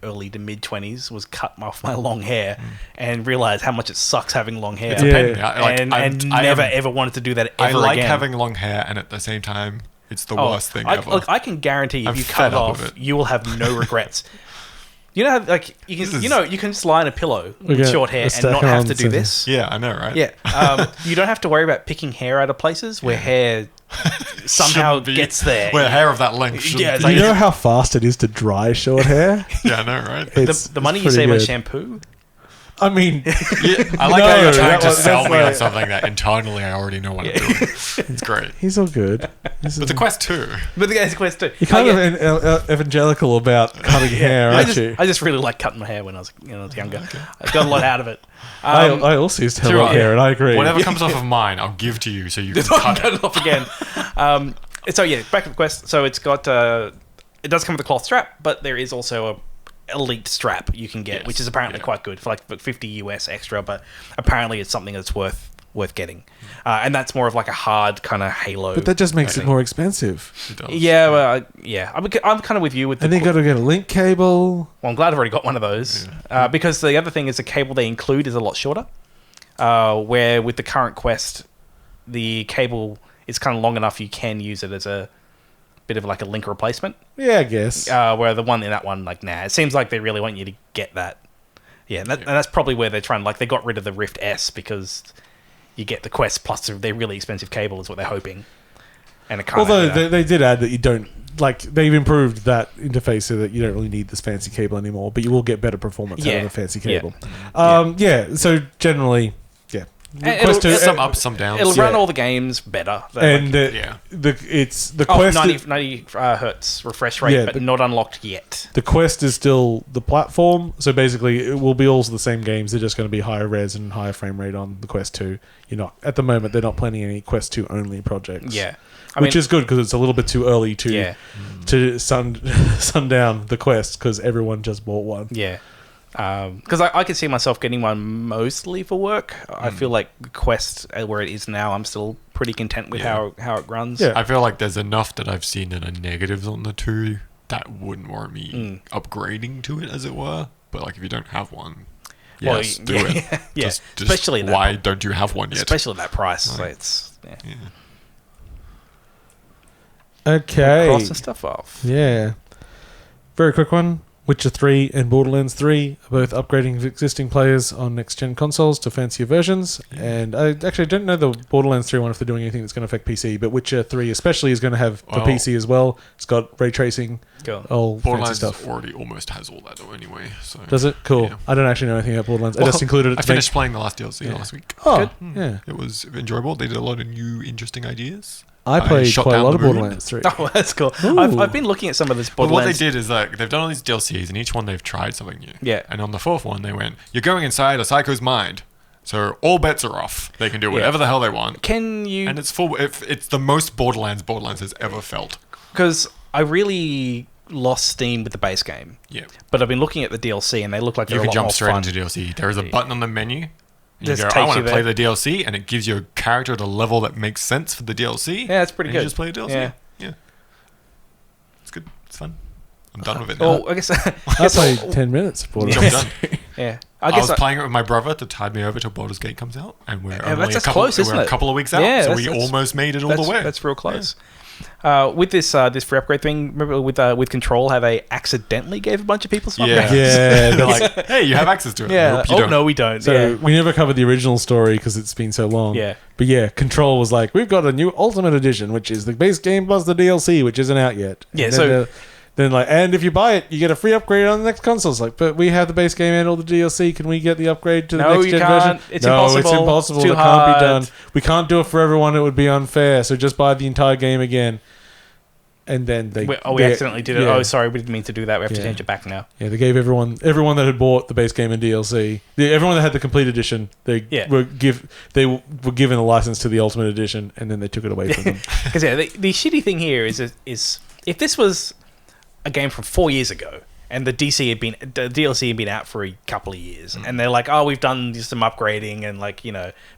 early to mid 20s was cut off my long hair and realize how much it sucks having long hair. It's a pain. Yeah. and never ever wanted to do that ever I like again. having long hair, and at the same time, it's the worst thing ever. Look, I can guarantee if I'm you cut fed it up off, with it. you will have no regrets. You know how like you can you can just lie in a pillow with gonna- short hair let's and stack not it have on to do scissors. this. Yeah, I know, right? Yeah, you don't have to worry about picking hair out of places where hair somehow Shouldn't be- gets there. Where hair of that length shouldn't Yeah, it's be. You know how fast it is to dry short hair? Yeah, I know, right? The money you save on shampoo. I mean, Yeah, I like how No, you're trying that to was- sell that's me on like- something that internally I already know what I'm doing. It's great. he's all good. But the Quest 2. But the guy's Quest too. You're kind of evangelical about cutting hair, aren't you? I just really liked cutting my hair when I was younger. I got a lot out of it. I also used to have Sure, long hair, and I agree. Whatever comes off of mine, I'll give to you so you can Just cut cut it. it off again. So yeah, back to the Quest. So it's got it does come with a cloth strap, but there is also a elite strap you can get, Yes, which is apparently yeah. quite good for like 50 US extra, but apparently it's something that's worth getting. And that's more of like a hard kind of Halo. But that just makes it thing. more expensive. It does. Yeah, well, yeah. I'm kind of with you with the. And then you got to get a link cable. Well, I'm glad I've already got one of those because the other thing is the cable they include is a lot shorter. Where with the current Quest, the cable is kind of long enough you can use it as a bit of like a link replacement. Yeah, I guess. Where the one in that one, like, nah, it seems like they really want you to get that. Yeah, and that's probably where they're trying. Like, they got rid of the Rift S because you get the Quest plus their really expensive cable is what they're hoping. And it kind Although of they did add that you don't like they've improved that interface so that you don't really need this fancy cable anymore, but you will get better performance out of the fancy cable. So generally, yeah. It'll- Some ups, some downs. it'll run all the games better. And Yeah. the Oh, Quest 90 hertz refresh rate, Yeah, but the- not unlocked yet. the Quest is still the platform, so basically it will be also the same games. They're just going to be higher res and higher frame rate on the Quest 2. You're not at the moment. They're not planning any Quest 2 only projects. Yeah. Which is good because it's a little bit too early to Yeah. sundown the Quest because everyone just bought one. Yeah. Because I could see myself getting one mostly for work. I feel like the Quest, where it is now, I'm still pretty content with how it runs. Yeah. I feel like there's enough that I've seen that are negatives on the 2 that wouldn't warrant me upgrading to it, as it were. But like, if you don't have one, Well, yes, do yeah, it. yeah. Just Especially that why don't you have one yet? Especially at that price. Right. So it's Yeah. Okay. crossing stuff off. Yeah. Very quick one. Witcher 3 and Borderlands 3 are both upgrading existing players on next-gen consoles to fancier versions. And I actually don't know the Borderlands 3 one if they're doing anything that's going to affect PC, but Witcher 3 especially is going to have for Well- PC as well. It's got ray tracing, Cool. all fancy Borderlands stuff. already almost has all that though anyway. So Does it? Cool. Yeah. I don't actually know anything about Borderlands. I Well, just included it I to finished playing the last DLC Yeah. last week. Oh, yeah. It was enjoyable. They did a lot of new, interesting ideas. I played shot quite a down lot the of moon. Borderlands 3. Oh, that's cool. Ooh. I've been looking at some of this But what they Borderlands. did is like they've done all these DLCs, and each one they've tried something new. Yeah. And on the fourth one, they went, "You're going inside a psycho's mind, so all bets are off. They can do whatever the hell they want." Can you? And it's full. It's the most Borderlands has ever felt. Because I really lost steam with the base game, Yeah. but I've been looking at the DLC and they look like they're You a can lot jump more straight fun. into DLC. There is a button on the menu. And you Just go, I takes want you to play there. the DLC, and it gives you a character at a level that makes sense for the DLC. Yeah, it's pretty and good. You just play a DLC. Yeah. Yeah. It's good. It's fun. I'm done with it now. Oh, I guess. I played 10 minutes of Borderlands. Job done. Yeah, I guess was playing it with my brother to tide me over till Baldur's Gate comes out, and we're only that's close, isn't we're it? a couple of weeks out, Yeah, so that's- we that's- almost made it all the way. That's real close. With this free upgrade thing, remember with Control, how they accidentally gave a bunch of people some Yeah. upgrades? Yeah, They're that's- like, hey, you have access to it. Yeah. Nope, you Oh don't. no, we don't. So yeah. we never covered the original story because it's been so long. Yeah. But yeah, Control was like, we've got a new Ultimate Edition, which is the base game plus the DLC, which isn't out yet. Yeah, And so- then like, and if you buy it, you get a free upgrade on the next console. It's like, but we have the base game and all the DLC. Can we get the upgrade to the No, next you gen can't. version? It's no, it's impossible. impossible. It's too It can't hard. be done. We can't do it for everyone. It would be unfair. So just buy the entire game again. And then they We accidentally did it. Yeah. Oh, sorry, we didn't mean to do that. We have to Yeah. change it back now. Yeah, they gave everyone that had bought the base game and DLC, everyone that had the complete edition, they Yeah. were given a license to the Ultimate Edition, and then they took it away from them. Because the shitty thing here is if this was a game from 4 years ago and the DLC had been out for a couple of years, and they're like, oh, we've done some upgrading and like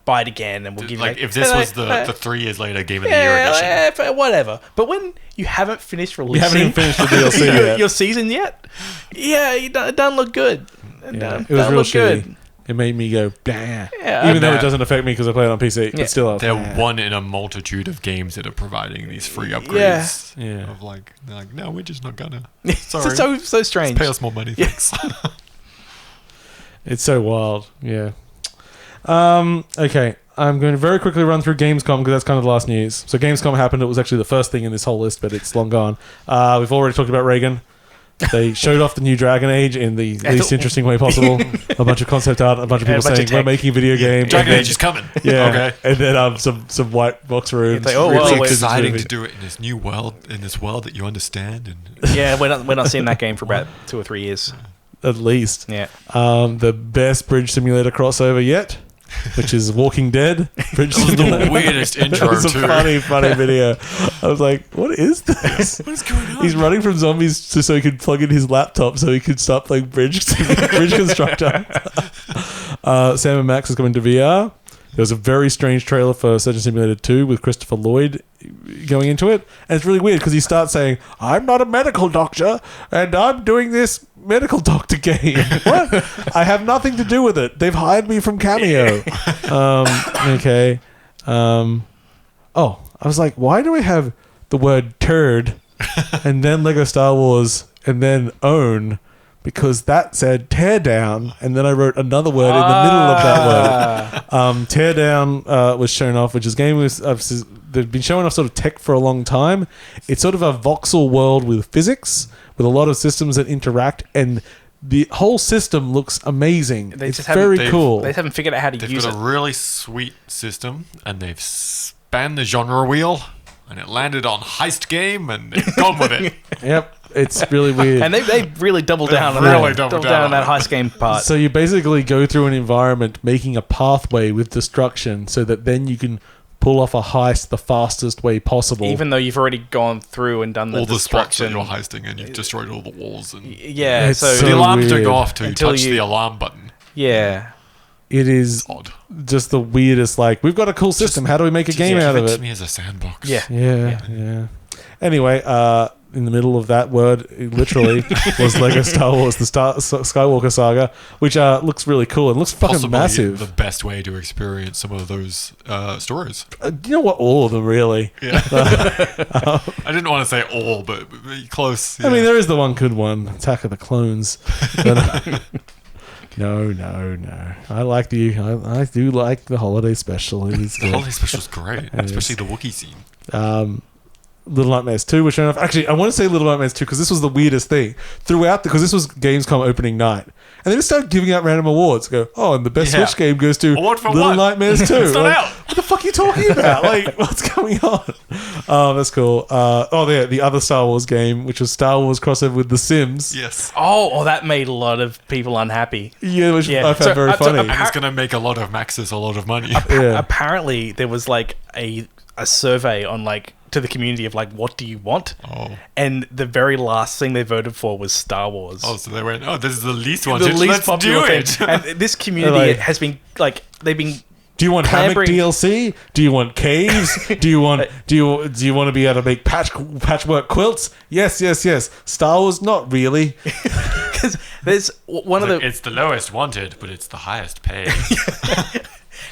buy it again and we'll give Like you if this was the 3 years later Game of the Year edition. whatever. But when you haven't finished You releasing, haven't even finished the DLC yet. your season yet, it doesn't look good. It Yeah, doesn't it was real look shitty. good. It made me go, bah. Yeah, Even though bet. it doesn't affect me because I play it on PC, Yeah. but still, I was, They're bah. one in a multitude of games that are providing these free upgrades. Yeah. Of like, they're like, no, we're just not gonna. It's Sorry. so strange. Pay us more money, thanks. It's so wild. Yeah. Okay. I'm going to very quickly run through Gamescom because that's kind of the last news. So Gamescom happened. It was actually the first thing in this whole list, but it's long gone. We've already talked about Reagan. They showed off the new Dragon Age in the least interesting way possible. A bunch of concept art, a bunch of people saying we're making a video game. Dragon Age is coming. Yeah. Okay. And then some white box rooms. It's like, It's exciting to do it in this new world, in this world that you understand. And Yeah, we're not seeing that game for about 2 or 3 years. At least. Yeah. The best bridge simulator crossover yet, which is Walking Dead. Bridge that was simulator. the weirdest intro It was a too. funny video. I was like, what is this? What is going on? He's running from zombies so he could plug in his laptop so he could start playing Bridge Constructor. Sam and Max is coming to VR. There was a very strange trailer for Surgeon Simulator 2 with Christopher Lloyd going into it. And it's really weird because he starts saying, I'm not a medical doctor and I'm doing this medical doctor game. What? I have nothing to do with it. They've hired me from Cameo. Okay. I was like, why do we have the word turd and then Lego Star Wars and then own? Because that said Teardown, and then I wrote another word in the middle of that word. Teardown was shown off, which is a game they've been showing off sort of tech for a long time. It's sort of a voxel world with physics, with a lot of systems that interact, and the whole system looks amazing. It's very cool. They just haven't figured out how to They've use got it. a really sweet system, and they've spanned the genre wheel, and it landed on heist game, and they've gone with it. Yep. It's really weird. And they really doubled down on really that. doubled Doubled down on down that heist game part. So you basically go through an environment making a pathway with destruction so that then you can pull off a heist the fastest way possible. Even though you've already gone through and done All the spots that destruction. you're heisting, and you've destroyed all the walls. And Yeah, It's so, so the alarms don't weird. go off till you Until touch you- the alarm button. yeah. It is Odd. just the weirdest, like, we've got a cool system. How do we make a game out of Give it it? to me as a sandbox. Yeah. Yeah. Anyway, in the middle of that word, it literally was Lego Star Wars, the Skywalker Saga, which looks really cool and looks fucking Possibly massive. the best way to experience some of those stories. You know what? All of them, really. Yeah. I didn't want to say all, but close. I mean, there is the one good one, Attack of the Clones. But, no. I like I do like the holiday special. It is the good. holiday special is great, especially the Wookiee scene. Little Nightmares 2 was shown off. Actually, I want to say Little Nightmares 2 because this was the weirdest thing. Because this was Gamescom opening night. And they just started giving out random awards. Go, and the best Switch game goes to Award for Little what? Nightmares 2. It's not Like, out. what the fuck are you talking about? Like, what's going on? That's cool. The other Star Wars game, which was Star Wars crossover with The Sims. Yes. Oh, that made a lot of people unhappy. Yeah, which Yeah. I found very funny. And it's going to make a lot of Maxis a lot of money. Yeah. Apparently, there was like a survey on like to the community of like, what do you want? Oh. And the very last thing they voted for was Star Wars. Oh, so they went, this is the least one. The least Let's popular do thing. it. And this community Like- has been like, they've been. Do you want hammock clambering- DLC? Do you want caves? Do you want to be able to make patchwork quilts? Yes. Star Wars, not really. Because there's one of the. It's the lowest wanted, but it's the highest paid.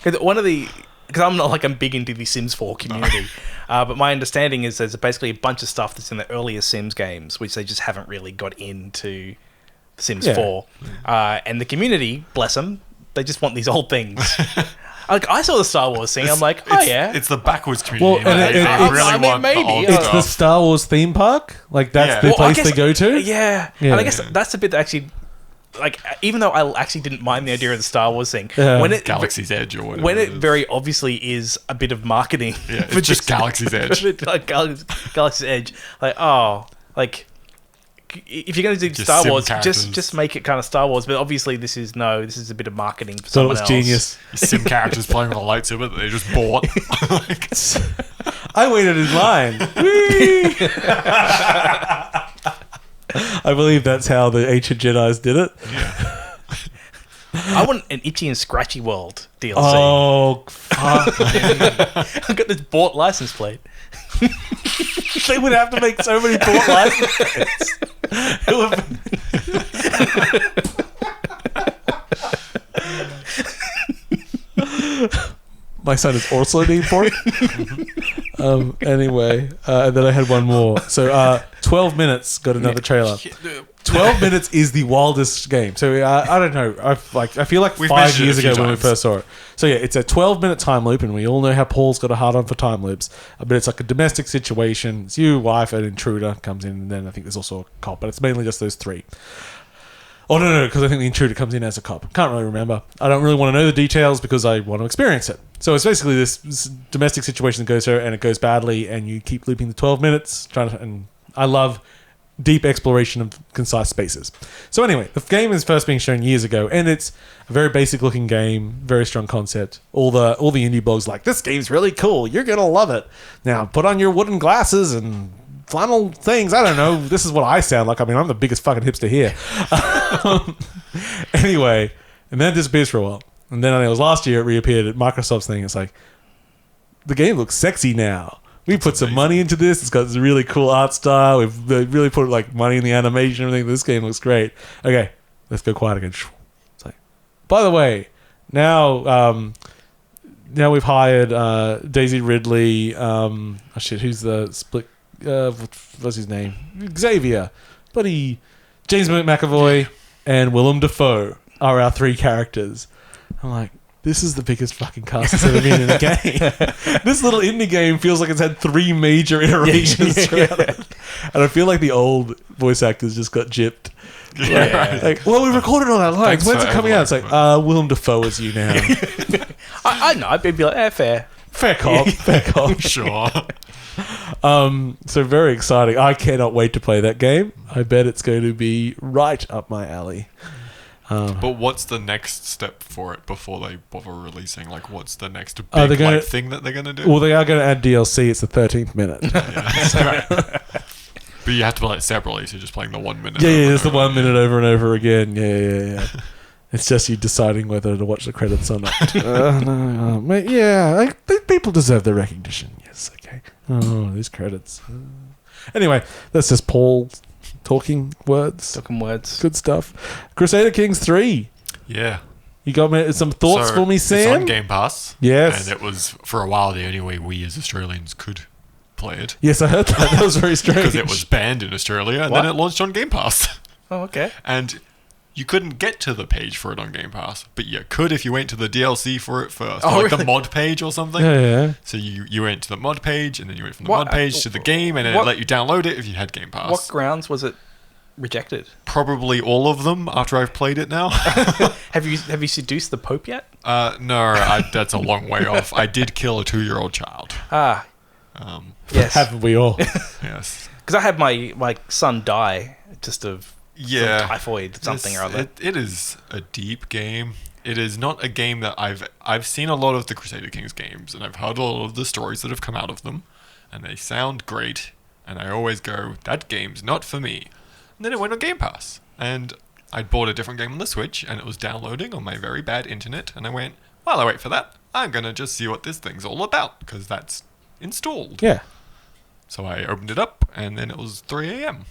Because I'm big into the Sims 4 community, but my understanding is there's basically a bunch of stuff that's in the earlier Sims games, which they just haven't really got into Sims 4. And the community, bless them, they just want these old things. Like, I saw the Star Wars thing, I'm like, It's the backwards community. Well, and they really I mean, want maybe, the old yeah. It's the stuff. Star Wars theme park. Like, that's Yeah. the Well, I place they guess- go to. Yeah. Yeah. And I guess that's the bit that actually, like, even though I actually didn't mind the idea of the Star Wars thing, Yeah. when it Galaxy's Edge or whatever. when it is. very obviously is a bit of marketing, Yeah, for it's just Galaxy's Edge. like Galaxy's Edge, if you're going to do Just Star sim Wars, characters. just make it kind of Star Wars. But obviously, this is a bit of marketing for So it someone was else. genius. Sim characters playing with a lightsaber that they just bought. I waited in line. Whee! I believe that's how the ancient Jedis did it. I want an Itchy and Scratchy World DLC. Oh, fuck. I've got this bought license plate. They would have to make so many port licenses. It would- My son is also eating pork. Anyway, and then I had one more. So 12 minutes got another trailer. 12 minutes is the wildest game. So I don't know. I feel like We've 5 mentioned it years a few ago when we times. first saw it. So yeah, it's a 12-minute time loop, and we all know how Paul's got a hard on for time loops. But it's like a domestic situation. It's you, wife, an intruder comes in, and then I think there's also a cop. But it's mainly just those three. Oh, no, because I think the intruder comes in as a cop. Can't really remember. I don't really want to know the details because I want to experience it. So it's basically this domestic situation that goes through, and it goes badly, and you keep looping the 12 minutes. And I love deep exploration of concise spaces. So anyway, the game is first being shown years ago, and it's a very basic looking game, very strong concept. All the indie blogs like, this game's really cool, you're gonna love it. Now put on your wooden glasses and flannel things. I don't know. This is what I sound like. I mean, I'm the biggest fucking hipster here. Anyway, and then it disappears for a while. And then I think it was last year it reappeared at Microsoft's thing. It's like, the game looks sexy now. We put some money into this. It's got this really cool art style. We've really put like money in the animation and everything. This game looks great. Okay, let's go quiet again. It's like, by the way, now we've hired Daisy Ridley. Who's the split? What's his name? Xavier, buddy. James McAvoy and Willem Dafoe are our three characters. I'm like, this is the biggest fucking cast that's ever been in a game. This little indie game feels like it's had 3 major iterations throughout it. And I feel like the old voice actors just got gypped. Like, well, we recorded all our lines. When's it coming out? It's like, Willem Dafoe is you now. I know. I'd be like, fair. Fair cop. Fair cop. Sure. So very exciting. I cannot wait to play that game. I bet it's going to be right up my alley. But what's the next step for it before they bother releasing? Like, what's the next big thing that they're going to do? Well, they are going to add DLC. It's the 13th minute. But you have to play it separately, so you're just playing the 1 minute. Yeah, it's the 1 minute over and over again. Yeah. It's just you deciding whether to watch the credits or not. People deserve the recognition. Yes, okay. Oh, these credits. Anyway, that's just Paul talking words. Good stuff. Crusader Kings 3. Yeah. You got some thoughts for me, Sam? It's on Game Pass. Yes. And it was, for a while, the only way we as Australians could play it. Yes, I heard that. That was very strange. Because it was banned in Australia, and then it launched on Game Pass. Oh, okay. And you couldn't get to the page for it on Game Pass, but you could if you went to the DLC for it first. Or like the mod page or something. Yeah. So you went to the mod page, and then you went from the mod page to the game, and then it let you download it if you had Game Pass. What grounds was it rejected? Probably all of them after I've played it now. Have you seduced the Pope yet? No, that's a long way off. I did kill a 2-year-old child. Yes. Haven't we all? Yes. Because I had my son die just of Yeah, typhoid something or other. It is a deep game. It is not a game that I've seen a lot of the Crusader Kings games, and I've heard a lot of the stories that have come out of them, and they sound great. And I always go, that game's not for me. And then it went on Game Pass, and I'd bought a different game on the Switch, and it was downloading on my very bad internet, and I went, while I wait for that, I'm gonna just see what this thing's all about, because that's installed. Yeah. So I opened it up, and then it was 3 a.m.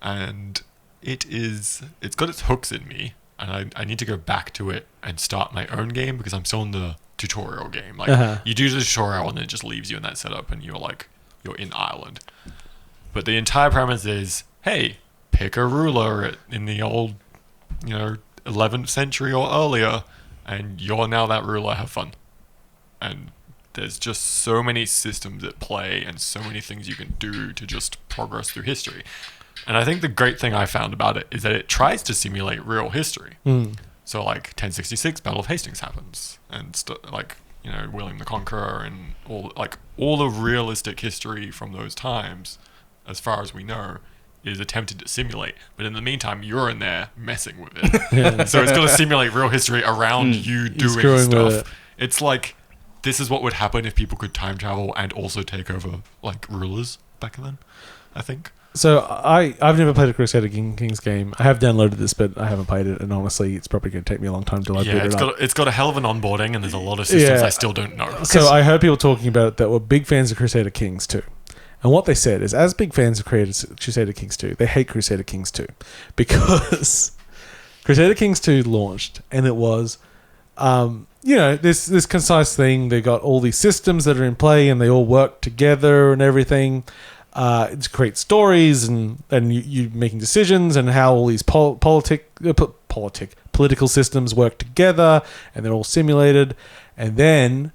And it's got its hooks in me, and I need to go back to it and start my own game, because I'm still in the tutorial game. Like, you do the tutorial, and then it just leaves you in that setup, and you're in Ireland. But the entire premise is, hey, pick a ruler in the old, 11th century or earlier, and you're now that ruler, have fun. And there's just so many systems at play and so many things you can do to just progress through history. And I think the great thing I found about it is that it tries to simulate real history. So, like, 1066, Battle of Hastings happens, and William the Conqueror, and all the realistic history from those times, as far as we know, is attempted to simulate. But in the meantime, you're in there messing with it. So it's got to simulate real history around you doing stuff. It's like, this is what would happen if people could time travel and also take over, like, rulers back then, I think. So I've never played a Crusader Kings game. I have downloaded this, but I haven't played it, and honestly, it's probably going to take me a long time till I boot it up. It's got a hell of an onboarding, and there's a lot of systems I still don't know. So I heard people talking about it that were big fans of Crusader Kings 2. And what they said is, as big fans of Crusader Kings 2, they hate Crusader Kings 2 because Crusader Kings 2 launched, and it was this concise thing. They got all these systems that are in play, and they all work together and everything. It's create stories, and you making decisions, and how all these political systems work together, and they're all simulated. And then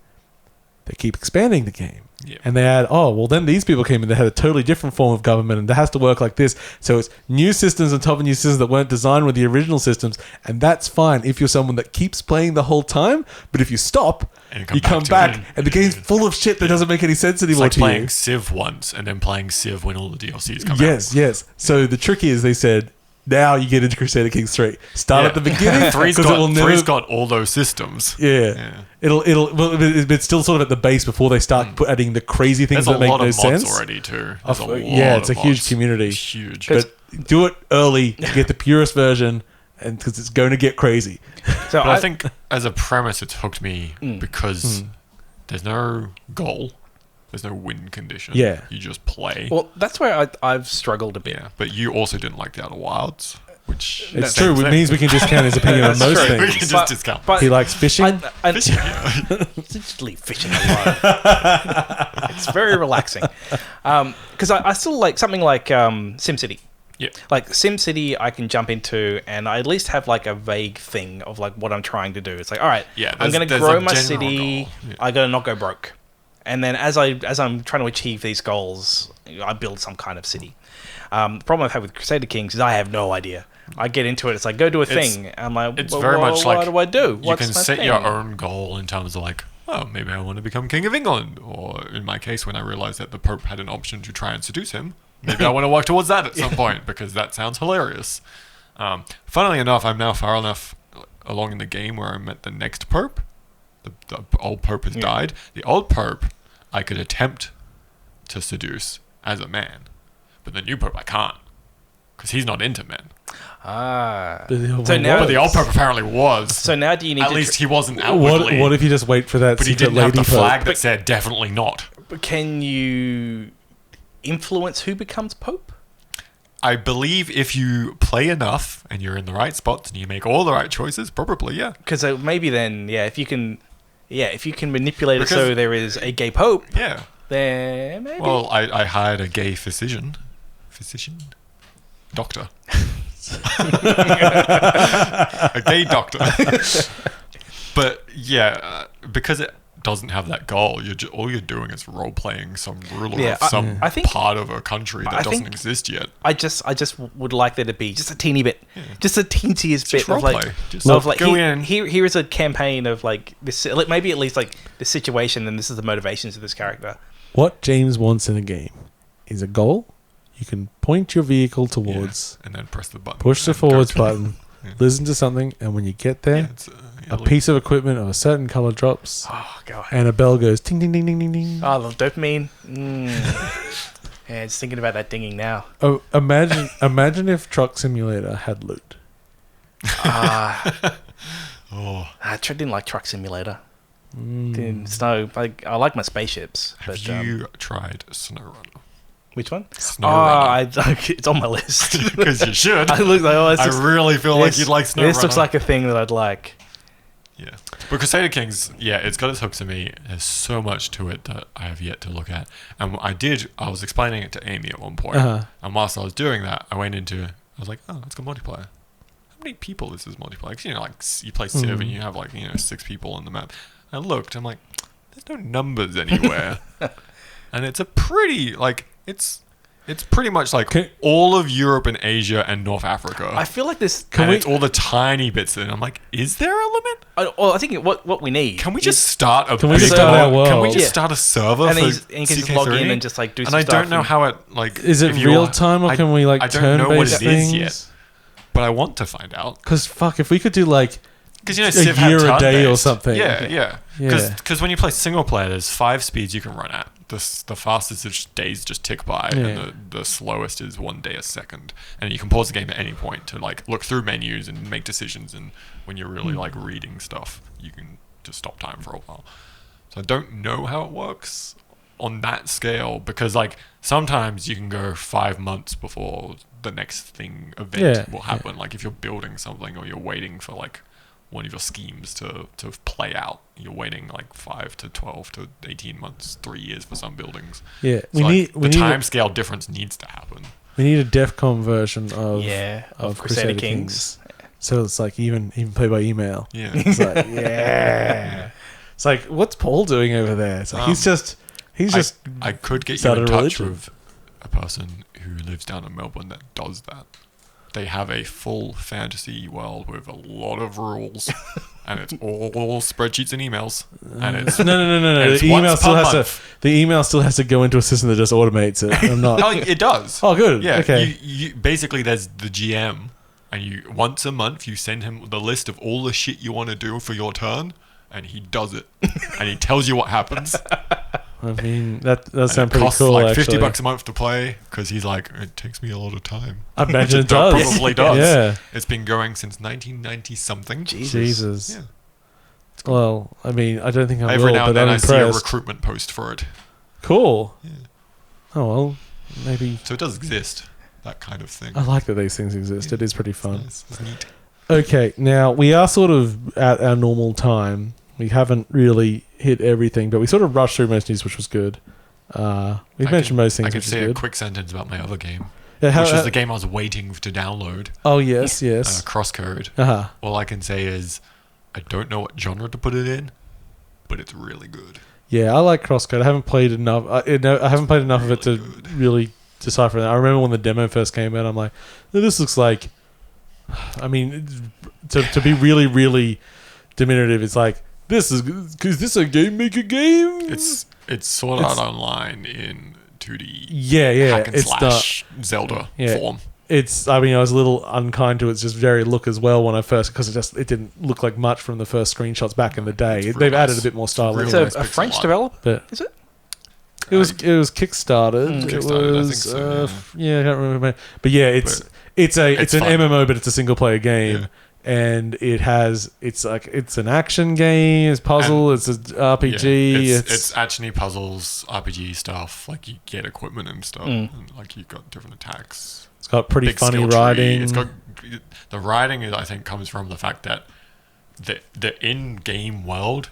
they keep expanding the game. Yep. And they add, then these people came in that had a totally different form of government, and it has to work like this. So it's new systems on top of new systems that weren't designed with the original systems, and that's fine if you're someone that keeps playing the whole time. But if you stop, you come back and the game's full of shit that doesn't make any sense anymore it's to like playing you. Civ once and then playing Civ when all the DLCs come out. Yes. So the trick is, they said, now you get into Crusader Kings 3. Start at the beginning. Three's got all those systems. Yeah. It's still sort of at the base before they start adding the crazy things that make no sense. There's a lot of mods already too. It's a huge community. It's huge. But do it early to get the purest version, and because it's going to get crazy. So I think as a premise, it's hooked me because there's no goal. There's no win condition. Yeah. You just play. Well, that's where I've struggled a bit. Yeah. But you also didn't like the Outer Wilds, which... It's true. It means we can discount his opinion on most We things. can just discount. But He likes fishing. Fishing, yeah. Just leave fishing alone. It's very relaxing. Because I still like something like SimCity. Yeah. Like SimCity, I can jump into, and I at least have like a vague thing of like what I'm trying to do. It's like, all right, I'm going to grow my city. Yeah. I got to not go broke. And then as I'm trying to achieve these goals, I build some kind of city. The problem I've had with Crusader Kings is I have no idea. I get into it. It's like, go do a thing. I'm like, it's very much like, what do I do? You can set your own goal in terms of like, oh, maybe I want to become King of England. Or in my case, when I realized that the Pope had an option to try and seduce him, maybe I want to work towards that at some point, because that sounds hilarious. Funnily enough, I'm now far enough along in the game where I met the next Pope. The old Pope has died. The old Pope, I could attempt to seduce as a man. But the new Pope, I can't. Because he's not into men. Ah. So now, But the old Pope apparently was. So now do you need At least he wasn't outwardly. What if you just wait for that But he secret didn't have lady the flag Pope? that said definitely not. But can you influence who becomes Pope? I believe if you play enough and you're in the right spots and you make all the right choices, probably, yeah. Because maybe then, if you can manipulate it Because- so there is a gay Pope, Yeah. then maybe. Well, I hired a gay physician? Doctor. A gay doctor. But yeah, because it doesn't have that goal, all you're doing is role playing some ruler of some I think- part of a country that doesn't exist yet. I just would like there to be just a teeny bit, just a teensiest bit Just of role like, play. Just go in. Here is a campaign of like this, maybe at least like the situation, and this is the motivations of this character. What James wants in a game is a goal you can point your vehicle towards, and then press the button. push the and go forwards to- button, Yeah. listen to something, and when you get there, Yeah, it's, a piece of equipment of a certain color drops, Oh god. and a bell goes ting ding ding ding ding ding. Oh, the dopamine. Yeah, just thinking about that dinging now. Oh, imagine if Truck Simulator had loot. Oh, I didn't like Truck Simulator. Snow. I like my spaceships. have But you tried SnowRunner? which one? SnowRunner. It's on my list. Because you should. I look like, I really feel like you'd like SnowRunner. This looks like a thing that I'd like. Yeah. But Crusader Kings, yeah, it's got its hooks in me. There's so much to it that I have yet to look at. And I was explaining it to Amy at one point. And whilst I was doing that, I was like, oh, it's got multiplayer. How many people is this multiplayer? 'Cause, like, you play Civ and you have, 6 people on the map. I looked, I'm like, there's no numbers anywhere. And it's a pretty, it's pretty much all of Europe and Asia and North Africa. I feel like this. It's all the tiny bits. And I'm like, is there a limit? I think what we need. Can we just start a Can we big start our Can we world? just start a server and for you can just log in CK3? and just do And some I stuff. don't know how it Is it real time, or can we I don't turn know what based it is things? yet, but I want to find out. Because fuck, if we could do Because a Civ had year a day or turn-based. something. Yeah. Yeah. Because when you play single player, there's 5 speeds you can run at. The fastest is days just tick by, and the slowest is 1 day a second. And you can pause the game at any point to look through menus and make decisions. And when you're really reading stuff, you can just stop time for a while. So I don't know how it works on that scale, because sometimes you can go 5 months before the next event will happen. If you're building something or you're waiting for one of your schemes to play out. You're waiting like 5 to 12 to 18 months, 3 years for some buildings. Yeah, So the time scale difference needs to happen. We need a DEFCON version of Crusader Kings. So it's like even play by email. Yeah. It's like It's like, what's Paul doing over there? It's like he's just I could get you started in a touch religion. with a person who lives down in Melbourne that does that. They have a full fantasy world with a lot of rules, and it's all spreadsheets and emails. And it's no. it's The email once still per has month. the email still has to go into a system that just automates it. I'm not. Oh, it does. Oh, good. Yeah. Okay. You basically, there's the GM, and you once a month you send him the list of all the shit you want to do for your turn, and he does it, and he tells you what happens. I mean, that does And sound it pretty costs cool. like actually. $50 a month to play because he's like, it takes me a lot of time. I imagine it It does. probably does. Yeah. It's been going since 1990 something. Jesus. Yeah. Well, I mean, I don't think I Every will, now but and then I'm I see a impressed. recruitment post for it. Cool. Yeah. Oh well, maybe. So it does exist, that kind of thing. I like that these things exist. It is pretty fun. It's neat. Okay, now we are sort of at our normal time. We haven't really hit everything, but we sort of rushed through most news, which was good. We've mentioned most things, I can which is say a good. quick sentence about my other game, Yeah, which was the game I was waiting to download, Oh yes, yes. Crosscode. Uh-huh. All I can say is, I don't know what genre to put it in, but it's really good. Yeah, I like Crosscode. I haven't played enough. I haven't played enough of it to Really good. really decipher that. I remember when the demo first came out. I'm like, this looks like. I mean, to be really, really diminutive, it's like this is a game maker game. It's Sword Art Online in 2D. Yeah, Hack and it's slash Zelda Yeah. form. It's. I mean, I was a little unkind to its just very look as well when I first, because it didn't look like much from the first screenshots back in the day. It's real They've added nice. a bit more style. It's It's anyway. nice a pixel French art. developer, But is it? it was kickstarted. It Kickstarted, I was think so, yeah, I can't remember. But yeah, it's an fun. MMO, but it's a single player game. Yeah. And it's an action game, it's puzzle, it's an RPG. Yeah, it's actually puzzles, RPG stuff. Like you get equipment and stuff. And like you've got different attacks. It's got pretty Big funny skill tree. writing. It's got the writing. I think comes from the fact that the in-game world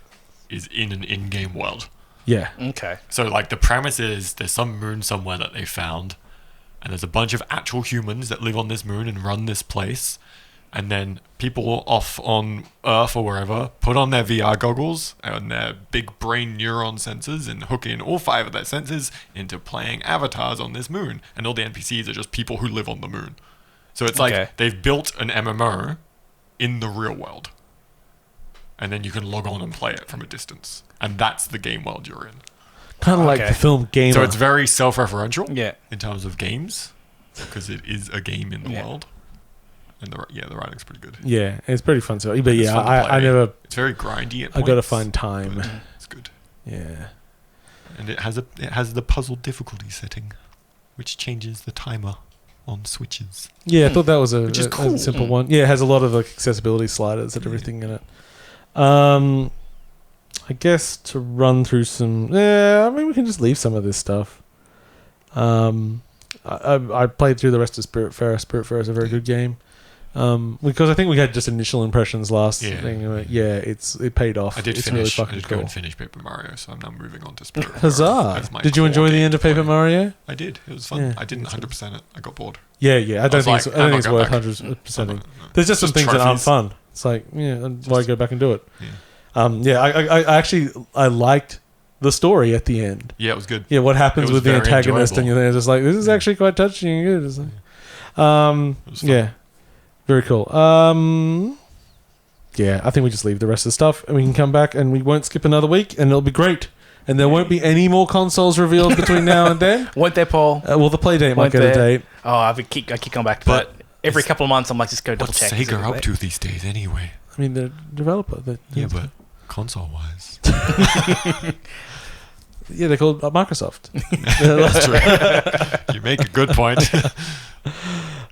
is in an in-game world. Yeah. Okay. So like the premise is there's some moon somewhere that they found, and there's a bunch of actual humans that live on this moon and run this place. And then people off on Earth or wherever put on their VR goggles and their big brain neuron sensors and hook in all 5 of their sensors into playing avatars on this moon. And all the NPCs are just people who live on the moon. So it's Okay. like they've built an MMO in the real world. And then you can log on and play it from a distance. And that's the game world you're in. Kind of like Okay. the film Gamer. So it's very self-referential Yeah. in terms of games because it is a game in the Yeah. world. And the writing's pretty good. yeah, it's pretty fun to. But It's yeah, fun to I play. never. It's very grindy. At I got to points, find time. but it's good, Yeah. and it has the puzzle difficulty setting, which changes the timer on switches. Yeah, I thought that was a Which is cool. simple one. Yeah, it has a lot of like accessibility sliders and everything in it. I guess to run through some. Yeah, I mean we can just leave some of this stuff. I played through the rest of Spiritfarer. Spiritfarer is a very good game. Because I think we had just initial impressions last thing. Yeah, it paid off. I did it's finish. really I fucking did cool. go and finish Paper Mario, so I'm now moving on to Spirit. Huzzah! Did you enjoy the end of Paper Mario? I did. It was fun. Yeah, I didn't it's good. 100% it. I got bored. Yeah. I don't think like, I don't I'm think it's not worth going 100%. No. There's just some Just things that aren't trophies. fun. It's like, why go back and do it? Yeah. I actually liked the story at the end. Yeah, it was good. Yeah, what happens It was with the very antagonist, and enjoyable. you're just like, this is actually quite touching and good. It's like, It was fun. yeah, very cool. Yeah, I think we just leave the rest of the stuff, and we can come back, and we won't skip another week, and it'll be great. And there won't be any more consoles revealed between now and then. Won't there, Paul? Well, the play date might Won't get a there? date. Oh, I keep going back to But that. Every couple of months, I'm like, just go double What's check. Sega up to these days anyway? I mean, the developer. Yeah, but console-wise. Yeah, they're called Microsoft. That's true. You make a good point.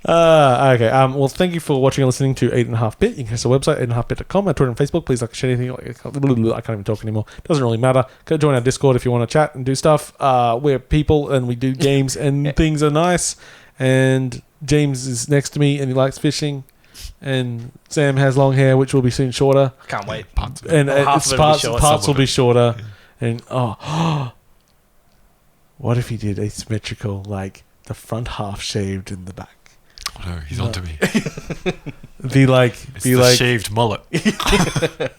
Okay. Well, thank you for watching and listening to 8.5bit. You can catch the website 8.5bit.com. Our Twitter and Facebook. Please like, share anything. I can't even talk anymore. Doesn't really matter. Go join our Discord if you want to chat and do stuff. We're people and we do games and things are nice. And James is next to me and he likes fishing. and Sam has long hair, which will be soon shorter, Can't wait. Parts of it. and half its of it'll be parts short. parts Some will of be it. shorter, and what if he did asymmetrical, like the front half shaved in the back? Oh, no, he's onto me. Be like, It's the shaved mullet.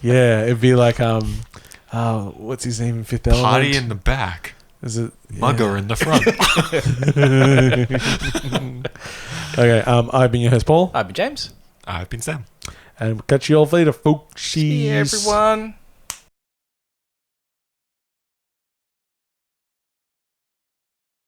yeah, it'd be like what's his name in Fifth Element? Party in the back. Is it Mugger in the front. Okay, I've been your host, Paul, I've been James. I've been Sam. and we'll catch you all later, folks. See you, everyone.